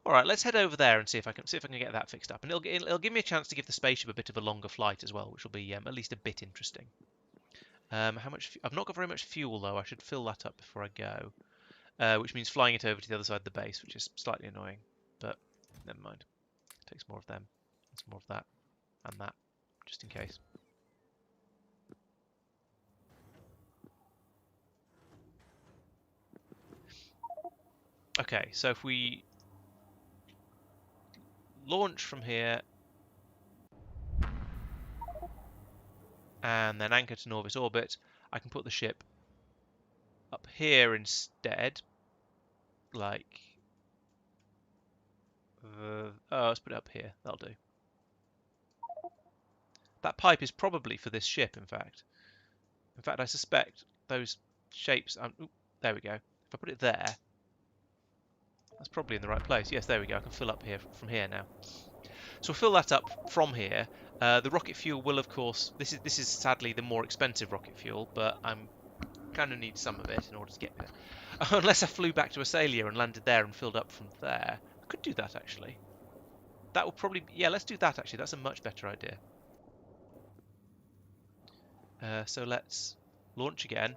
All right, let's head over there and see if I can get that fixed up. And it'll give me a chance to give the spaceship a bit of a longer flight as well, which will be at least a bit interesting. How much? I've not got very much fuel though. I should fill that up before I go. Which means flying it over to the other side of the base, which is slightly annoying, but never mind. Take some more of them, and some more of that, and that, just in case. Okay, so if we launch from here, and then anchor to Nauvis orbit, I can put the ship up here instead, like... let's put it up here, that'll do. That pipe is probably for this ship, in fact. In fact, I suspect those shapes... there we go. If I put it there, that's probably in the right place. Yes, there we go. I can fill up here from here now. So we'll fill that up from here. The rocket fuel will, of course... This is sadly the more expensive rocket fuel, but I'm kind of need some of it in order to get there. Unless I flew back to Asalia and landed there and filled up from there. I could do that, actually. That will probably... Yeah, let's do that, actually. That's a much better idea. So let's launch again.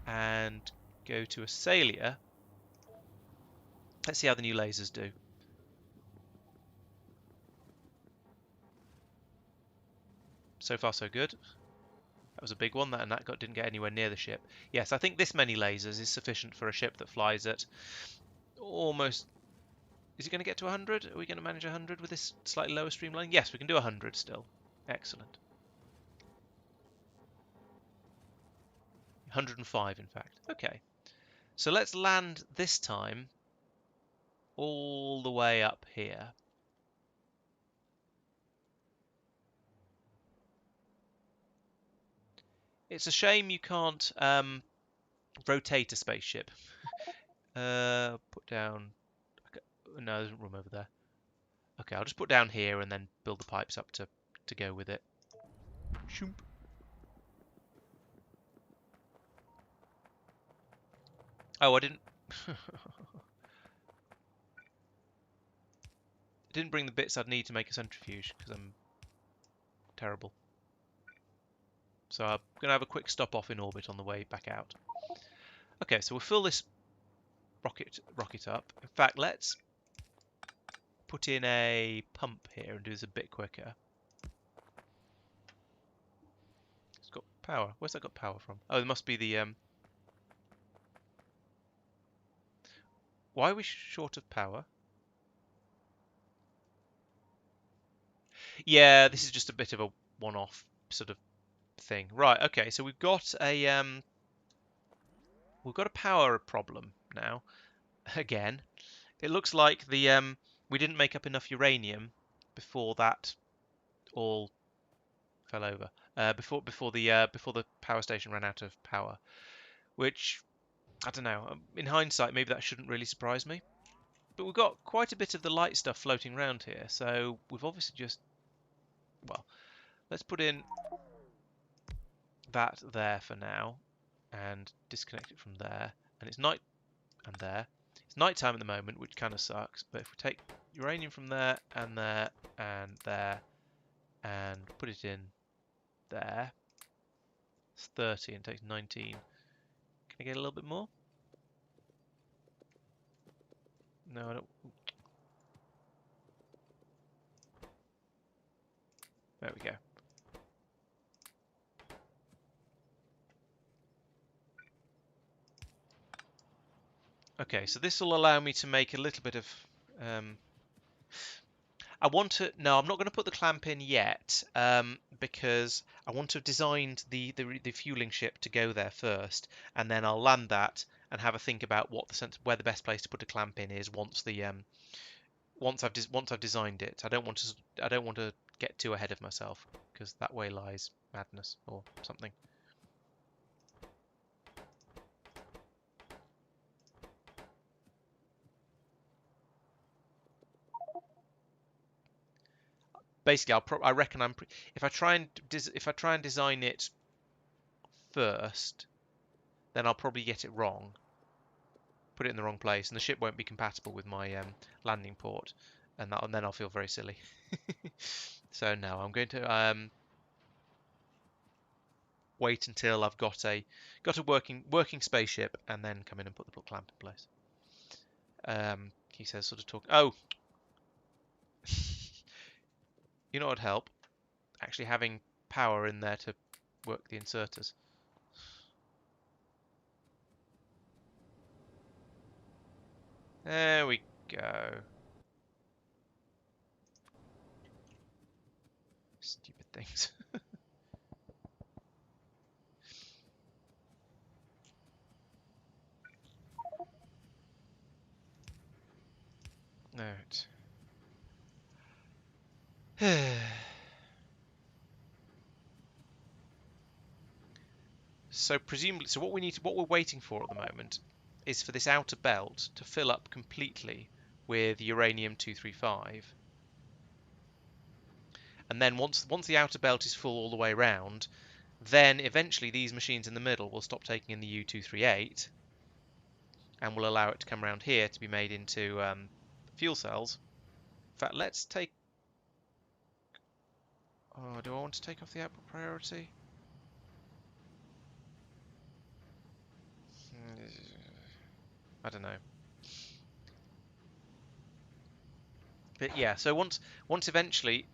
And go to Asalia. Let's see how the new lasers do. So far, so good. That was a big one, and that didn't get anywhere near the ship. Yes, I think this many lasers is sufficient for a ship that flies at almost... Is it going to get to 100? Are we going to manage 100 with this slightly lower streamline? Yes, we can do 100 still. Excellent. 105, in fact. Okay. So let's land this time all the way up here. It's a shame you can't rotate a spaceship. Put down... No, there's room over there. Okay, I'll just put down here and then build the pipes up to go with it. Shoop. Oh, I didn't... I didn't bring the bits I'd need to make a centrifuge, because I'm terrible. So I'm going to have a quick stop off in orbit on the way back out. Okay, so we'll fill this rocket up. In fact, let's put in a pump here and do this a bit quicker. It's got power. Where's that got power from? Oh, it must be the Why are we short of power? Yeah, this is just a bit of a one-off sort of thing. Right, okay, so we've got a power problem now. Again. It looks like the we didn't make up enough uranium before that all fell over. Before the power station ran out of power, which I don't know. In hindsight, maybe that shouldn't really surprise me. But we've got quite a bit of the light stuff floating around here, so we've obviously just, well, let's put in that there for now and disconnect it from there. And it's night and there. It's nighttime at the moment, which kind of sucks. But if we take uranium from there and there and there and put it in there, it's 30 and takes 19. Can I get a little bit more? No, I don't. There we go. Okay, so this will allow me to make a little bit of I want to. No, I'm not going to put the clamp in yet because I want to have designed the fueling ship to go there first, and then I'll land that and have a think about where the best place to put a clamp in is once I've designed it. I don't want to get too ahead of myself because that way lies madness or something. Basically, I reckon if I try and design it first, then I'll probably get it wrong, put it in the wrong place, and the ship won't be compatible with my landing port, and then I'll feel very silly. So no, I'm going to wait until I've got a working spaceship, and then come in and put the clamp in place. He says, sort of talk. Oh, you know what would help? Actually having power in there to work the inserters. There we go. Stupid things. Alright. So presumably, what we're waiting for at the moment is for this outer belt to fill up completely with uranium-235, and then once the outer belt is full all the way around, then eventually these machines in the middle will stop taking in the U-238, and will allow it to come around here to be made into fuel cells. In fact, let's take. Oh, do I want to take off the output priority? I don't know. But yeah, so once eventually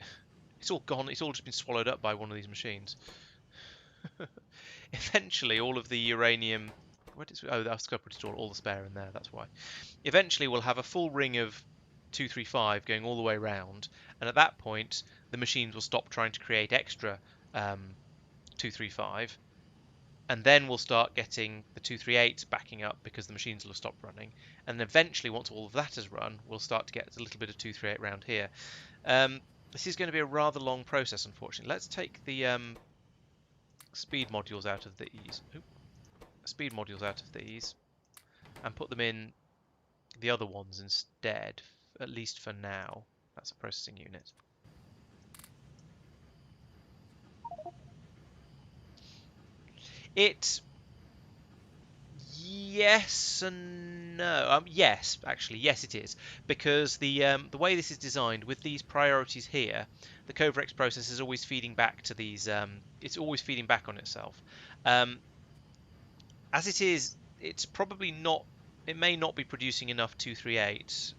it's all gone, it's all just been swallowed up by one of these machines. Eventually all of the uranium, oh, that's got to put all the spare in there, that's why. Eventually we'll have a full ring of 235 going all the way around, and at that point the machines will stop trying to create extra 235, and then we'll start getting the 238 backing up because the machines will have stopped running, and eventually once all of that has run, we'll start to get a little bit of 238 around here. This is going to be a rather long process, unfortunately. Let's take the speed modules out of these. Speed modules out of these, and put them in the other ones instead, at least for now. That's a processing unit. Yes and no. Yes, actually, yes, it is, because the way this is designed with these priorities here, the Covrex process is always feeding back to these. It's always feeding back on itself. As it is, it's probably not it may not be producing enough 238.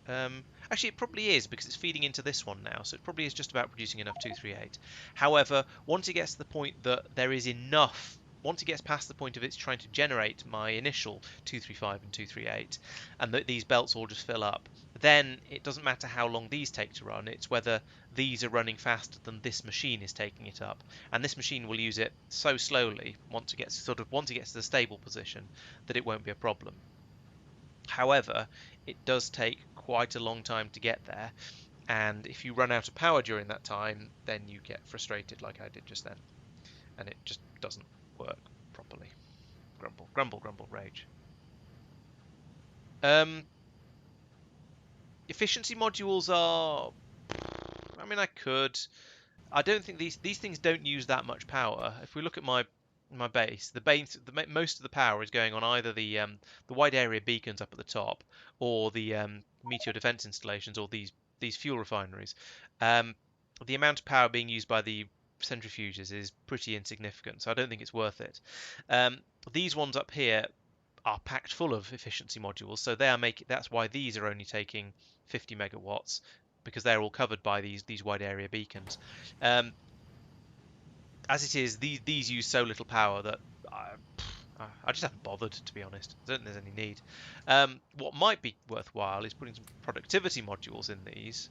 Actually, it probably is because it's feeding into this one now, so it probably is just about producing enough 238. However, once it gets to the point that there is enough, once it gets past the point of it's trying to generate my initial 235 and 238, and that these belts all just fill up, then it doesn't matter how long these take to run, it's whether these are running faster than this machine is taking it up. And this machine will use it so slowly once it gets to the stable position that it won't be a problem. However, it does take quite a long time to get there, and if you run out of power during that time, then you get frustrated like I did just then, and it just doesn't work properly. Grumble, grumble, grumble, rage. Um, Efficiency modules are. I mean, I could. I don't think these things don't use that much power. If we look at my base, most of the power is going on either the wide area beacons up at the top, or the meteor defense installations, or these fuel refineries. Um, the amount of power being used by the centrifuges is pretty insignificant, so I don't think it's worth it. Um, these ones up here are packed full of efficiency modules, so they are making. That's why these are only taking 50 megawatts, because they're all covered by these wide area beacons. Um, as it is, these use so little power that I just haven't bothered, to be honest. I don't think there's any need. What might be worthwhile is putting some productivity modules in these,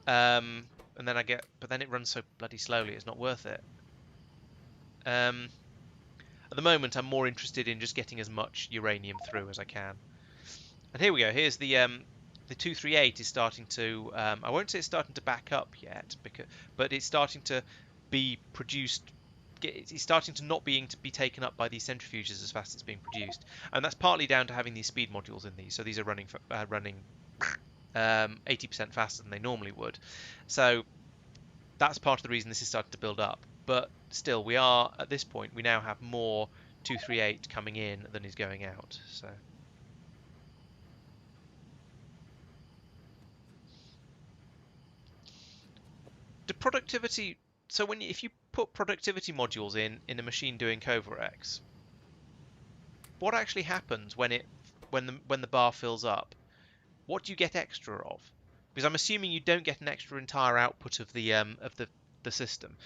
and then but then it runs so bloody slowly, it's not worth it. Um, at the moment, I'm more interested in just getting as much uranium through as I can. And here we go. Here's the 238 is starting to. I won't say it's starting to back up yet, but it's starting to be produced. It's starting to not being to be taken up by these centrifuges as fast as it's being produced, and that's partly down to having these speed modules in these. So these are running 80% faster than they normally would. So that's part of the reason this is starting to build up. But still, we are at this point. We now have more 238 coming in than is going out. So. The productivity. So if you put productivity modules in a machine doing Covarex, what actually happens when the bar fills up? What do you get extra of? Because I'm assuming you don't get an extra entire output of the system.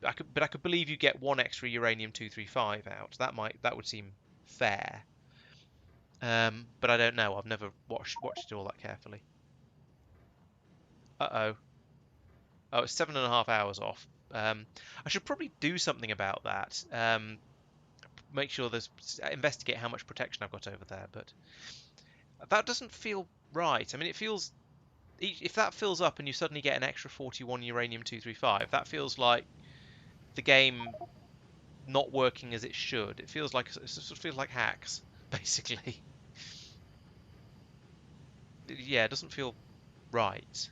But I could believe you get one extra uranium 235 out. That would seem fair. But I don't know. I've never watched it all that carefully. Uh-oh. Oh, it's 7.5 hours off. I should probably do something about that. Make sure investigate how much protection I've got over there, but that doesn't feel right. I mean, it feels if that fills up and you suddenly get an extra 41 uranium 235, that feels like the game not working as it should. It sort of feels like hacks, basically. Yeah, it doesn't feel right.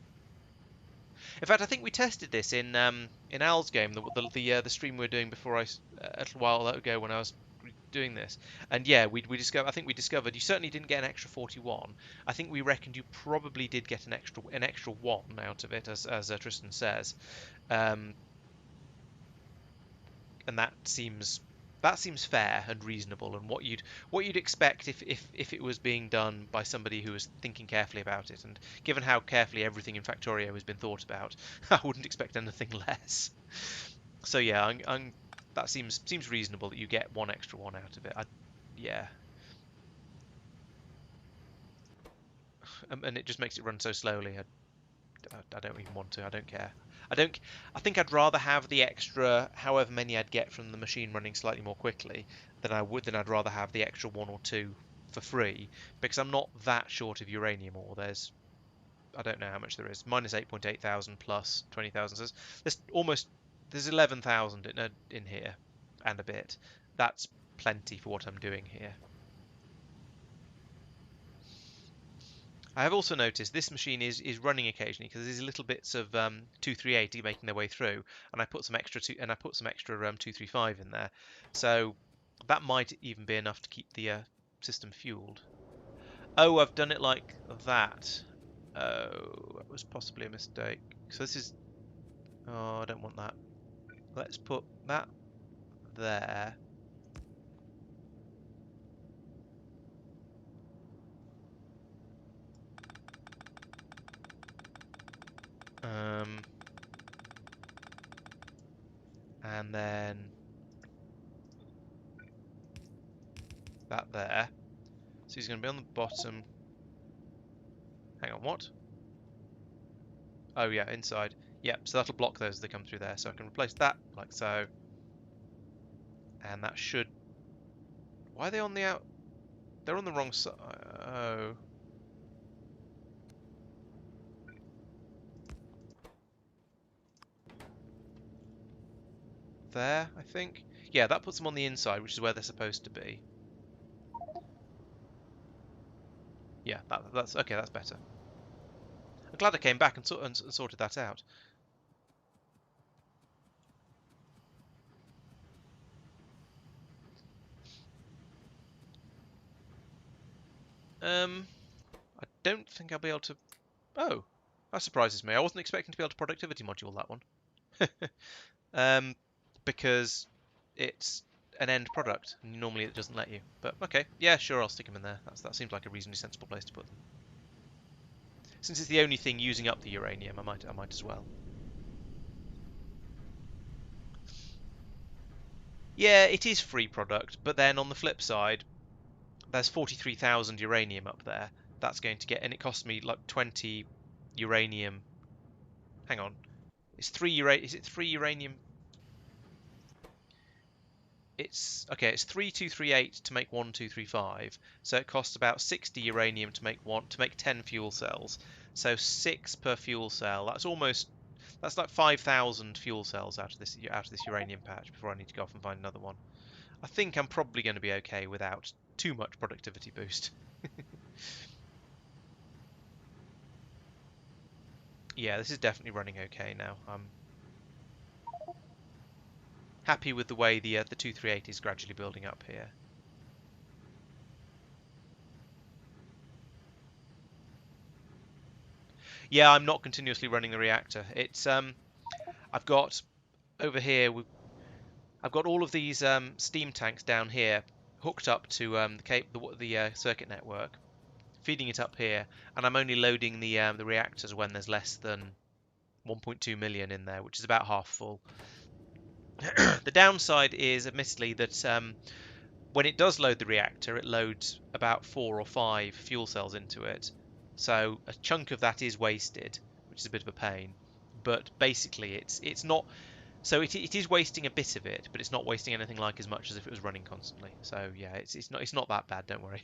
In fact, I think we tested this in Al's game, the stream we were doing before a little while ago when I was doing this. And yeah, we discovered. I think we discovered you certainly didn't get an extra 41. I think we reckoned you probably did get an extra one out of it, as Tristan says. Um, and that seems fair and reasonable, and what you'd expect if it was being done by somebody who was thinking carefully about it. And given how carefully everything in Factorio has been thought about, I wouldn't expect anything less. So yeah, that seems reasonable that you get one extra one out of it. Yeah, and it just makes it run so slowly. I don't even want to. I don't care. I don't. I think I'd rather have the extra, however many I'd get from the machine running slightly more quickly than I'd rather have the extra one or two for free, because I'm not that short of uranium ore. I don't know how much there is. Minus 8.8 thousand plus 20,000. So there's 11,000 in here and a bit. That's plenty for what I'm doing here. I have also noticed this machine is running occasionally because there's little bits of 238 making their way through, and I put some extra 235 in there, so that might even be enough to keep the system fueled. Oh, I've done it like that. Oh, that was possibly a mistake. So this is. Oh, I don't want that. Let's put that there. and then that there. So he's going to be on the bottom. Hang on, what? Oh yeah, inside. Yep, so that'll block those as they come through there. So I can replace that like so. And that should... Why are they on the out? They're on the wrong side. Oh. There, I think. Yeah, that puts them on the inside, which is where they're supposed to be. Yeah, that's okay. That's better. I'm glad I came back and sorted that out. I don't think I'll be able to... Oh, that surprises me. I wasn't expecting to be able to productivity module that one. Because it's an end product, and normally it doesn't let you. But okay, yeah, sure, I'll stick them in there. That seems like a reasonably sensible place to put them. Since it's the only thing using up the uranium, I might as well. Yeah, it is free product, but then on the flip side, there's 43,000 uranium up there. That's going to get, and it cost me like 20 uranium. Hang on, it's is it 3 uranium? It's okay. It's 3238 to make 1235, so it costs about 60 uranium to make 10 fuel cells. So 6 per fuel cell. That's like 5,000 fuel cells out of this uranium patch before I need to go off and find another one. I think I'm probably going to be okay without too much productivity boost. Yeah, this is definitely running okay now. I'm happy with the way the 238 is gradually building up here. Yeah, I'm not continuously running the reactor. It's I've got over here. I've got all of these steam tanks down here hooked up to the circuit network, feeding it up here, and I'm only loading the reactors when there's less than 1.2 million in there, which is about half full. The downside is, admittedly, that when it does load the reactor, it loads about 4 or 5 fuel cells into it. So a chunk of that is wasted, which is a bit of a pain. But basically, it's not. So it is wasting a bit of it, but it's not wasting anything like as much as if it was running constantly. So yeah, it's not that bad. Don't worry.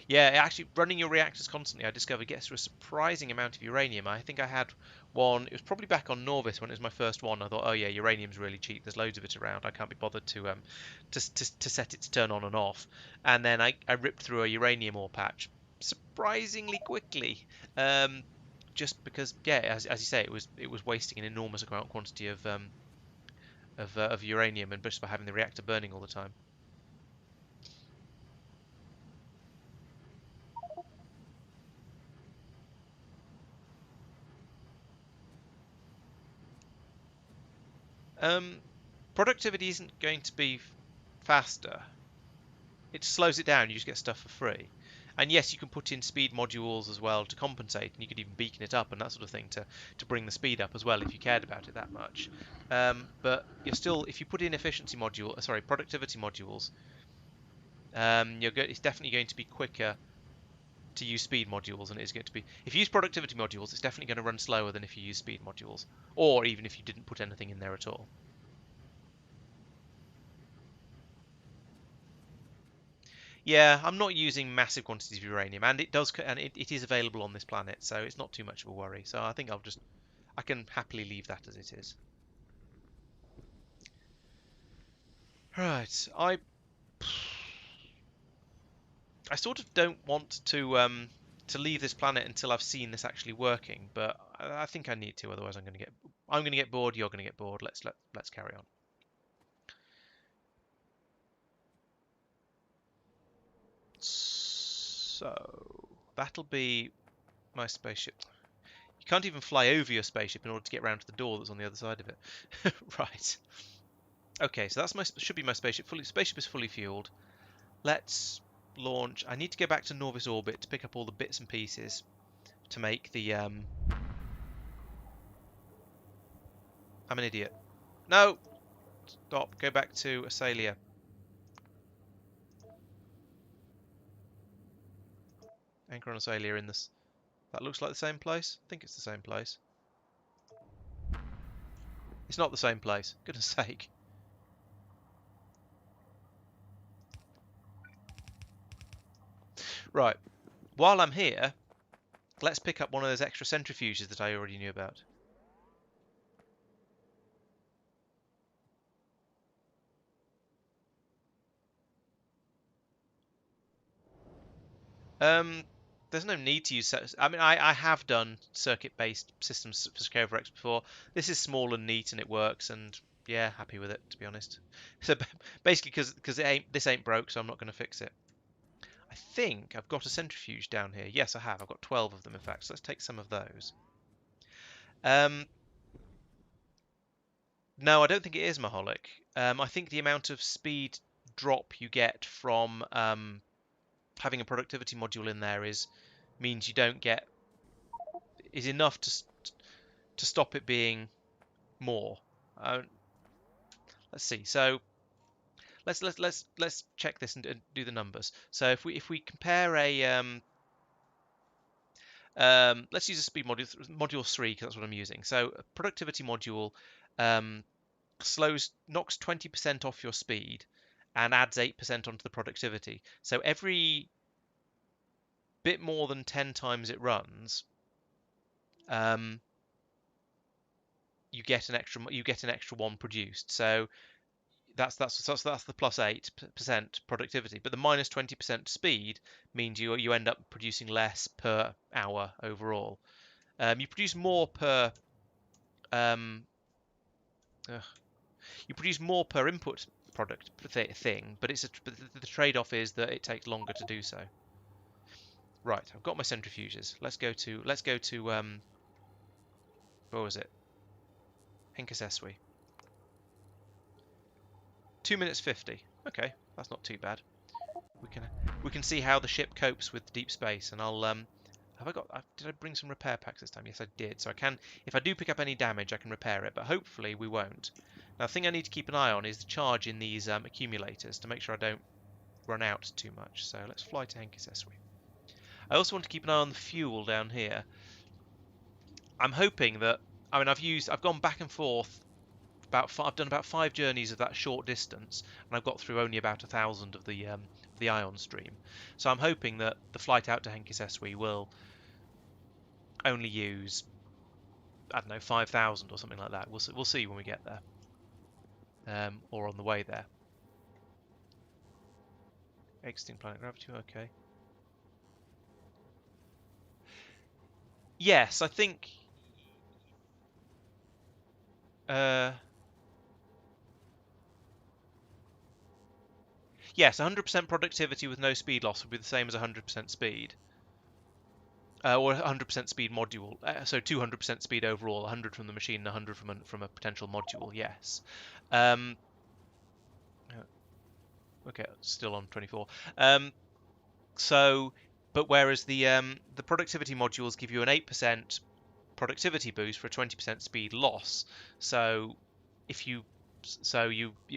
Yeah, actually, running your reactors constantly, I discovered, gets you a surprising amount of uranium. I think I had one. It was probably back on Nauvis when it was my first one. I thought, oh yeah, uranium's really cheap. There's loads of it around. I can't be bothered to set it to turn on and off. And then I ripped through a uranium ore patch surprisingly quickly. Just because, yeah, as you say, it was wasting an enormous quantity of uranium, and just by having the reactor burning all the time. Um, Productivity isn't going to be faster. It slows it down. You just get stuff for free. And yes, you can put in speed modules as well to compensate, and you could even beacon it up and that sort of thing to bring the speed up as well if you cared about it that much. But you're still, if you put in productivity modules, it's definitely going to be quicker to use speed modules than it is going to be. If you use productivity modules, it's definitely going to run slower than if you use speed modules, or even if you didn't put anything in there at all. Yeah, I'm not using massive quantities of uranium, and it is available on this planet, so it's not too much of a worry. So I think I can happily leave that as it is. Right, I sort of don't want to leave this planet until I've seen this actually working, but I think I need to. Otherwise, I'm gonna get bored. You're gonna get bored. Let's carry on. So that'll be my spaceship. You can't even fly over your spaceship in order to get round to the door that's on the other side of it. Right. Okay, so should be my spaceship. Spaceship is fully fueled. Let's launch. I need to go back to Nauvis orbit to pick up all the bits and pieces to make the I'm an idiot. No! Stop. Go back to Asalia. Anchor on Asalia in this. That looks like the same place. I think it's the same place. It's not the same place. Goodness sake. Right. While I'm here, let's pick up one of those extra centrifuges that I already knew about. There's no need to use. I mean, I have done circuit-based systems for X before. This is small and neat, and it works. And yeah, happy with it, to be honest. So basically, because this ain't broke, so I'm not going to fix it. I think I've got a centrifuge down here. Yes, I have. I've got 12 of them, in fact. So let's take some of those. No, I don't think it is Maholic. I think the amount of speed drop you get from having a productivity module in there means you don't get is enough to stop it being more. Let's see. So let's check this and do the numbers. So if we compare a let's use a speed module 3 because that's what I'm using. So a productivity module um, knocks 20% off your speed and adds 8% onto the productivity. So every bit more than 10 times it runs, you get an extra one produced. So that's the plus 8% productivity. But the minus 20% speed means you end up producing less per hour overall. You produce more per um, you produce more per input product thing, but the trade-off is that it takes longer to do so. Right, I've got my centrifuges. Let's go to what was it? Hinkaseswi. 2 minutes 50. Okay, that's not too bad. We can see how the ship copes with deep space, and I'll did I bring some repair packs this time? Yes, I did. So I can, if I do pick up any damage, I can repair it, but hopefully we won't. Now, the thing I need to keep an eye on is the charge in these accumulators to make sure I don't run out too much. So let's fly to Hinkaseswi. I also want to keep an eye on the fuel down here. I'm hoping that, I mean, I've gone back and forth I've done about 5 journeys of that short distance, and I've got through only about 1,000 of the ion stream. So I'm hoping that the flight out to Hinkaseswi will only use, I don't know, 5,000 or something like that. We'll see when we get there, or on the way there. Exiting planet gravity. Okay. Yes, I think. Yes, 100% productivity with no speed loss would be the same as 100% speed. Or 100% speed module. So 200% speed overall, 100 from the machine and 100 from a potential module, yes. Okay, still on 24. But whereas the productivity modules give you an 8% productivity boost for a 20% speed loss. So it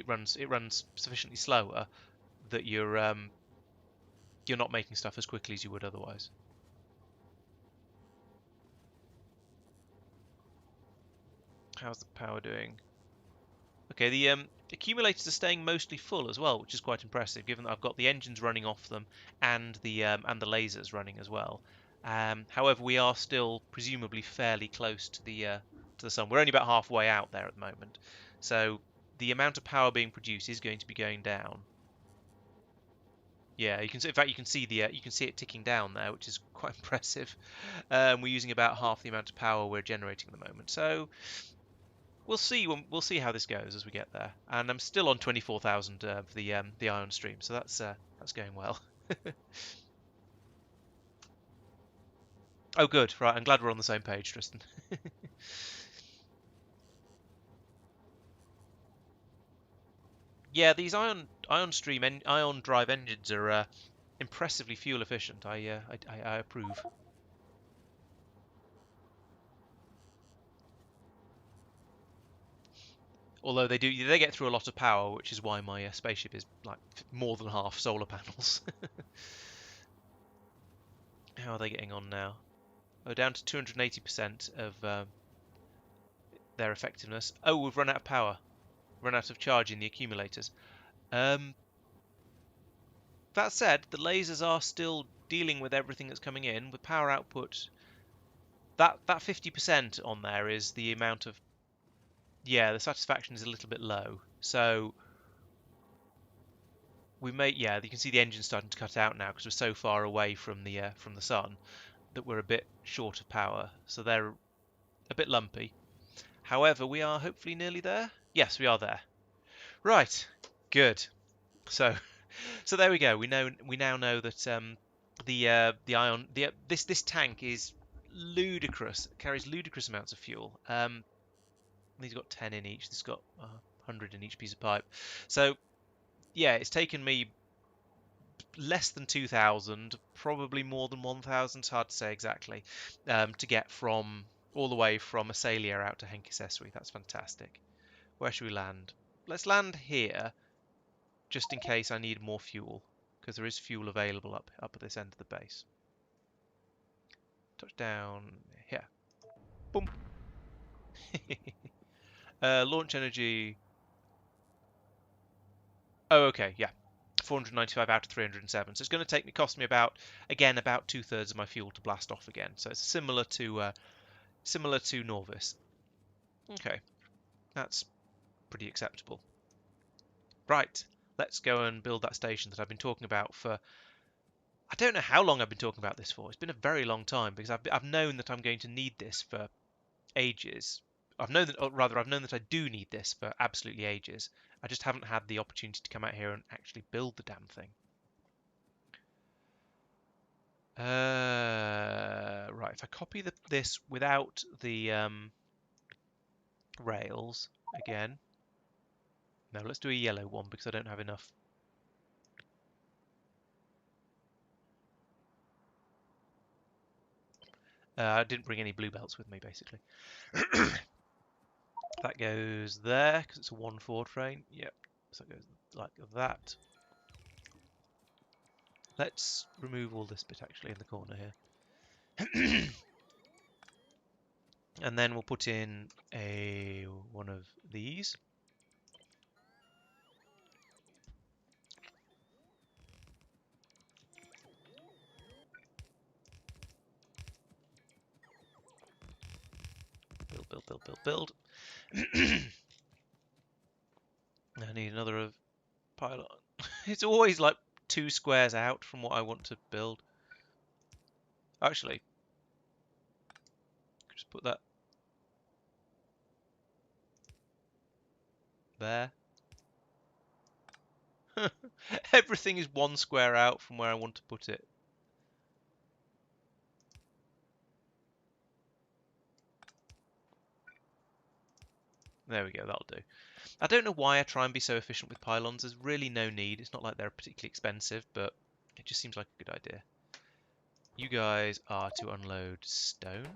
runs sufficiently slower that you're not making stuff as quickly as you would otherwise. How's the power doing? Okay, the accumulators are staying mostly full as well, which is quite impressive, given that I've got the engines running off them and the lasers running as well. However, we are still presumably fairly close to the sun. We're only about halfway out there at the moment, so the amount of power being produced is going to be going down. Yeah, you can see, in fact, you can see it ticking down there, which is quite impressive. We're using about half the amount of power we're generating at the moment, so we'll see how this goes as we get there. And I'm still on 24,000 for the ion stream, so that's going well. Oh, good. Right, I'm glad we're on the same page, Tristan. Yeah, these ion drive engines are impressively fuel efficient. I approve. Although they get through a lot of power, which is why my spaceship is like more than half solar panels. How are they getting on now? Oh, down to 280% of their effectiveness. Oh, we've run out of power. Run out of charge in the accumulators. That said, the lasers are still dealing with everything that's coming in with power output. That 50% on there is the amount of, yeah, the satisfaction is a little bit low. So we may, yeah, you can see the engine starting to cut out now because we're so far away from the sun that we're a bit short of power. So they're a bit lumpy. However, we are hopefully nearly there. Yes, we are there. Right, good. So there we go. We now know that the ion this tank is ludicrous. It carries ludicrous amounts of fuel. These got 10 in each. This got 100 in each piece of pipe. So yeah, it's taken me less than 2,000, probably more than 1,000. It's hard to say exactly. To get from all the way from Asalia out to Henkisesui. That's fantastic. Where should we land? Let's land here, just in case I need more fuel, because there is fuel available up at this end of the base. Touchdown here. Boom. Launch energy. Oh, okay, yeah. 495 out of 307. So it's going to cost me about 2/3 of my fuel to blast off again. So it's similar to Nauvis. Okay, that's pretty acceptable. Right, let's go and build that station that I've been talking about for. I don't know how long I've been talking about this for. It's been a very long time because I've known that I'm going to need this for ages. I've known that, or rather, I've known that I do need this for absolutely ages. I just haven't had the opportunity to come out here and actually build the damn thing. Right, if I copy this without the rails again. No, let's do a yellow one because I don't have enough. I didn't bring any blue belts with me, basically. That goes there because it's a 1-4 train. Yep, so it goes like that. Let's remove all this bit actually in the corner here. And then we'll put in one of these. Build. I need another pylon. It's always like 2 squares out from what I want to build. Actually, just put that there. Everything is 1 square out from where I want to put it. There we go, that'll do. I don't know why I try and be so efficient with pylons. There's really no need. It's not like they're particularly expensive, but it just seems like a good idea. You guys are to unload stone.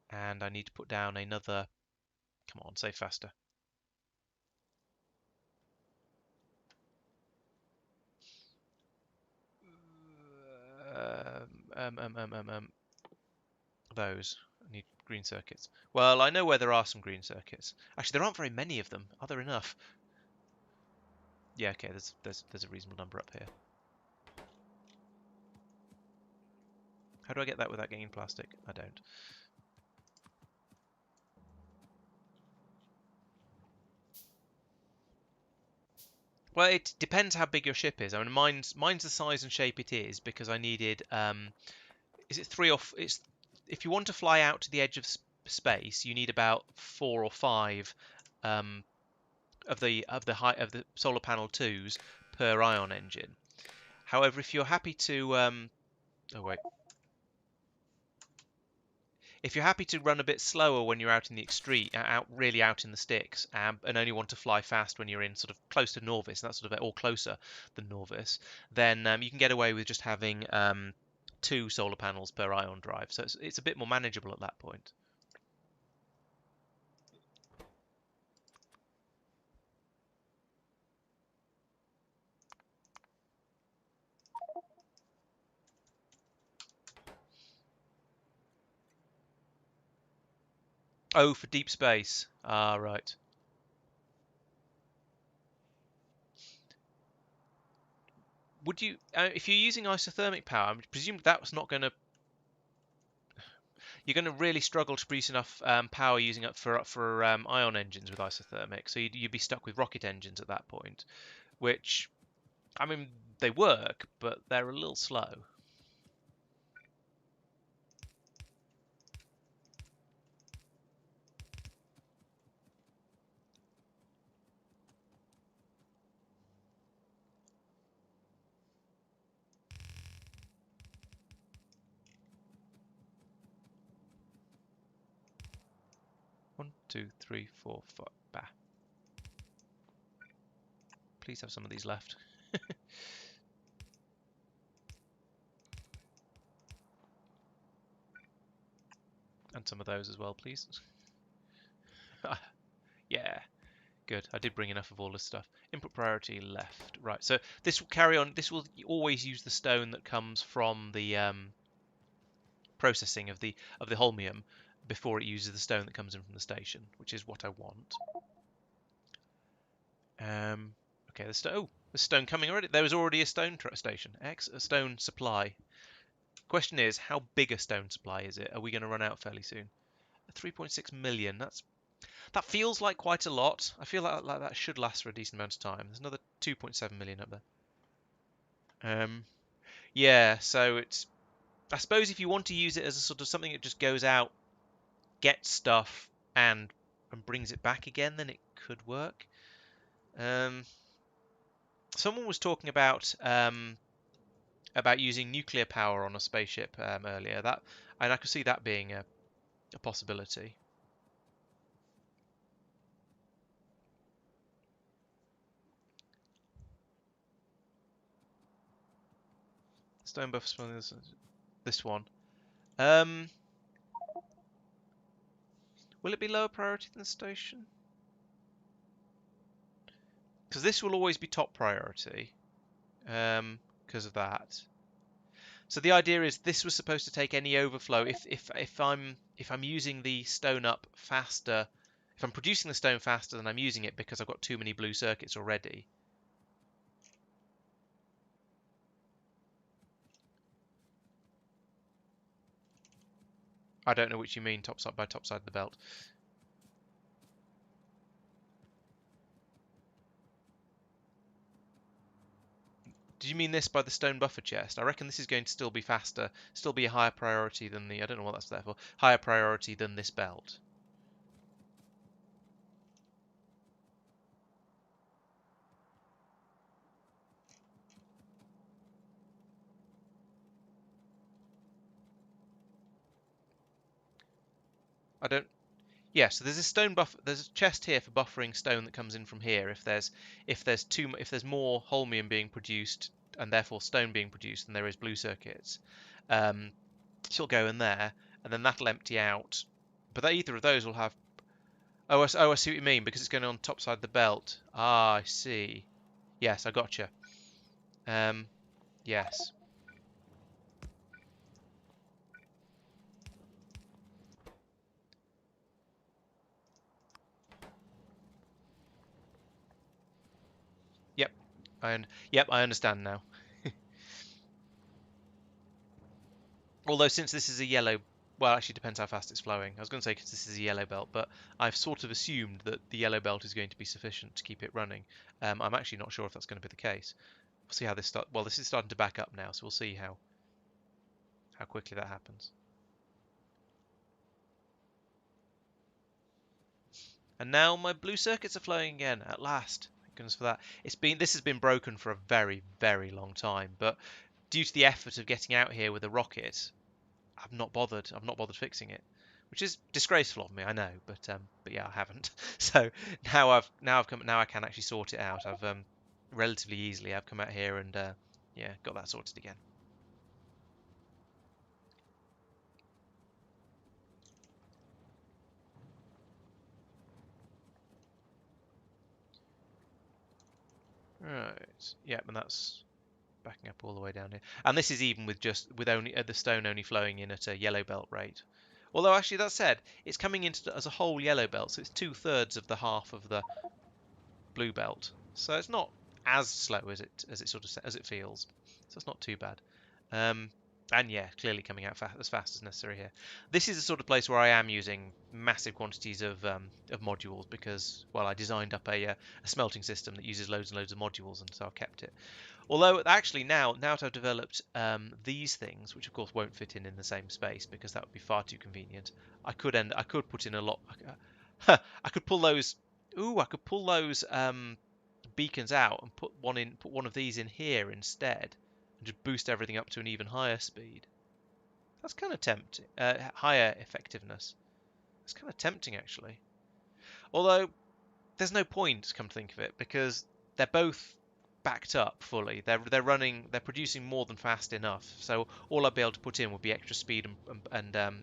And I need to put down another... Come on, say faster. Those. I need green circuits. Well, I know where there are some green circuits. Actually, there aren't very many of them. Are there enough? Yeah, okay, there's a reasonable number up here. How do I get that without getting plastic? I don't. Well, it depends how big your ship is. I mean, mine's the size and shape it is because I needed. Is it 3 or? It's if you want to fly out to the edge of space, you need about 4 or 5 of the height of the solar panel 2s per ion engine. However, if you're happy to oh wait. If you're happy to run a bit slower when you're out in the extreme, really out in the sticks, and only want to fly fast when you're in sort of close to Nauvis, and that's sort of or closer than Nauvis, then you can get away with just having 2 solar panels per ion drive. So it's a bit more manageable at that point. Oh, for deep space. Ah, right. Would you, if you're using isothermic power, I presume that's not going to. You're going to really struggle to produce enough power using it for ion engines with isothermic. So you'd be stuck with rocket engines at that point, which, I mean, they work, but they're a little slow. One, two, three, four, five. Bah. Please have some of these left. And some of those as well, please. Yeah, good. I did bring enough of all this stuff. Input priority left. Right, so this will carry on. This will always use the stone that comes from the processing of the holmium before it uses the stone that comes in from the station, which is what I want. Okay, the stone coming already. There was already a stone station. A stone supply. Question is, how big a stone supply is it? Are we going to run out fairly soon? 3.6 million. That feels like quite a lot. I feel like that should last for a decent amount of time. There's another 2.7 million up there. Yeah. So it's. I suppose if you want to use it as a sort of something that just goes out, gets stuff, and brings it back again, then it could work. Someone was talking about using nuclear power on a spaceship earlier. And I could see that being a possibility. Stone buff this one. Um, will it be lower priority than the station? Because this will always be top priority. Because of that. So the idea is this was supposed to take any overflow. If I'm using the stone up faster, if I'm producing the stone faster than I'm using it because I've got too many blue circuits already. I don't know which you mean, top side by top side of the belt. Did you mean this by the stone buffer chest? I reckon this is going to still be faster, still be a higher priority than the, I don't know what that's there for, higher priority than this belt. I don't, yeah, so there's a stone buffer, there's a chest here for buffering stone that comes in from here if there's more holmium being produced and therefore stone being produced than there is blue circuits. She'll go in there and then that'll empty out. But either of those will have. Oh, I see what you mean, because it's going on top side of the belt. Ah, I see. Yes, I gotcha. Yes. Yep. Yep, I understand now. Although since this is a yellow, well, actually depends how fast it's flowing. I was going to say because this is a yellow belt, but I've sort of assumed that the yellow belt is going to be sufficient to keep it running. I'm actually not sure if that's going to be the case. We'll see how this start. Well, this is starting to back up now, so we'll see how quickly that happens. And now my blue circuits are flowing again at last. Thank goodness for that. This has been broken for a very, very long time, but due to the effort of getting out here with a rocket, I've not bothered. I've not bothered fixing it, which is disgraceful of me, I know, but yeah, I haven't. So now I can actually sort it out. I've relatively easily I've come out here and yeah, got that sorted again. Right. Yep, and that's backing up all the way down here. And this is even with only the stone only flowing in at a yellow belt rate. Although actually that said, it's coming into as a whole yellow belt, so it's 2/3 of the half of the blue belt. So it's not as slow as it sort of as it feels. So it's not too bad. Um, and yeah, clearly coming out as fast as necessary here. This is the sort of place where I am using massive quantities of modules because, well, I designed up a smelting system that uses loads and loads of modules, and so I've kept it. Although actually now that I've developed these things, which of course won't fit in the same space because that would be far too convenient, I could put in a lot. I could pull those. Ooh, I could pull those beacons out and put one of these in here instead, and just boost everything up to an even higher speed. That's kind of tempting. Higher effectiveness. That's kind of tempting actually. Although there's no point, come to think of it, because they're both backed up fully. They're producing more than fast enough. So all I'd be able to put in would be extra speed and a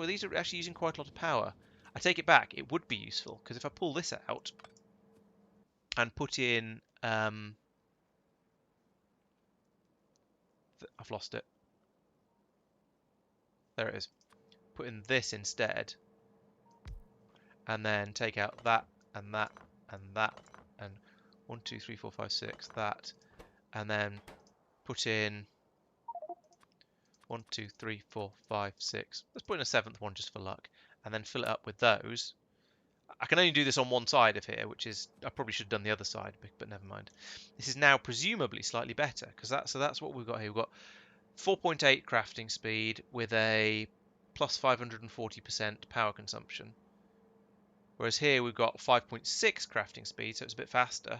these are actually using quite a lot of power. I take it back. It would be useful because if I pull this out and put in, I've lost it. There it is. Put in this instead, and then take out that and that and that and 1, 2, 3, 4, 5, 6 that, and then put in 1, 2, 3, 4, 5, 6. Let's put in a seventh one just for luck, and then fill it up with those. I can only do this on one side of here, which is I probably should have done the other side, but never mind. This is now presumably slightly better because that's what we've got here. We've got 4.8 crafting speed with a plus 540% power consumption. Whereas here we've got 5.6 crafting speed, so it's a bit faster,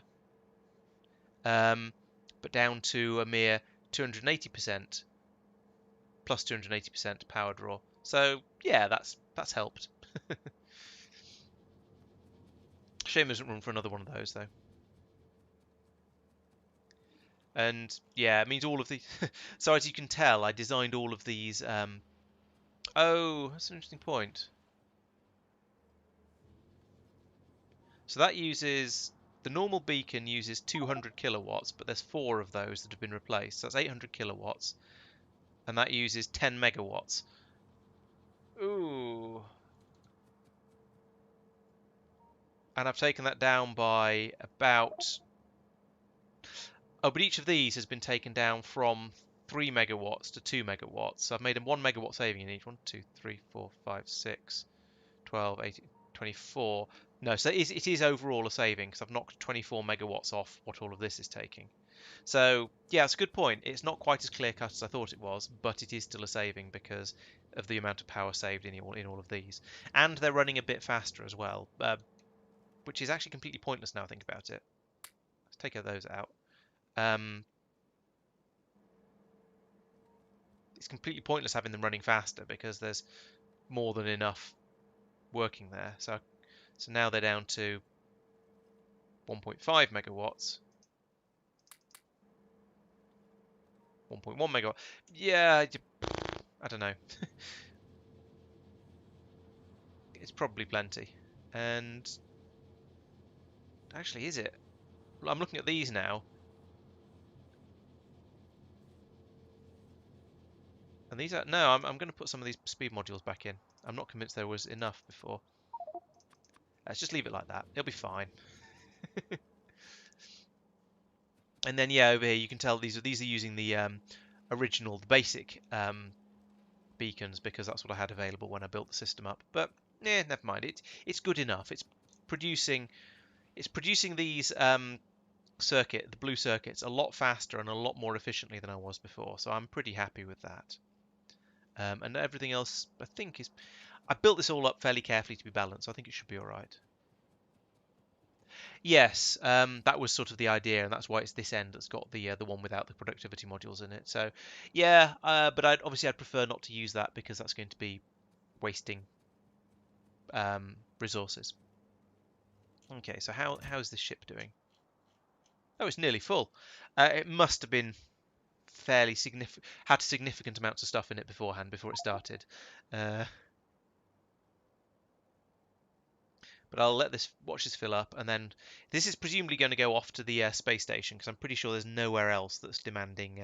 but down to a mere 280% plus 280% power draw. So yeah, that's helped. Shame there's room for another one of those though. And yeah, it means all of the. So as you can tell, I designed all of these. Oh, that's an interesting point. So that uses the normal beacon uses 200 kilowatts, but there's 4 of those that have been replaced. So that's 800 kilowatts, and that uses 10 megawatts. Ooh. And I've taken that down by about. Oh, but each of these has been taken down from 3 megawatts to 2 megawatts. So I've made a 1 megawatt saving in each. 1, 2, 3, 4, 5, 6, 12, 18, 24. No, so it is overall a saving because I've knocked 24 megawatts off what all of this is taking. So yeah, it's a good point. It's not quite as clear cut as I thought it was, but it is still a saving because of the amount of power saved in all of these. And they're running a bit faster as well, which is actually completely pointless now I think about it. Let's take those out. It's completely pointless having them running faster because there's more than enough working there. So now they're down to 1.5 megawatts, 1.1 megawatt. Yeah, I don't know. It's probably plenty. And actually, is it? I'm looking at these now, and these are no. I'm going to put some of these speed modules back in. I'm not convinced there was enough before. Let's just leave it like that. It'll be fine. And then yeah, over here you can tell these are using the original, the basic beacons because that's what I had available when I built the system up. But yeah, never mind. It's good enough. Producing it's producing these the blue circuits, a lot faster and a lot more efficiently than I was before. So I'm pretty happy with that. And everything else, I think, is I built this all up fairly carefully to be balanced. So I think it should be all right. Yes, that was sort of the idea, and that's why it's this end that's got the one without the productivity modules in it. So yeah, but I'd prefer not to use that because that's going to be wasting resources. Okay, so how's this ship doing? Oh, it's nearly full. It must have been fairly significant, had significant amounts of stuff in it beforehand before it started. But I'll let this watch this fill up, and then this is presumably going to go off to the space station because I'm pretty sure there's nowhere else that's demanding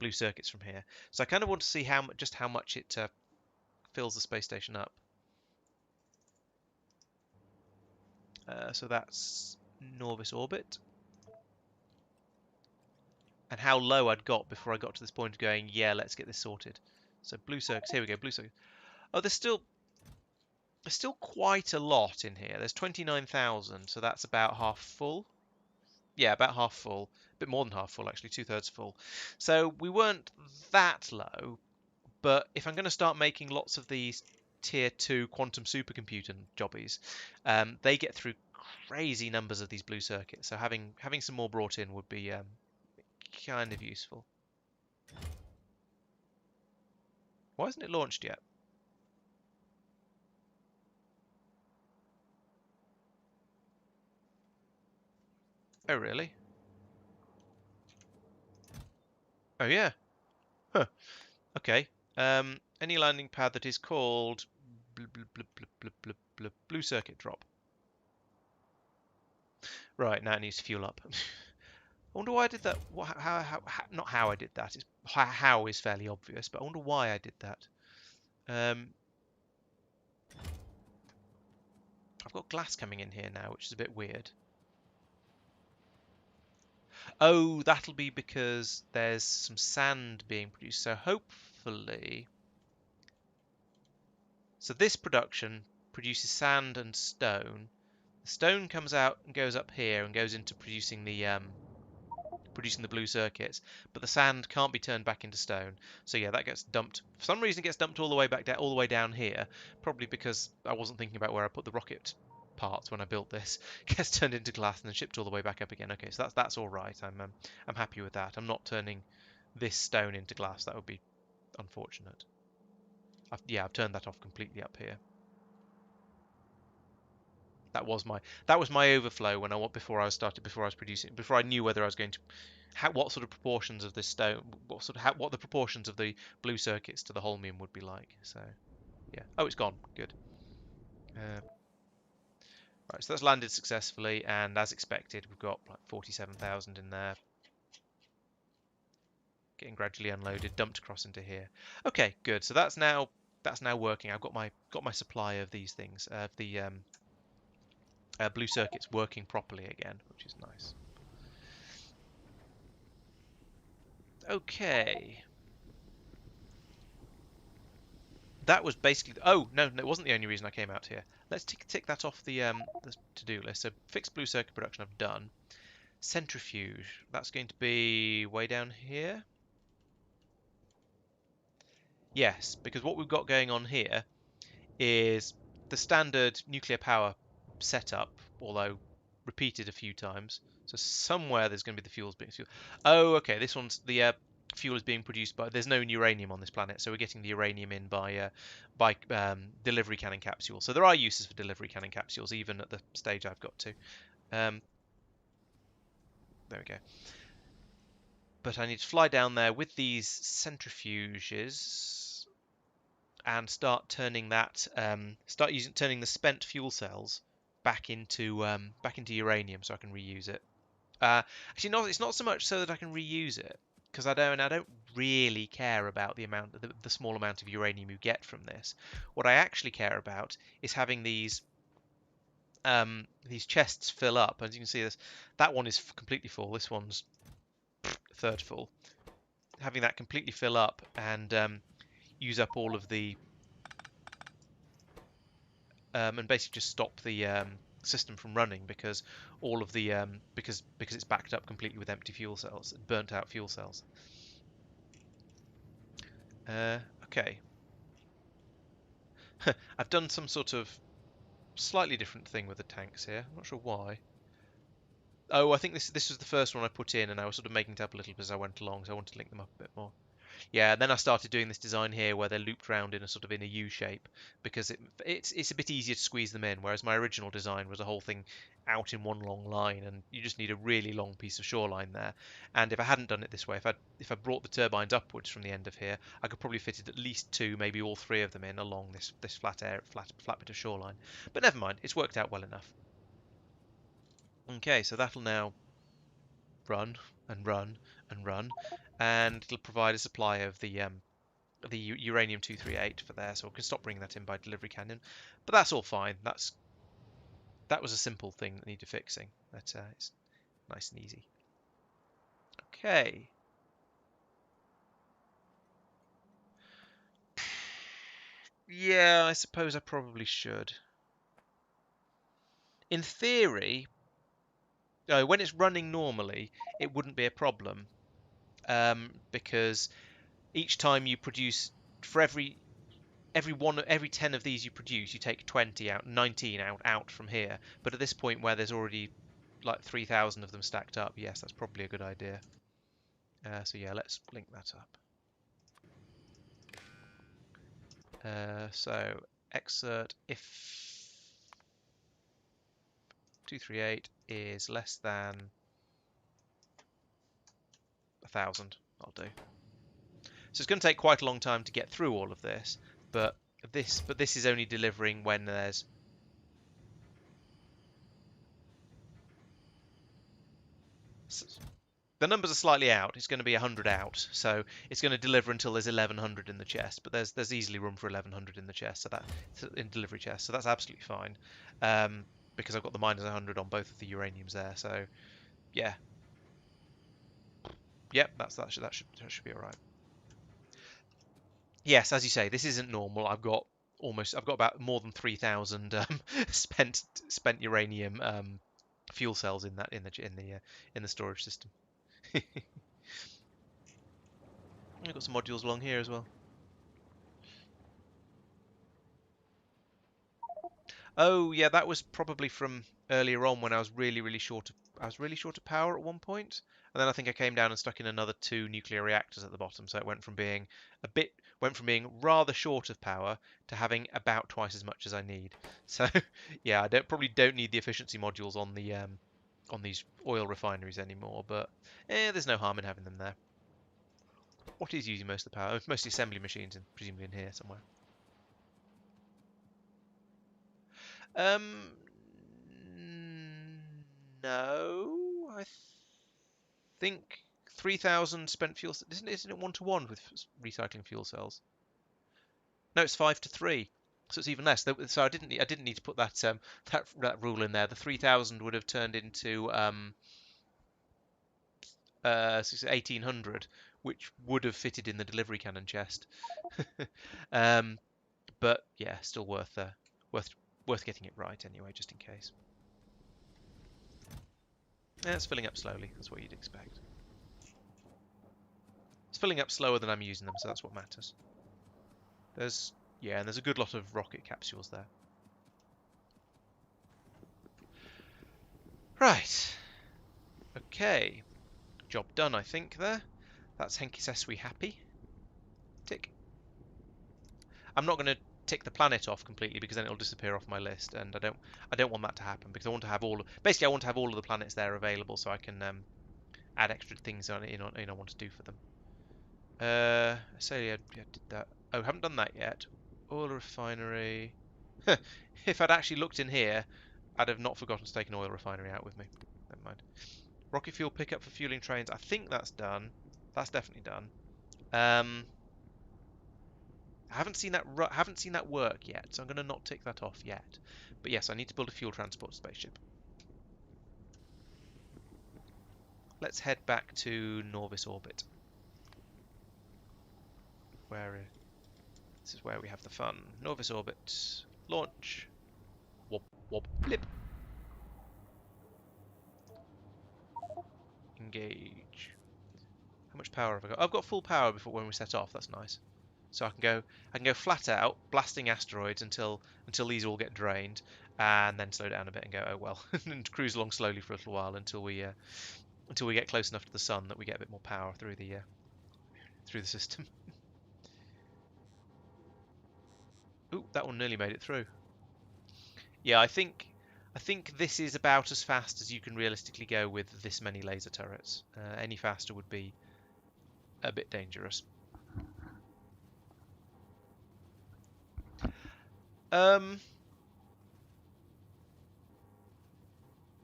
blue circuits from here. So I kind of want to see just how much it fills the space station up. So that's Nauvis orbit, and how low I'd got before I got to this point of going, yeah, let's get this sorted. So blue circuits, here we go, blue circuits. Oh, there's still quite a lot in here. There's 29,000, so that's about half full. Yeah, about half full. A bit more than half full, actually, 2/3 full. So we weren't that low, but if I'm going to start making lots of these tier 2 quantum supercomputing jobbies, they get through crazy numbers of these blue circuits. So having some more brought in would be kind of useful. Why isn't it launched yet? Oh, really? Oh, yeah. Huh. Okay. Any landing pad that is called blue circuit drop. Right, now it needs to fuel up. I wonder why I did that. Not how I did that. It's how is fairly obvious, but I wonder why I did that. I've got glass coming in here now, which is a bit weird. Oh, that'll be because there's some sand being produced. So hopefully... So this production produces sand and stone. The stone comes out and goes up here and goes into producing the blue circuits, but the sand can't be turned back into stone. So yeah, that gets dumped. For some reason, it gets dumped all the way back down, all the way down here. Probably because I wasn't thinking about where I put the rocket parts when I built this. It gets turned into glass and then shipped all the way back up again. Okay, so that's all right. I'm happy with that. I'm not turning this stone into glass. That would be unfortunate. I've turned that off completely up here. That was my overflow when before I was producing, before I knew whether I was going to what sort of proportions of this stone, what the proportions of the blue circuits to the holmium would be like. So yeah. Oh, it's gone. Good. Right, so that's landed successfully, and as expected, we've got like 47,000 in there, getting gradually unloaded, dumped across into here. Okay, good. So that's now working. I've got my supply of these things, the blue circuits working properly again, which is nice. Okay. That was basically... Oh, no, it wasn't the only reason I came out here. Let's tick that off the to-do list. So fixed blue circuit production I've done. Centrifuge. That's going to be way down here. Yes, because what we've got going on here is the standard nuclear power setup, although repeated a few times. So somewhere there's going to be the fuels being fuel. Oh, okay. This one's the fuel is being produced by. There's no uranium on this planet, so we're getting the uranium in by delivery cannon capsules. So there are uses for delivery cannon capsules, even at the stage I've got to. There we go. But I need to fly down there with these centrifuges and start turning turning the spent fuel cells back into uranium so I can reuse it. Actually, no, it's not so much so that I can reuse it, because I don't really care about the small amount of uranium you get from this. What I actually care about is having these chests fill up. As you can see, that one is completely full. This one's third full. Having that completely fill up and use up all of the and basically just stop the system from running, because all of the because it's backed up completely with empty fuel cells, burnt out fuel cells. Okay. I've done some sort of slightly different thing with the tanks here. I'm not sure why. Oh, I think this was the first one I put in, and I was sort of making it up a little bit as I went along, so I want to link them up a bit more. Yeah, and then I started doing this design here where they're looped round in a sort of in a U shape because it's a bit easier to squeeze them in, whereas my original design was a whole thing out in one long line, and you just need a really long piece of shoreline there. And if I hadn't done it this way, if I brought the turbines upwards from the end of here, I could probably fit at least two, maybe all three of them in along this flat bit of shoreline. But never mind, it's worked out well enough. Okay, so that'll now run and run and run, and it'll provide a supply of the uranium 238 for there, so we can stop bringing that in by delivery canyon. But that's all fine. That was a simple thing that needed fixing. It's nice and easy. Okay. Yeah, I suppose I probably should. In theory, when it's running normally, it wouldn't be a problem, because each time you produce, for every 10 of these you produce, you take 20 out, 19 out from here. But at this point where there's already like 3,000 of them stacked up, yes, that's probably a good idea. So yeah, let's link that up. So exert if 238 is less than 1,000, I'll do. So it's going to take quite a long time to get through all of this, but this is only delivering when there's the numbers are slightly out. It's going to be 100 out, so it's going to deliver until there's 1,100 in the chest. But there's easily room for 1,100 in the chest, so that in delivery chest, so that's absolutely fine. Because I've got the minus 100 on both of the uraniums there. So yeah, yep, that should be all right. Yes, as you say, this isn't normal. I've got about more than 3,000 spent uranium fuel cells in the storage system. I've got some modules along here as well. Oh yeah, that was probably from earlier on when I was really short of power at one point, and then I think I came down and stuck in another two nuclear reactors at the bottom, so it went from being rather short of power to having about twice as much as I need. So yeah, I probably don't need the efficiency modules on these oil refineries anymore, but there's no harm in having them there. What is using most of the power? Mostly assembly machines, presumably in here somewhere. Um, no, I think 3,000 spent fuel. Isn't it 1-to-1 with recycling fuel cells? No, it's 5-to-3, so it's even less. So I didn't need to put that rule in there. The 3,000 would have turned into 1,800, which would have fitted in the delivery cannon chest. um, but yeah, still worth worth getting it right anyway, just in case. Yeah, it's filling up slowly. That's what you'd expect. It's filling up slower than I'm using them, so that's what matters. And there's a good lot of rocket capsules there. Right. Okay. Job done, I think, there. That's Henki Seswi happy. Tick. I'm not going to tick the planet off completely because then it'll disappear off my list, and I don't want that to happen because I want to have basically I want to have all of the planets there available so I can add extra things on it I want to do for them. So yeah, did that. Oh, haven't done that yet. Oil refinery. If I'd actually looked in here, I'd have not forgotten to take an oil refinery out with me. Never mind. Rocket fuel pickup for fueling trains. I think that's done. That's definitely done. I haven't seen that work yet, so I'm going to not tick that off yet. But yes, I need to build a fuel transport spaceship. Let's head back to Nauvis orbit. This is where we have the fun. Nauvis orbit. Launch. Wob wob blip. Engage. How much power have I got? I've got full power before when we set off. That's nice. So I can go flat out, blasting asteroids until these all get drained, and then slow down a bit and go, oh well, and cruise along slowly for a little while until we get close enough to the sun that we get a bit more power through the through the system. Ooh, that one nearly made it through. Yeah, I think this is about as fast as you can realistically go with this many laser turrets. Any faster would be a bit dangerous. Um,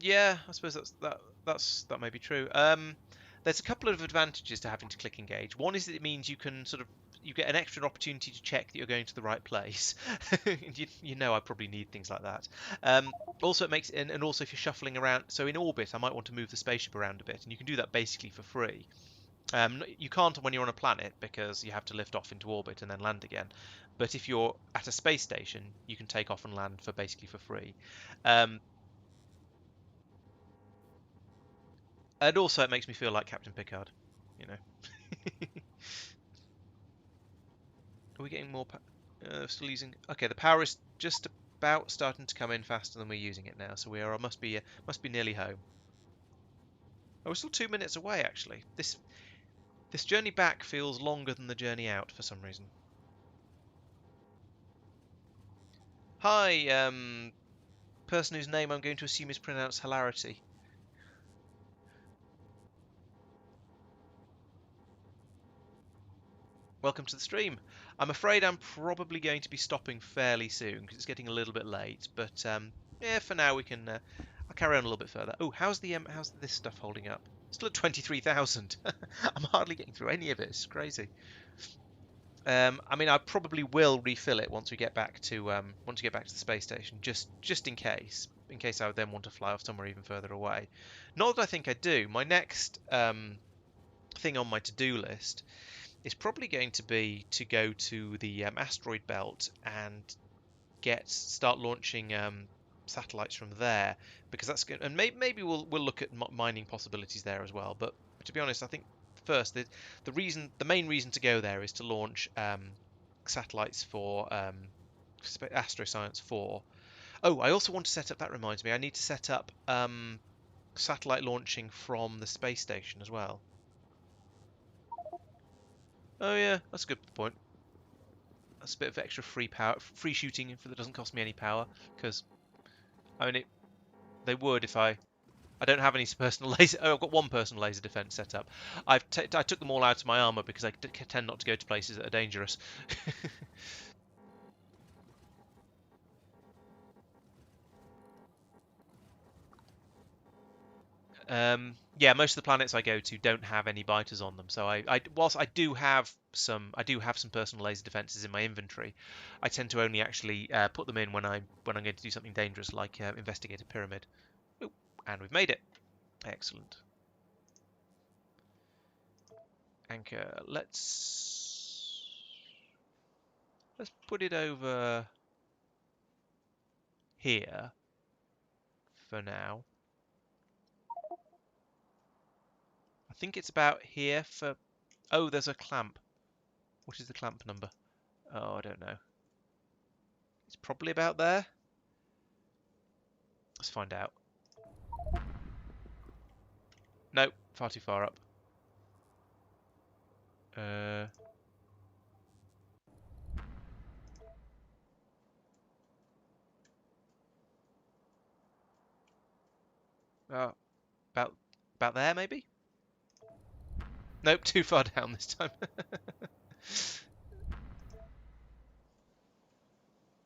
yeah, I suppose that may be true. There's a couple of advantages to having to click engage. One is that it means you can sort of you get an extra opportunity to check that you're going to the right place. you know I probably need things like that. Also, it makes and also if you're shuffling around, so in orbit, I might want to move the spaceship around a bit, and you can do that basically for free. You can't when you're on a planet because you have to lift off into orbit and then land again. But if you're at a space station, you can take off and land for basically for free. Um, and also, it makes me feel like Captain Picard. You know. Are we getting more? Still using. Okay, the power is just about starting to come in faster than we're using it now, so we are must be nearly home. Oh, we're still 2 minutes away actually. This journey back feels longer than the journey out for some reason. Hi, person whose name I'm going to assume is pronounced Hilarity. Welcome to the stream. I'm afraid I'm probably going to be stopping fairly soon because it's getting a little bit late. But yeah, for now we can. I'll carry on a little bit further. Oh, how's this stuff holding up? Still at 23,000. I'm hardly getting through any of it. It's crazy. I mean, I probably will refill it once we get back to the space station, just in case I would then want to fly off somewhere even further away. Not that I think I do. My next thing on my to-do list is probably going to be to go to the asteroid belt and start launching satellites from there, because that's good. And maybe we'll look at mining possibilities there as well. But to be honest, I think first the main reason to go there is to launch satellites for Astroscience 4. Oh, I also want to set up. That reminds me, I need to set up satellite launching from the space station as well. Oh yeah, that's a good point. That's a bit of extra free power, free shooting that doesn't cost me any power. Because I mean, they would if I don't have any personal laser. Oh, I've got one personal laser defense set up. I took them all out of my armor because I tend not to go to places that are dangerous. Yeah, most of the planets I go to don't have any biters on them. So whilst I do have some personal laser defenses in my inventory, I tend to only actually put them in when I'm going to do something dangerous, like investigate a pyramid. Ooh, and we've made it. Excellent. Anchor. Let's put it over here for now. I think it's about here for... Oh, there's a clamp. What is the clamp number? Oh, I don't know. It's probably about there. Let's find out. Nope, far too far up. Oh, about there maybe? Nope, too far down this time.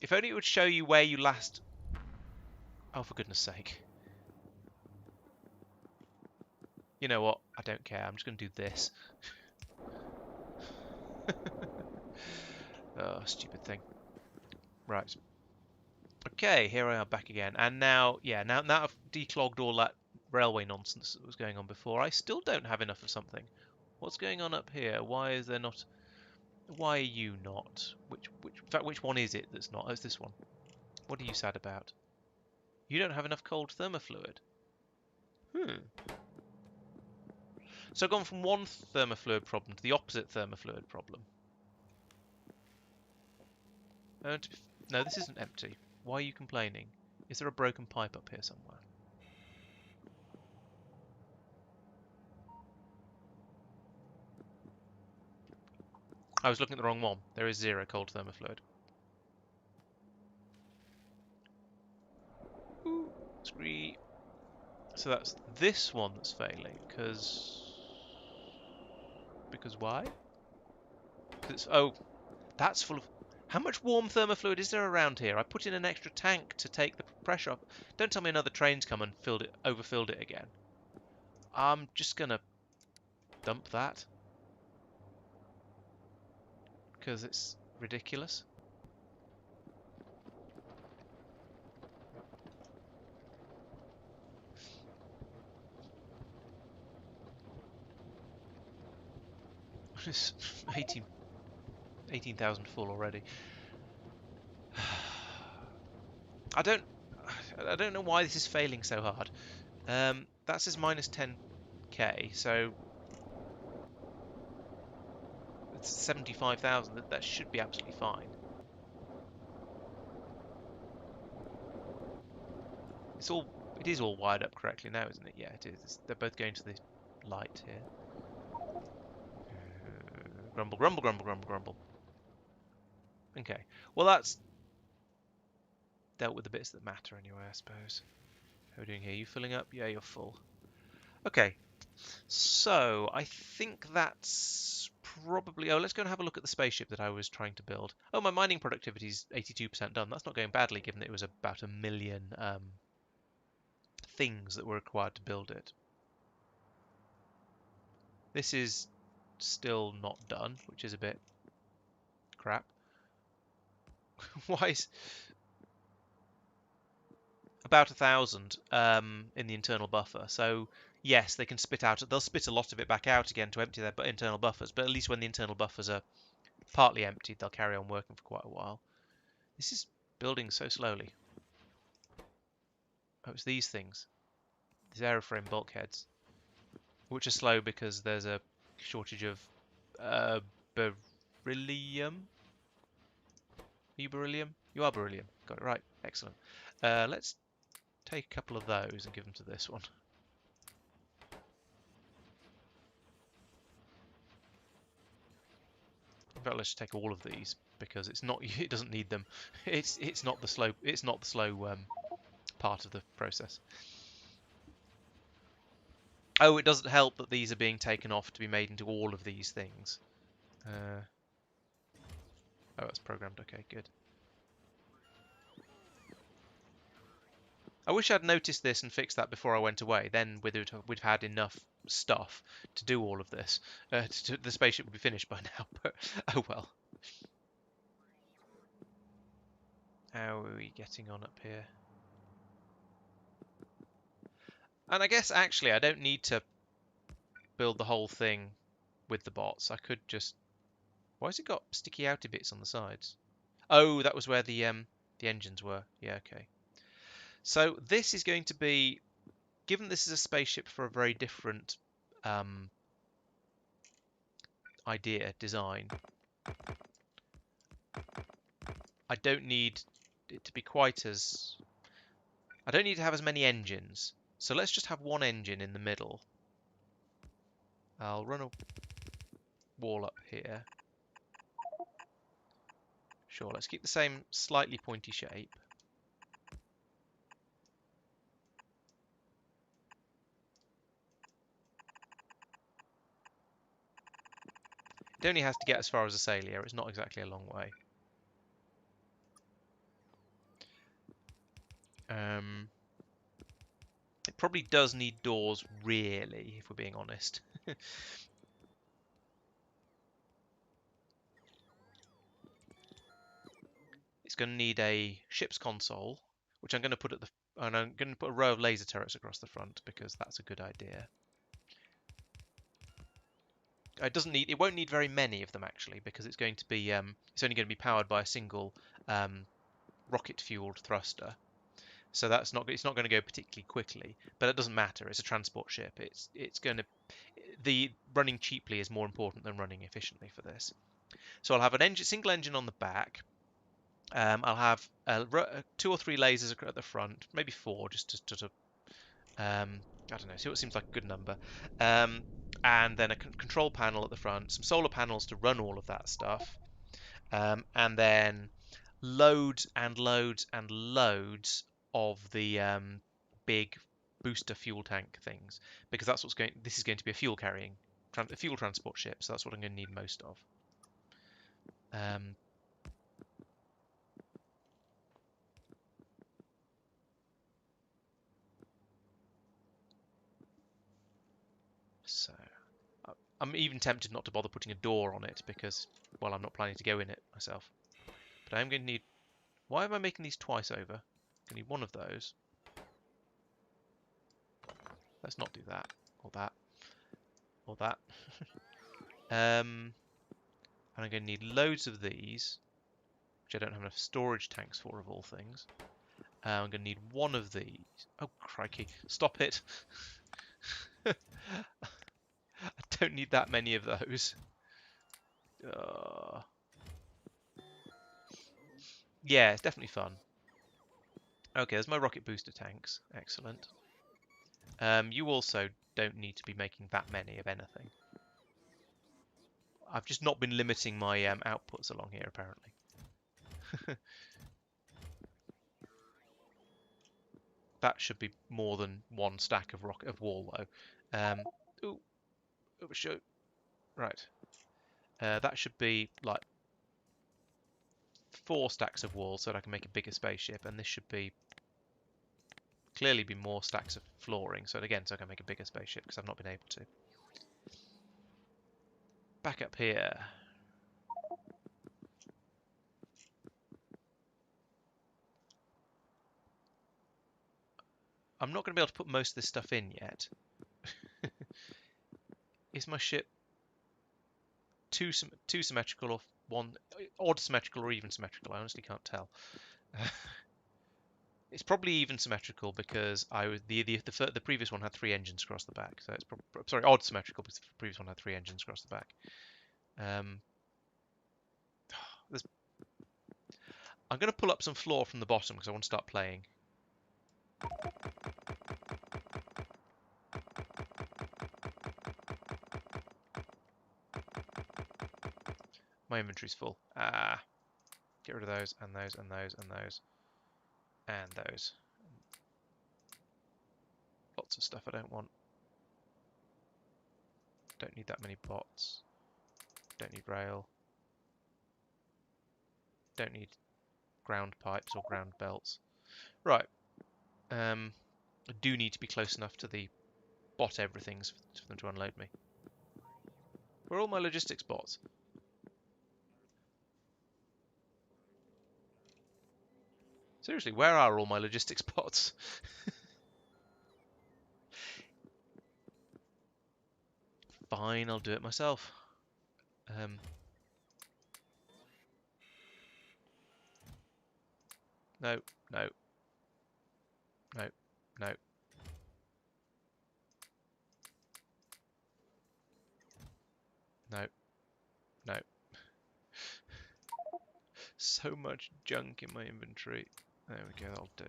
If only it would show you where you last... Oh, for goodness sake. You know what? I don't care. I'm just going to do this. Oh, stupid thing. Right. Okay, here I am back again. And now, yeah, now I've declogged all that railway nonsense that was going on before. I still don't have enough of something. What's going on up here? Why is there not... Why are you not? In fact, which one is it that's not? Oh, it's this one. What are you sad about? You don't have enough cold thermofluid. So I've gone from one thermofluid problem to the opposite thermofluid problem. No, this isn't empty. Why are you complaining? Is there a broken pipe up here somewhere? I was looking at the wrong one. There is 0 cold thermofluid. Ooh, scree. So that's this one that's failing, because why? Because oh, that's full of. How much warm thermofluid is there around here? I put in an extra tank to take the pressure up. Don't tell me another train's come and overfilled it again. I'm just gonna dump that because it's ridiculous. It's 18,000 full already. I don't know why this is failing so hard. That says minus 10k, so it's 75,000. That should be absolutely fine. It is all wired up correctly now, isn't it? Yeah, it is. They're both going to the light here. Grumble, grumble, grumble, grumble, grumble. Okay. Well, that's dealt with the bits that matter anyway, I suppose. How are we doing here? You filling up? Yeah, you're full. Okay. So, I think that's probably... Oh, let's go and have a look at the spaceship that I was trying to build. Oh, my mining productivity is 82% done. That's not going badly, given that it was about 1 million things that were required to build it. This is still not done, which is a bit crap. Why is about 1,000 in the internal buffer? So yes, they can spit out. They'll spit a lot of it back out again to empty their internal buffers. But at least when the internal buffers are partly emptied, they'll carry on working for quite a while. This is building so slowly. Oh, it's these things, these aeroframe bulkheads, which are slow because there's a shortage of beryllium. Are you beryllium? You are beryllium. Got it right. Excellent. Let's take a couple of those and give them to this one. In fact, let's just take all of these because it's not. It doesn't need them. It's not the slow. It's not the slow part of the process. Oh, it doesn't help that these are being taken off to be made into all of these things. Oh, that's programmed. Okay, good. I wish I'd noticed this and fixed that before I went away. Then we'd have had enough stuff to do all of this. The spaceship would be finished by now, but oh well. How are we getting on up here? And I guess actually I don't need to build the whole thing with the bots. I could just... Why has it got sticky outy bits on the sides? Oh, that was where the engines were. Yeah, okay. So this is going to be... Given this is a spaceship for a very different design, I don't need it to be quite as... I don't need to have as many engines. So let's just have one engine in the middle. I'll run a wall up here. Sure, let's keep the same slightly pointy shape. It only has to get as far as a Salia. It's not exactly a long way. It probably does need doors, really, if we're being honest. It's going to need a ship's console, which I'm going to put at the... And I'm going to put a row of laser turrets across the front because that's a good idea. It won't need very many of them actually, because it's going to be it's only going to be powered by a single rocket-fueled thruster. So it's not going to go particularly quickly, but it doesn't matter. It's a transport ship. It's going to... The running cheaply is more important than running efficiently for this. So I'll have an single engine on the back. I'll have 2 or 3 lasers at the front, maybe 4, just to I don't know, see what seems like a good number. and then a control panel at the front, some solar panels to run all of that stuff, and then loads and loads and loads of the big booster fuel tank things, because that's what's going. This is going to be a fuel carrying, a fuel transport ship, so that's what I'm going to need most of. So I'm even tempted not to bother putting a door on it because, well, I'm not planning to go in it myself. But I am going to need. Why am I making these twice over? I need one of those. Let's not do that, or that, or that. And I'm going to need loads of these, which I don't have enough storage tanks for, of all things. I'm going to need one of these. Oh, crikey. Stop it. I don't need that many of those. Yeah, it's definitely fun. Okay, there's my rocket booster tanks. Excellent. You also don't need to be making that many of anything. I've just not been limiting my outputs along here, apparently. That should be more than one stack of wall, though. Ooh, overshoot. Right. That should be like 4 stacks of wall so that I can make a bigger spaceship, and this should be clearly be more stacks of flooring, so again, so I can make a bigger spaceship because I've not been able to. Back up here. I'm not going to be able to put most of this stuff in yet. Is my ship too symmetrical, or one odd symmetrical, or even symmetrical? I honestly can't tell. It's probably even symmetrical because the previous one had 3 engines across the back, so it's sorry, odd symmetrical because the previous one had 3 engines across the back. I'm going to pull up some floor from the bottom because I want to start playing. My inventory's full. Get rid of those, and those, and those, and those, and those. Lots of stuff I don't want. Don't need that many bots. Don't need rail. Don't need ground pipes or ground belts. Right. I do need to be close enough to the bot everythings for them to unload me. Where are all my logistics bots? Seriously, where are all my logistics bots? Fine, I'll do it myself. No, no, no, no. No, no. So much junk in my inventory. There we go, that'll do.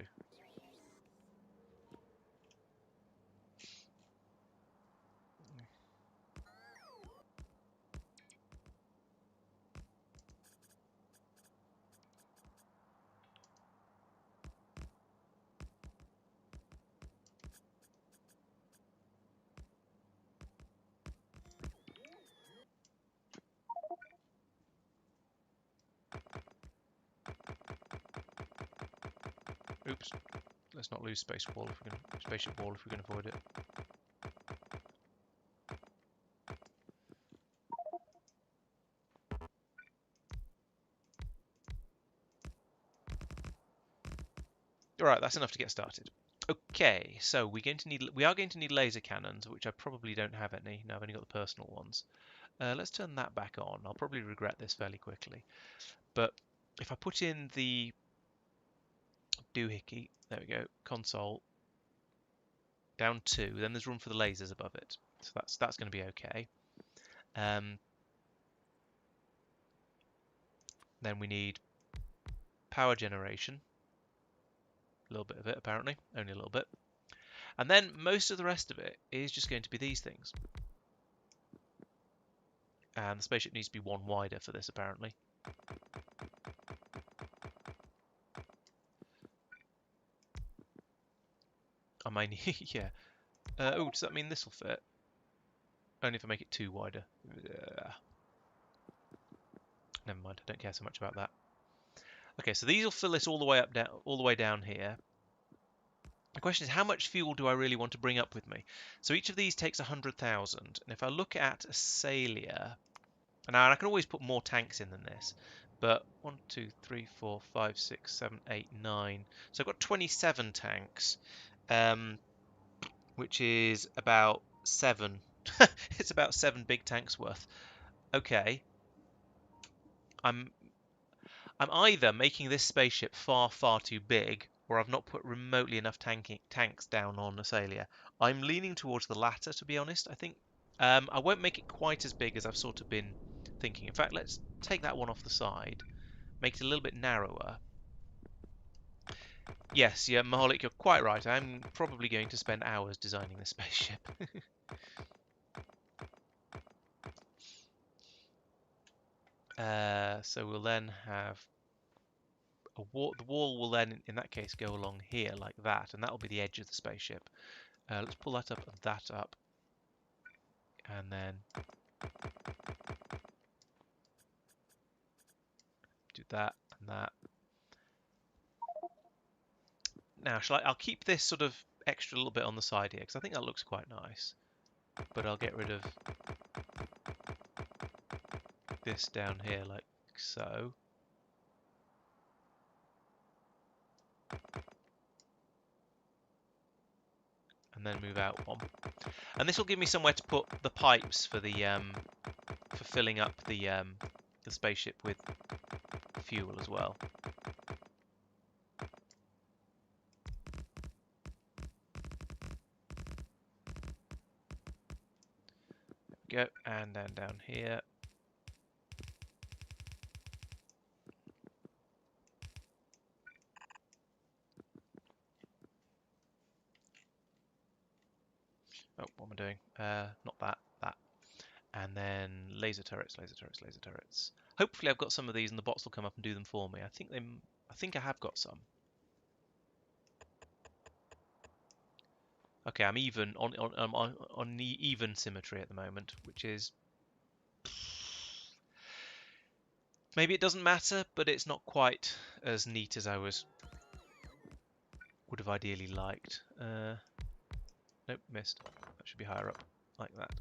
Oops. Let's not lose spaceship wall if we can avoid it. Alright, that's enough to get started. Okay, so we are going to need laser cannons, which I probably don't have any. No, I've only got the personal ones. Let's turn that back on. I'll probably regret this fairly quickly. But if I put in the doohickey, there we go, console, down 2, then there's room for the lasers above it. So that's going to be okay. Then we need power generation. A little bit of it, apparently. Only a little bit. And then most of the rest of it is just going to be these things. And the spaceship needs to be one wider for this, apparently. I mean, yeah. Oh, does that mean this will fit? Only if I make it two wider. Never mind, I don't care so much about that. Okay, so these will fill this all the way up, down, all the way down here. The question is, how much fuel do I really want to bring up with me? So each of these takes 100,000. And if I look at a Salia, now I can always put more tanks in than this, but 1, 2, 3, 4, 5, 6, 7, 8, 9. So I've got 27 tanks, which is about 7. It's about 7 big tanks worth. Okay, I'm either making this spaceship far, far too big, or I've not put remotely enough tanks down on Asalia. I'm leaning towards the latter, to be honest. I think I won't make it quite as big as I've sort of been thinking. In fact, let's take that one off the side, make it a little bit narrower. Yes, yeah, Mahalik, you're quite right. I'm probably going to spend hours designing this spaceship. So we'll then have a wall. The wall will then, in that case, go along here like that, and that will be the edge of the spaceship. Let's pull that up and that up, and then do that and that. Now, I'll keep this sort of extra little bit on the side here, because I think that looks quite nice. But I'll get rid of this down here like so. And then move out one. And this will give me somewhere to put the pipes for the for filling up the spaceship with fuel as well. There we go, and then down here. Oh, what am I doing? Not that, that. And then laser turrets, laser turrets, laser turrets. Hopefully I've got some of these and the bots will come up and do them for me. I think I have got some. Okay, I'm even on the even symmetry at the moment, which is maybe it doesn't matter, but it's not quite as neat as I would have ideally liked. Nope, missed. That should be higher up, like that.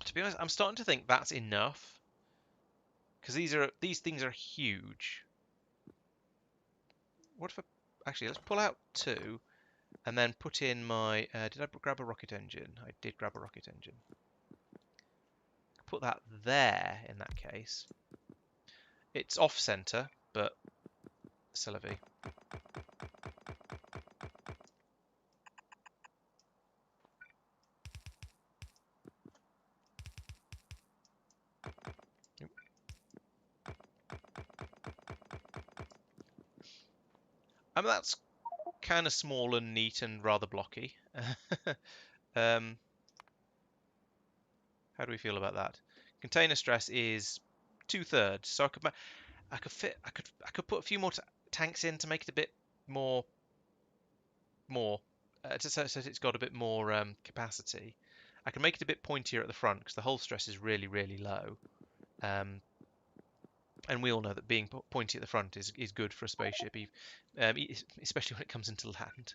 To be honest, I'm starting to think that's enough, because these things are huge. What if actually let's pull out 2 and then put in my did I grab a rocket engine? I did grab a rocket engine. Put that there in that case. It's off center, but still a V. I mean, that's kind of small and neat and rather blocky. How do we feel about that? Container stress is 2/3, so I could put a few more tanks in to make it a bit more so it's got a bit more capacity. I can make it a bit pointier at the front because the hull stress is really, really low. And we all know that being pointy at the front is good for a spaceship, especially when it comes into land.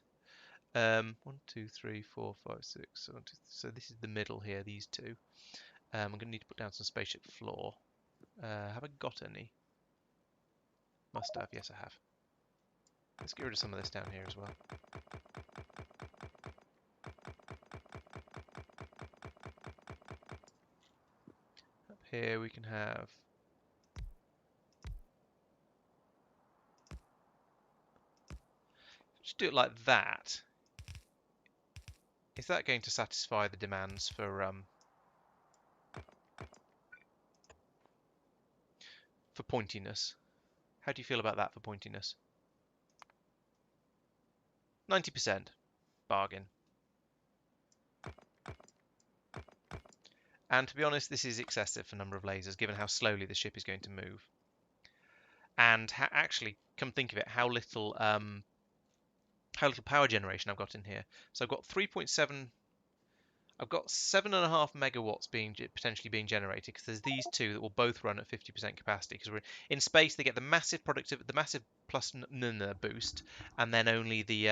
1, 2, 3, 4, 5, 6, 7, 2, so this is the middle here, these two. I'm going to need to put down some spaceship floor. Have I got any? Must have, yes I have. Let's get rid of some of this down here as well. Up here we can have just do it like that. Is that going to satisfy the demands for pointiness? How do you feel about that for pointiness? 90%. Bargain. And to be honest, this is excessive for number of lasers, given how slowly the ship is going to move. And actually, come think of it, how little power generation I've got in here. So I've got 3.7. I've got 7.5 megawatts potentially being generated, because there's these two that will both run at 50% capacity. Because we're in space, they get the massive plus boost, and then only the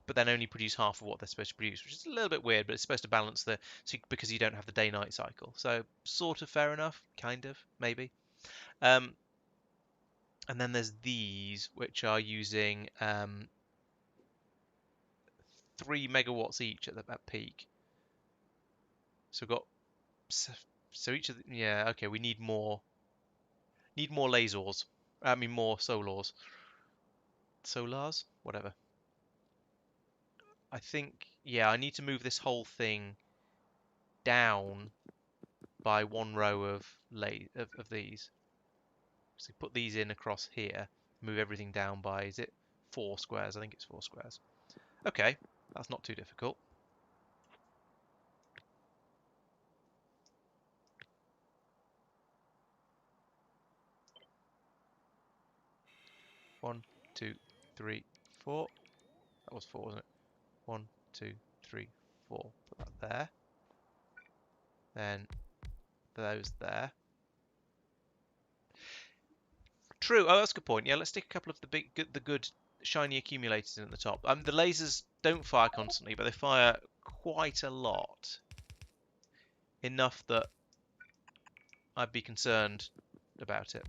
but then only produce half of what they're supposed to produce, which is a little bit weird. But it's supposed to balance because you don't have the day-night cycle. So sort of fair enough, kind of, maybe. And then there's these, which are using 3 megawatts each at peak. So we've got each of yeah, okay, we need more lasers. I mean more solars. Solars, whatever. I think, yeah, I need to move this whole thing down by one row of these. So put these in across here, move everything down by, is it 4 squares? I think it's 4 squares. Okay, that's not too difficult. One, two, three, 4. That was 4, wasn't it? 1, 2, 3, 4. Put that there. Then those there. True. Oh, that's a good point. Yeah, let's stick a couple of the good shiny accumulators in at the top. The lasers don't fire constantly, but they fire quite a lot. Enough that I'd be concerned about it.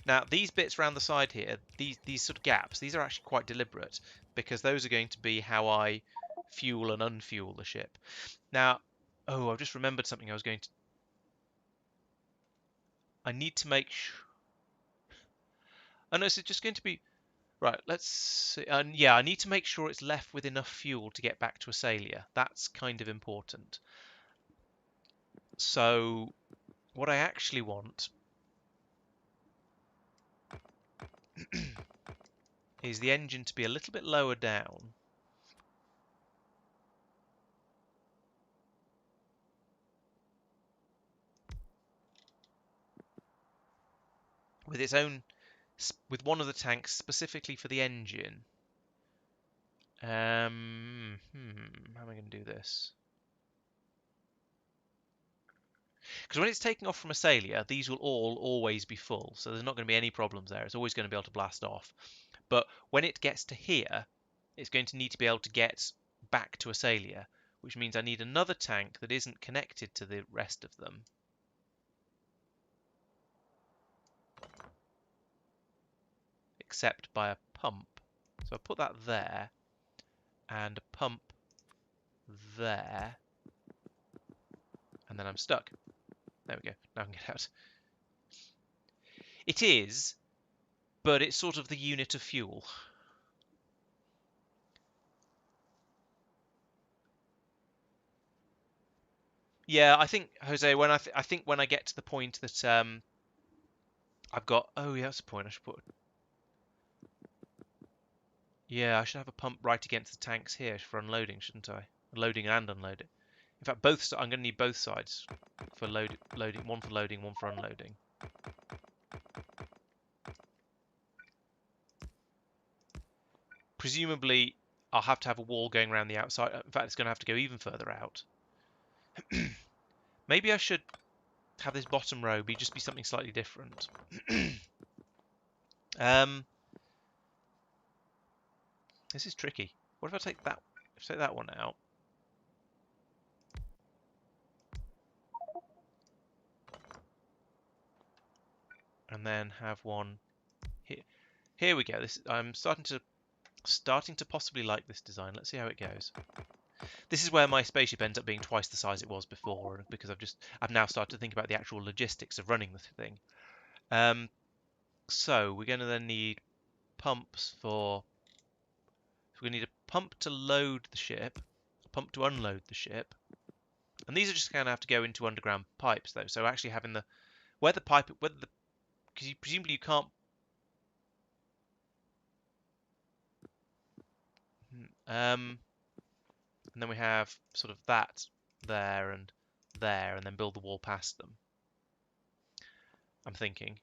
Now, these bits around the side here, these sort of gaps, these are actually quite deliberate, because those are going to be how I fuel and unfuel the ship. Now, oh, I've just remembered something I was going to... I need to make sure... Oh no, so it's just going to be... Right, let's see. Yeah, I need to make sure it's left with enough fuel to get back to Asalia. That's kind of important. So, what I actually want is the engine to be a little bit lower down. With its own... with one of the tanks specifically for the engine. How am I going to do this? Because when it's taking off from Asalia, these will always be full, so there's not going to be any problems there. It's always going to be able to blast off. But when it gets to here, it's going to need to be able to get back to Asalia, which means I need another tank that isn't connected to the rest of them. Except by a pump. So I put that there, and a pump there, and then I'm stuck. There we go. Now I can get out. It is, but it's sort of the unit of fuel. Yeah, I think, Jose, when I think when I get to the point that I've got... Oh, yeah, that's the point. I should put... Yeah, I should have a pump right against the tanks here for unloading, shouldn't I? Loading and unloading. In fact, I'm going to need both sides for loading. One for loading, one for unloading. Presumably, I'll have to have a wall going around the outside. In fact, it's going to have to go even further out. Maybe I should have this bottom row just be something slightly different. This is tricky. What if I take that one out? And then have one here. Here we go. I'm starting to possibly like this design. Let's see how it goes. This is where my spaceship ends up being twice the size it was before, because I've now started to think about the actual logistics of running the thing. So we're going to then need pumps for... So we're going to need a pump to load the ship, a pump to unload the ship, and these are just going to have to go into underground pipes though. So actually having because presumably you can't... And then we have sort of that there, and then build the wall past them. I'm thinking.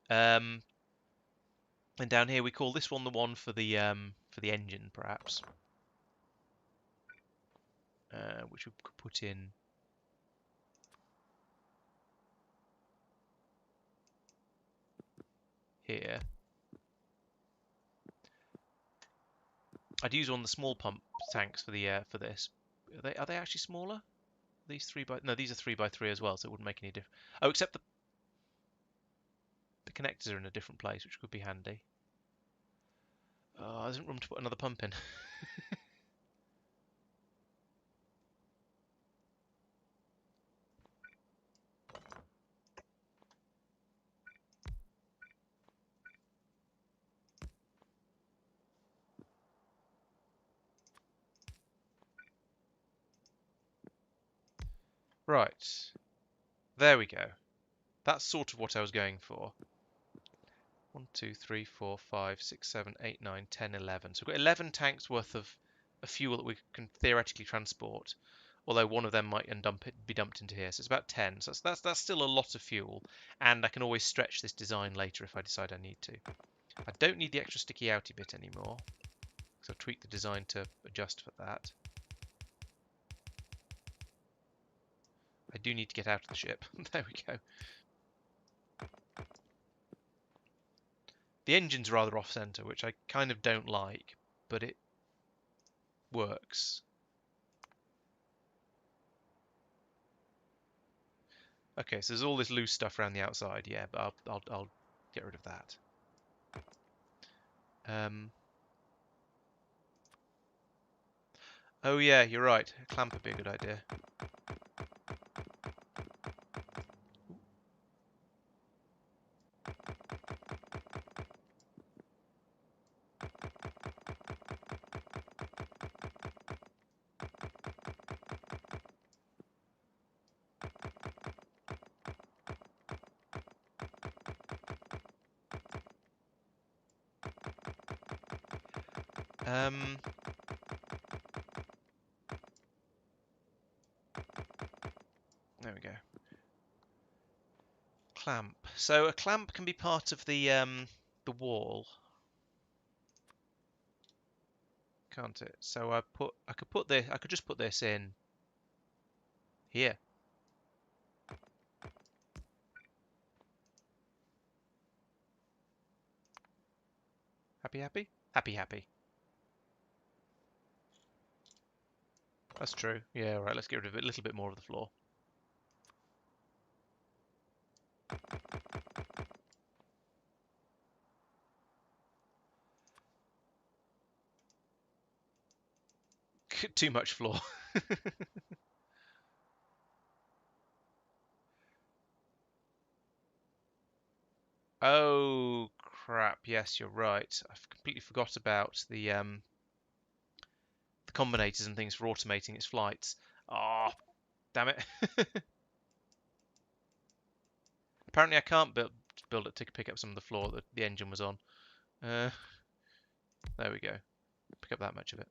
And down here we call this one the one for the engine, perhaps, which we could put in here. I'd use one of the small pump tanks for the for this. Are they actually smaller? These 3x no, these are 3x3 as well, so it wouldn't make any difference. Oh, except the connectors are in a different place, which could be handy. Oh, there isn't room to put another pump in. Right, there we go. That's sort of what I was going for. 1, 2, 3, 4, 5, 6, 7, 8, 9, 10, 11. So we've got 11 tanks worth of fuel that we can theoretically transport, although one of them might be dumped into here. So it's about 10. So that's still a lot of fuel, and I can always stretch this design later if I decide I need to. I don't need the extra sticky outy bit anymore, so I've tweaked the design to adjust for that. I do need to get out of the ship. There we go. The engine's rather off-center, which I kind of don't like, but it works. Okay, so there's all this loose stuff around the outside, yeah, but I'll get rid of that. Oh yeah, you're right. A clamp would be a good idea. There we go. Clamp. So a clamp can be part of the wall, can't it? So I could just put this in here. Happy, happy? Happy, happy. That's true. Yeah, all right, let's get rid of it. A little bit more of the floor. Too much floor. Oh, crap. Yes, you're right. I've completely forgot about the combinators and things for automating its flights. Oh, damn it. Apparently I can't build it to pick up some of the floor that the engine was on. There we go. Pick up that much of it.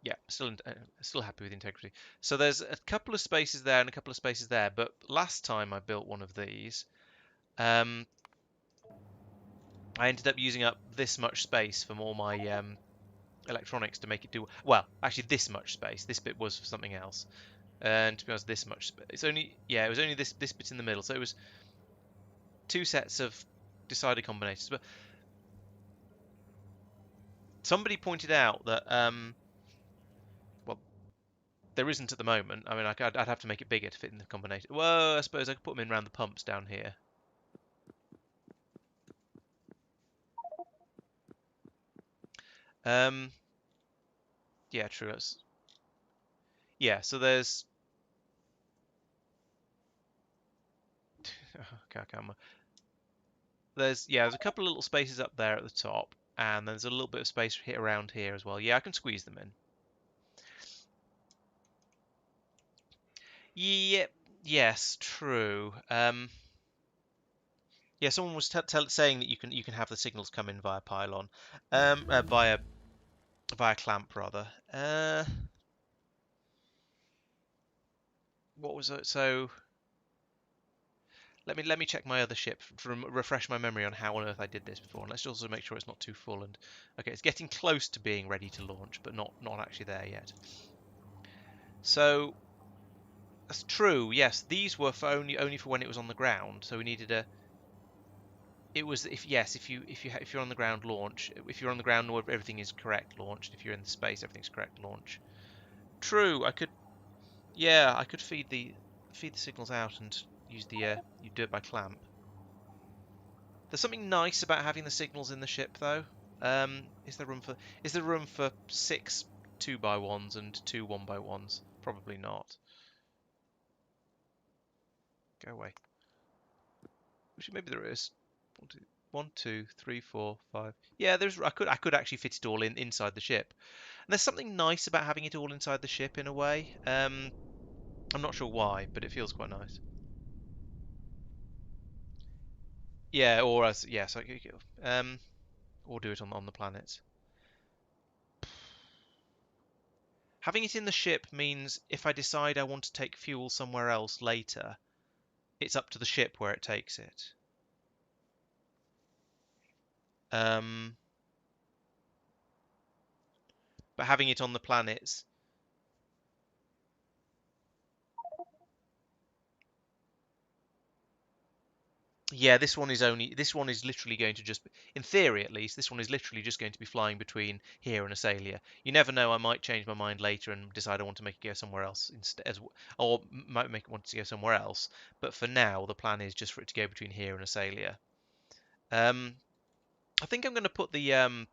Yeah, still happy with the integrity. So there's a couple of spaces there and a couple of spaces there, but last time I built one of these, I ended up using up this much space from all my electronics to make it do well. Actually, this much space. This bit was for something else, and to be honest, this much space. It's only it was only this bit in the middle. So it was two sets of decider combinations. But somebody pointed out that well, there isn't at the moment. I mean, I'd have to make it bigger to fit in the combination. Well, I suppose I could put them in around the pumps down here. Yeah, true. Yeah, so there's okay, I can't remember. There's a couple of little spaces up there at the top, and there's a little bit of space hit around here as well. Yeah, I can squeeze them in. Yeah, yes, true. Yeah, someone was saying that you can have the signals come in via pylon, via via clamp rather. What was it? So let me check my other ship to refresh my memory on how on earth I did this before, and let's also make sure it's not too full. And okay, it's getting close to being ready to launch, but not actually there yet. So that's true. Yes, these were for only for when it was on the ground. So we needed a. It was if you're on the ground launch. If you're on the ground, everything is correct launch. If you're in the space, everything's correct launch. True. I could feed the signals out and use you do it by clamp. There's something nice about having the signals in the ship, though. Is there room for 6 2x1s and 2 1x1s? Probably not. Go away. Actually, maybe there is. 1, 2, 3, 4, 5. Yeah, there's. I could actually fit it all inside the ship. And there's something nice about having it all inside the ship in a way. I'm not sure why, but it feels quite nice. Yeah, or as yes, or do it on the planets. Having it in the ship means if I decide I want to take fuel somewhere else later, it's up to the ship where it takes it. Um, but having it on the planets, yeah, this one is literally going to just, in theory at least, this one is literally just going to be flying between here and Asalia. You never know, I might change my mind later and decide I want to make it go somewhere else instead, or might make it want to go somewhere else. But for now, the plan is just for it to go between here and Asalia. Um, I think I'm going to put the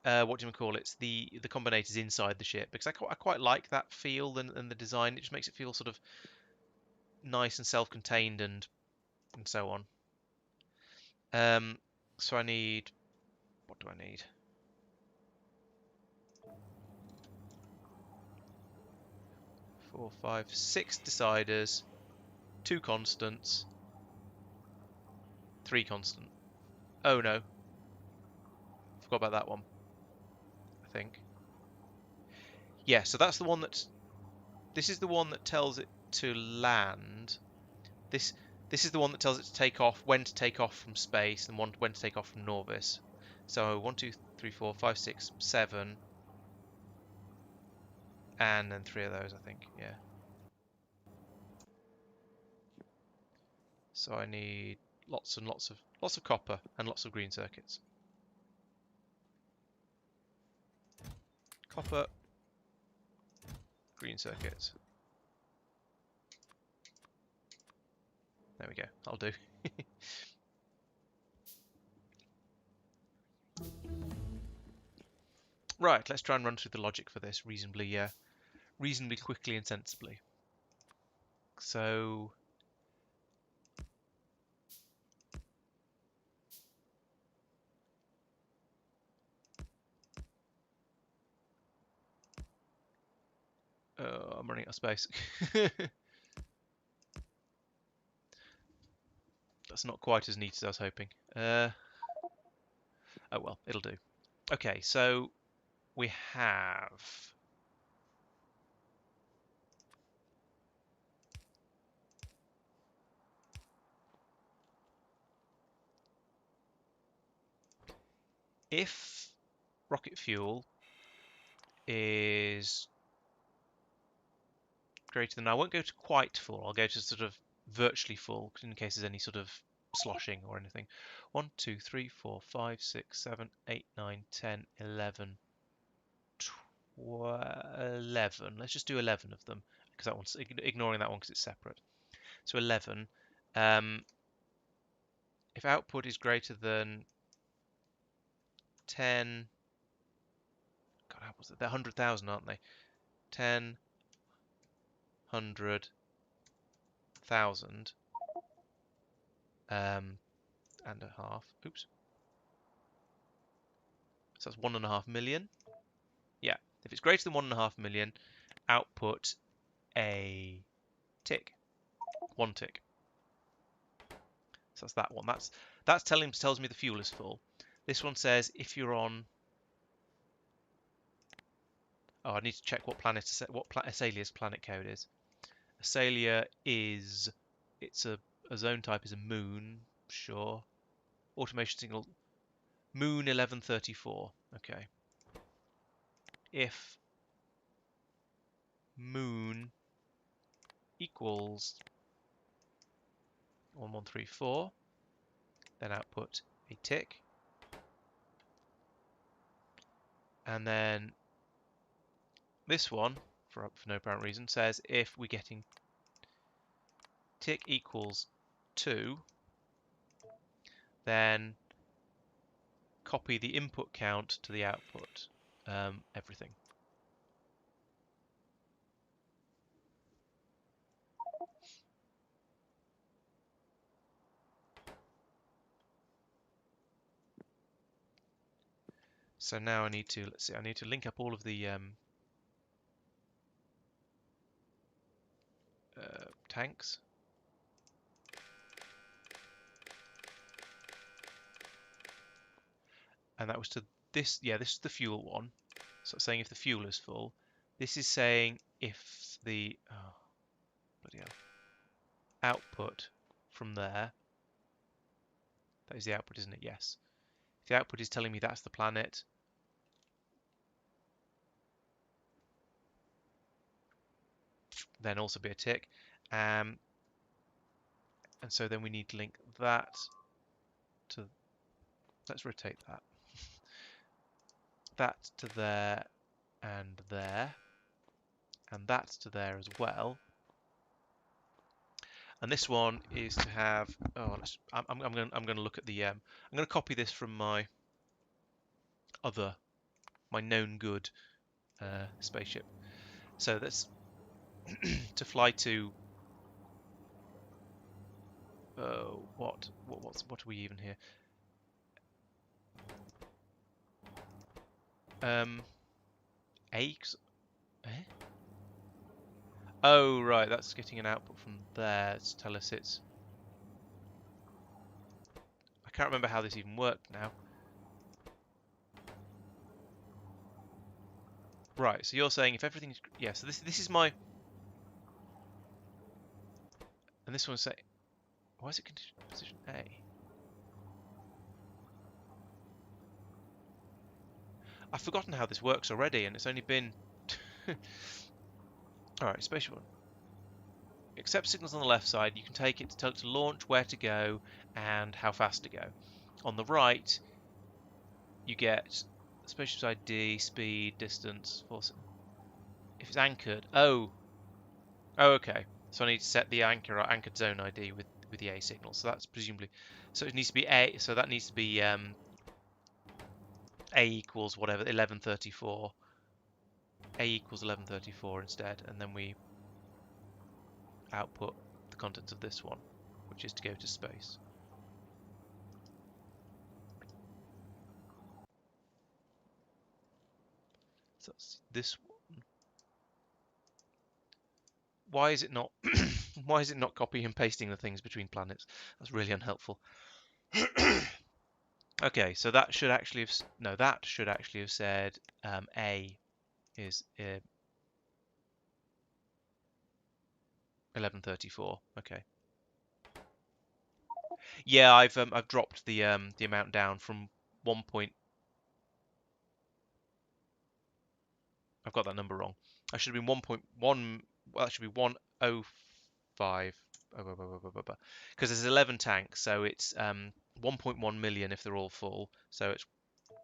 what do you call it? The combinators inside the ship because I quite like that feel and the design. It just makes it feel sort of nice and self-contained and so on. So I need what do I need? 4, 5, 6 deciders, 2 constants, 3 constant. Oh no, forgot about that one. I think. Yeah, so that's the one that. This is the one that tells it to land. This this is the one that tells it to take off, when to take off from space, and when to take off from Nauvis. So 1, 2, 3, 4, 5, 6, 7, and then 3 of those, I think. Yeah. So I need lots and lots of copper and lots of green circuits. Copper, green circuits. There we go. I'll do. Right, let's try and run through the logic for this reasonably quickly and sensibly. So I'm running out of space. That's not quite as neat as I was hoping. Oh well, it'll do. Okay, so we have if rocket fuel is greater than, I won't go to quite full, I'll go to sort of virtually full in case there's any sort of sloshing or anything. 1, 2, 3, 4, 5, 6, 7, 8, 9, 10, 11, 11. Let's just do 11 of them because that one's ignoring that one because it's separate. So 11. If output is greater than 10, God, how was it? They're 100,000, aren't they? 10, 100,000, and a half. Oops. So that's 1.5 million. Yeah. If it's greater than 1.5 million, output a tick. 1 tick. So that's that one. Tells me the fuel is full. This one says if you're on Oh, I need to check what Asalia's planet code is. Asalia is, it's a zone type is a moon, sure. Automation signal, moon 1134. Okay. If moon equals 1134, then output a tick. And then this one, for no apparent reason, says if we're getting tick equals 2, then copy the input count to the output, everything. So now I need to, let's see, I need to link up all of the tanks. And that was to this, yeah, this is the fuel one. So it's saying if the fuel is full. This is saying if the, oh, bloody hell, output from there, that is the output, isn't it? Yes. If the output is telling me that's the planet, then also be a tick. And so then we need to link that to, let's rotate that. That to there, and that to there as well. And this one is to have. Oh, I'm going to look at the. I'm going to copy this from my known good spaceship. So that's to fly to. What are we even here? A. Eh? Oh right, that's getting an output from there to tell us it's. I can't remember how this even worked now. Right, so you're saying if everything's, yeah. So this is my, and this one's saying, why is it position A? I've forgotten how this works already, and it's only been. All right, spaceship one. Accept signals on the left side. You can take it to tell it to launch, where to go, and how fast to go. On the right, you get spaceship's ID, speed, distance, force. If it's anchored, oh, okay. So I need to set the anchored zone ID with the A signal. So that's presumably, so it needs to be A. So that needs to be A equals whatever 1134. A equals 1134 instead, and then we output the contents of this one, which is to go to space. So that's this one. Why is it not? Why is it not copying and pasting the things between planets? That's really unhelpful. Okay, so that should actually have that should actually have said A is 1134. Okay. Yeah, I've dropped the amount down from 1 point. I've got that number wrong. I should have been 1.1. Well, that should be 105. Because there's 11 tanks, so it's 1.1 million if they're all full. So it's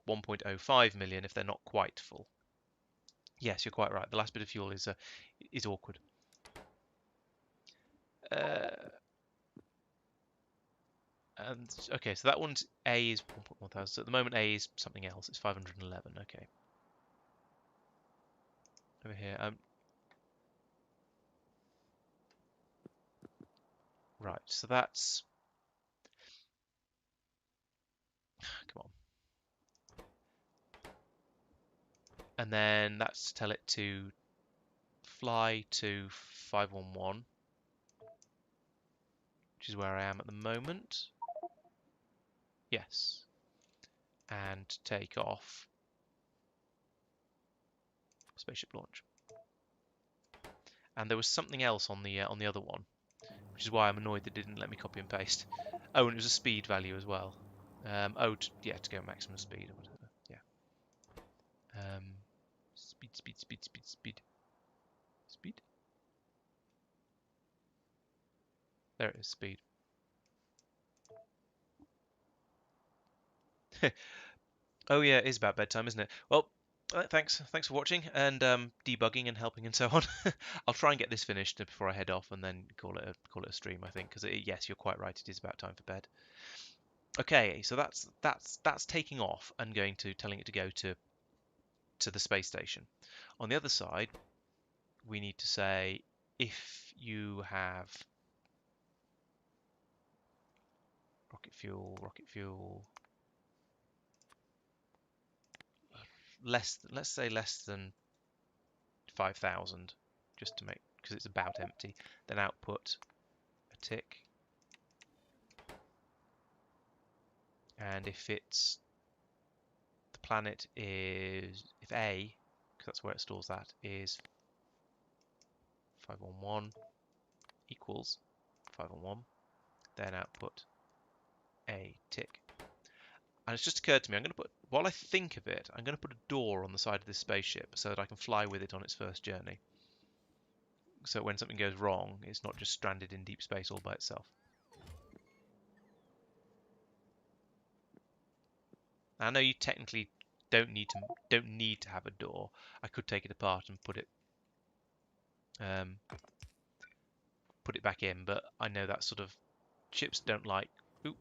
1.05 million if they're not quite full. Yes, you're quite right. The last bit of fuel is awkward. And okay, so that one's A is 1.1000. So at the moment A is something else. It's 511. Okay. Over here. Right. So that's. Come on. And then that's to tell it to fly to 511, which is where I am at the moment. Yes. And take off spaceship launch. And there was something else on the other one, which is why I'm annoyed that it didn't let me copy and paste. Oh, and it was a speed value as well. To go maximum speed or whatever. Yeah. Speed. There it is, speed. Oh yeah, it is about bedtime, isn't it? Well, thanks for watching and debugging and helping and so on. I'll try and get this finished before I head off, and then call it a stream, I think, because yes, you're quite right. It is about time for bed. Okay, so that's taking off and telling it to go to the space station. On the other side, we need to say if you have rocket fuel let's say less than 5,000, just to make, because it's about empty, then output a tick. And if it's the planet is, if A, because that's where it stores that, is 511 equals 511, then output a tick. And it's just occurred to me, I'm going to put, while I think of it, I'm going to put a door on the side of this spaceship so that I can fly with it on its first journey. So when something goes wrong, it's not just stranded in deep space all by itself. I know you technically don't need to have a door. I could take it apart and put it back in, but I know that sort of ships don't like. Ooh,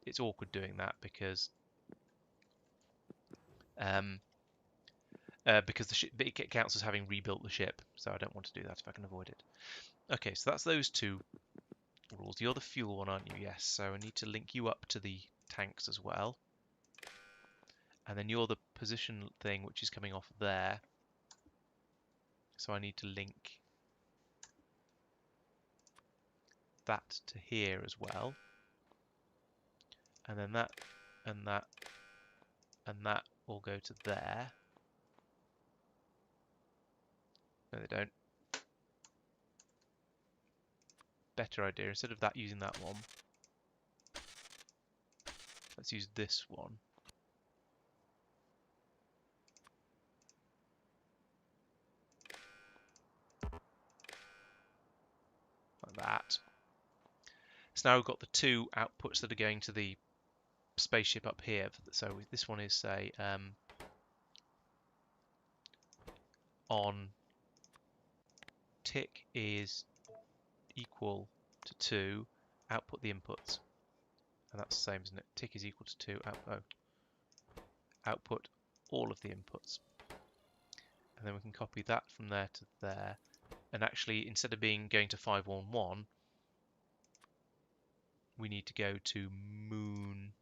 it's awkward doing that because the ship, it counts as having rebuilt the ship, so I don't want to do that if I can avoid it. Okay, so that's those two rules. You're the fuel one, aren't you? Yes. So I need to link you up to the tanks as well, and then you're the position thing, which is coming off there. So I need to link that to here as well, and then that and that and that will go to there. No, they don't. Better idea. Instead of that using that one, let's use this one. Like that. So now we've got the two outputs that are going to the spaceship up here. So this one is, say, on tick is equal to 2, output the inputs. And that's the same, isn't it? Tick is equal to 2, output all of the inputs. And then we can copy that from there to there. And actually, instead of going to 511, we need to go to moon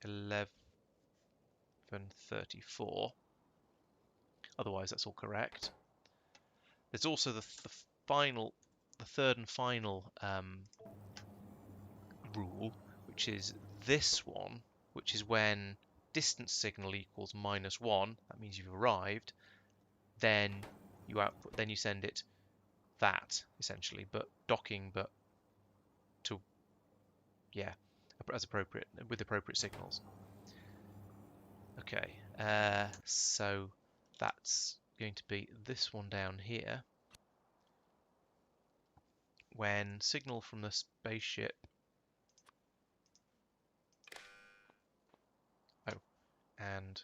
1134. Otherwise, that's all correct. There's also the third and final rule, which is this one, which is when distance signal equals -1. That means you've arrived. Then you output. Then you send it that essentially, but docking, but to as appropriate with appropriate signals. Okay, so that's going to be this one down here. When signal from the spaceship, and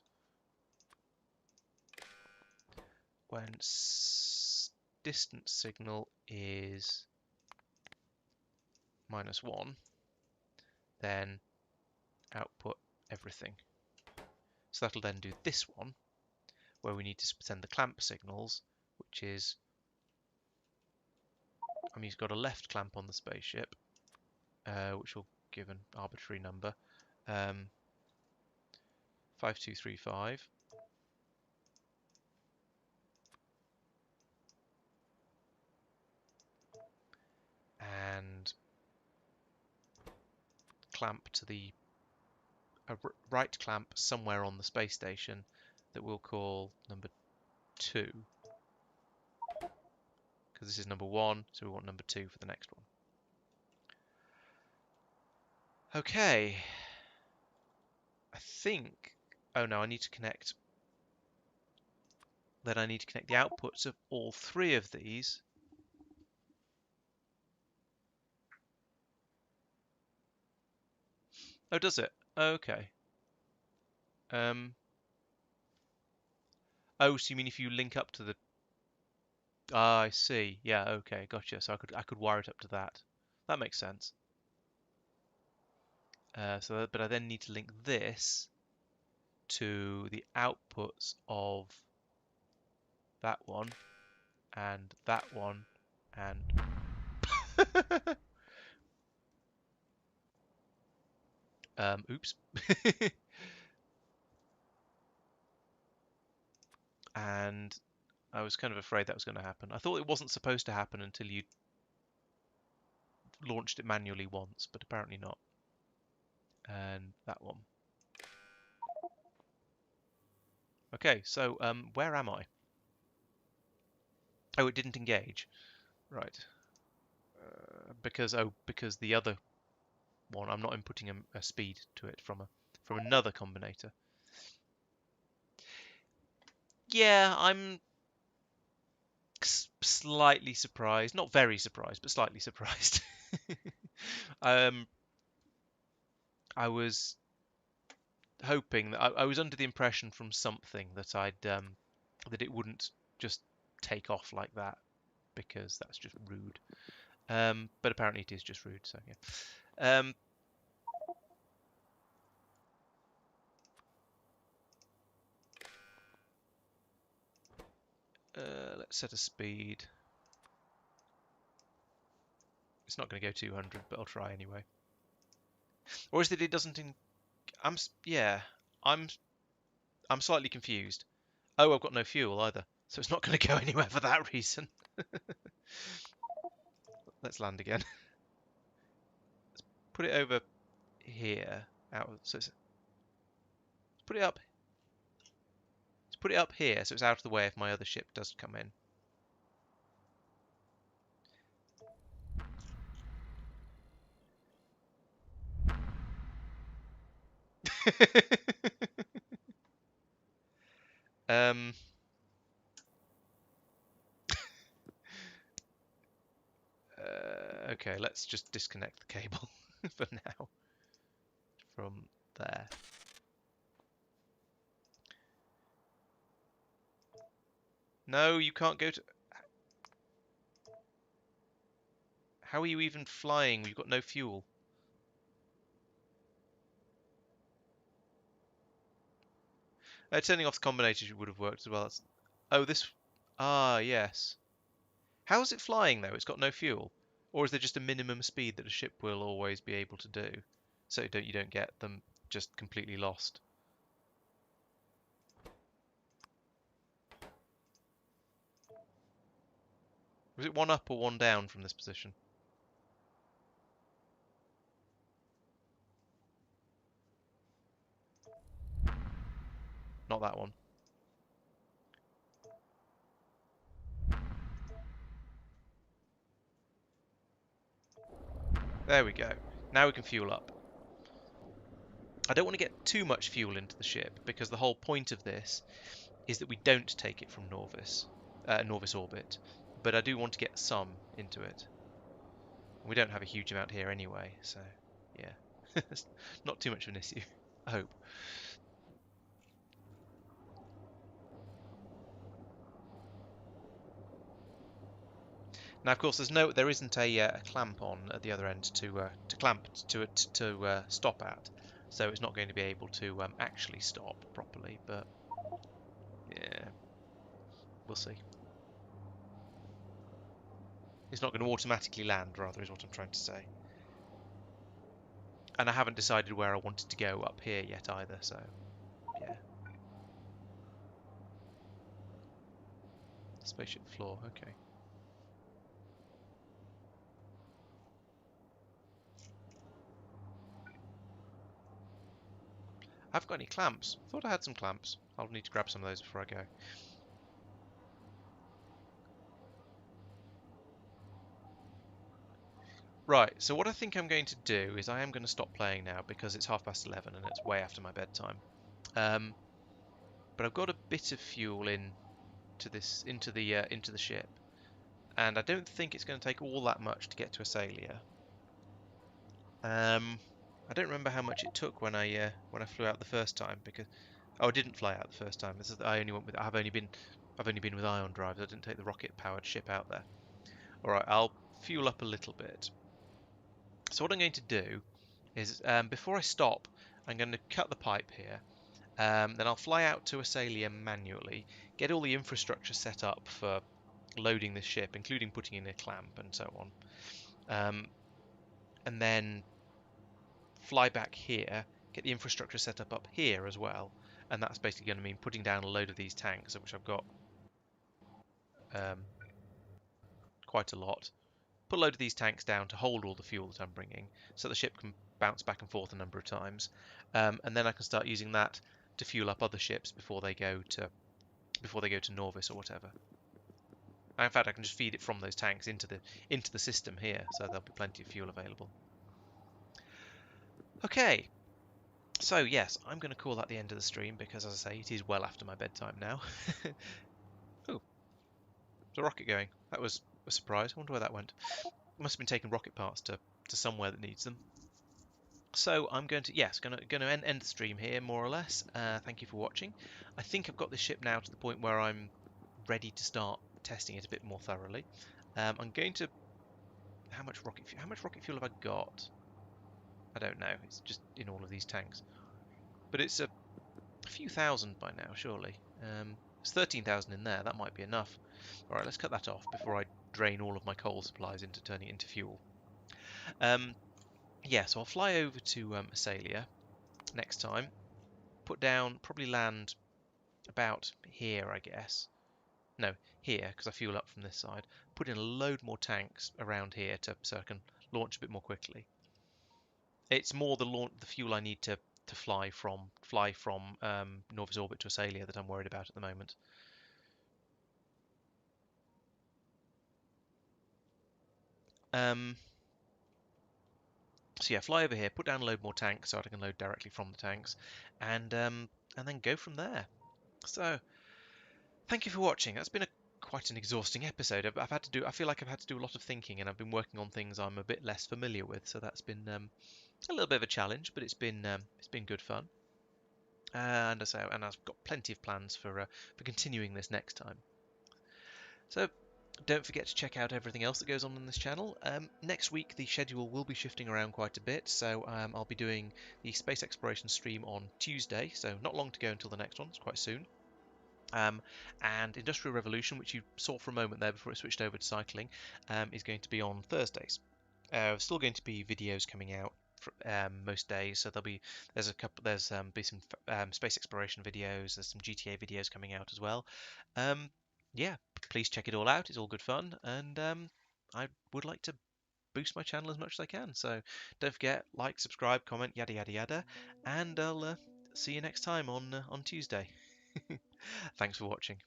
when distance signal is -1, then output everything. So that'll then do this one, where we need to send the clamp signals, which is, I mean, he's got a left clamp on the spaceship, which will give an arbitrary number, 5235. And clamp to a right clamp somewhere on the space station that we'll call number 2. Because this is number 1, so we want number 2 for the next one. Okay. I think... Oh no, I need to connect... Then I need to connect the outputs of all 3 of these. Oh, does it? Okay. Oh, so you mean if you link up to the... Ah, I see. Yeah, okay, gotcha. So I could wire it up to that. That makes sense. But I then need to link this to the outputs of that one and that one and oops. And I was kind of afraid that was going to happen. I thought it wasn't supposed to happen until you launched it manually once, but apparently not. And that one. Okay, so where am I? Oh, it didn't engage. Right. Because the other one, I'm not inputting a speed to it from another combinator. Yeah, I'm slightly surprised. Not very surprised, but slightly surprised. I was hoping that I was under the impression from something that that it wouldn't just take off like that because that's just rude. But apparently it is just rude. So yeah. Let's set a speed. It's not going to go 200, but I'll try anyway. Or is it doesn't? Yeah. I'm slightly confused. Oh, I've got no fuel either, so it's not going to go anywhere for that reason. Let's land again. Let's put it over here. Let's put it up. Let's put it up here so it's out of the way if my other ship does come in. um. Okay, let's just disconnect the cable for now from there. No, you can't go to... How are you even flying? We've got no fuel. Turning off the combinator would have worked as well. Oh, this... Ah, yes. How is it flying, though? It's got no fuel. Or is there just a minimum speed that a ship will always be able to do? So you don't get them just completely lost. Was it one up or one down from this position? Not that one. There we go. Now we can fuel up. I don't want to get too much fuel into the ship because the whole point of this is that we don't take it from Nauvis orbit, but I do want to get some into it. We don't have a huge amount here anyway, so yeah, not too much of an issue, I hope. Now, of course, there isn't a clamp on at the other end to clamp to stop at, so it's not going to be able to actually stop properly. But yeah, we'll see. It's not going to automatically land, rather, is what I'm trying to say. And I haven't decided where I wanted to go up here yet either, so yeah. Spaceship floor, okay. I haven't got any clamps. Thought I had some clamps. I'll need to grab some of those before I go. Right, so what I think I'm going to do is I am going to stop playing now because it's 11:30 and it's way after my bedtime. Um, but I've got a bit of fuel into the ship, and I don't think it's going to take all that much to get to Asalia. I don't remember how much it took when I flew out the first time because I didn't fly out the first time. I only went with I've only been with ion drives. I didn't take the rocket powered ship out there. All right, I'll fuel up a little bit. So what I'm going to do is before I stop, I'm going to cut the pipe here. Then I'll fly out to Asalia manually, get all the infrastructure set up for loading the ship, including putting in a clamp and so on. And then fly back here, get the infrastructure set up here as well. And that's basically going to mean putting down a load of these tanks, of which I've got um, quite a lot. Put a load of these tanks down to hold all the fuel that I'm bringing, so the ship can bounce back and forth a number of times, and then I can start using that to fuel up other ships before they go to Nauvis or whatever. And in fact, I can just feed it from those tanks into the system here, so there'll be plenty of fuel available. Okay, so yes, I'm going to call that the end of the stream because, as I say, it is well after my bedtime now. Oh, there's a rocket going. That was a surprise. I wonder where that went. Must have been taking rocket parts to somewhere that needs them. So I'm going to end the stream here more or less. Thank you for watching. I think I've got this ship now to the point where I'm ready to start testing it a bit more thoroughly. I'm going to how much rocket fuel have I got? I don't know. It's just in all of these tanks, but it's a few thousand by now, surely. It's 13,000 in there. That might be enough. All right, let's cut that off before I drain all of my coal supplies into turning it into fuel. Yeah, so I'll fly over to Asalia next time. Probably land about here, I guess. No, here, because I fuel up from this side. Put in a load more tanks around here so I can launch a bit more quickly. It's more the fuel I need to fly from Nauvis orbit to Asalia that I'm worried about at the moment. So yeah, fly over here, put down a load more tanks so I can load directly from the tanks, and then go from there. So thank you for watching. That's been quite an exhausting episode. I've had to do. I feel like I've had to do a lot of thinking, and I've been working on things I'm a bit less familiar with. So that's been a little bit of a challenge, but it's been good fun. And I've got plenty of plans for continuing this next time. So don't forget to check out everything else that goes on this channel. Next week the schedule will be shifting around quite a bit, so I'll be doing the space exploration stream on Tuesday, so not long to go until the next one. It's quite soon. And Industrial Revolution, which you saw for a moment there before it switched over to cycling, is going to be on Thursdays. Still going to be videos coming out for, most days, so there's be some space exploration videos. There's some GTA videos coming out as well. Yeah, please check it all out. It's all good fun, and I would like to boost my channel as much as I can. So don't forget, like, subscribe, comment, yada yada yada, and I'll see you next time on Tuesday. Thanks for watching.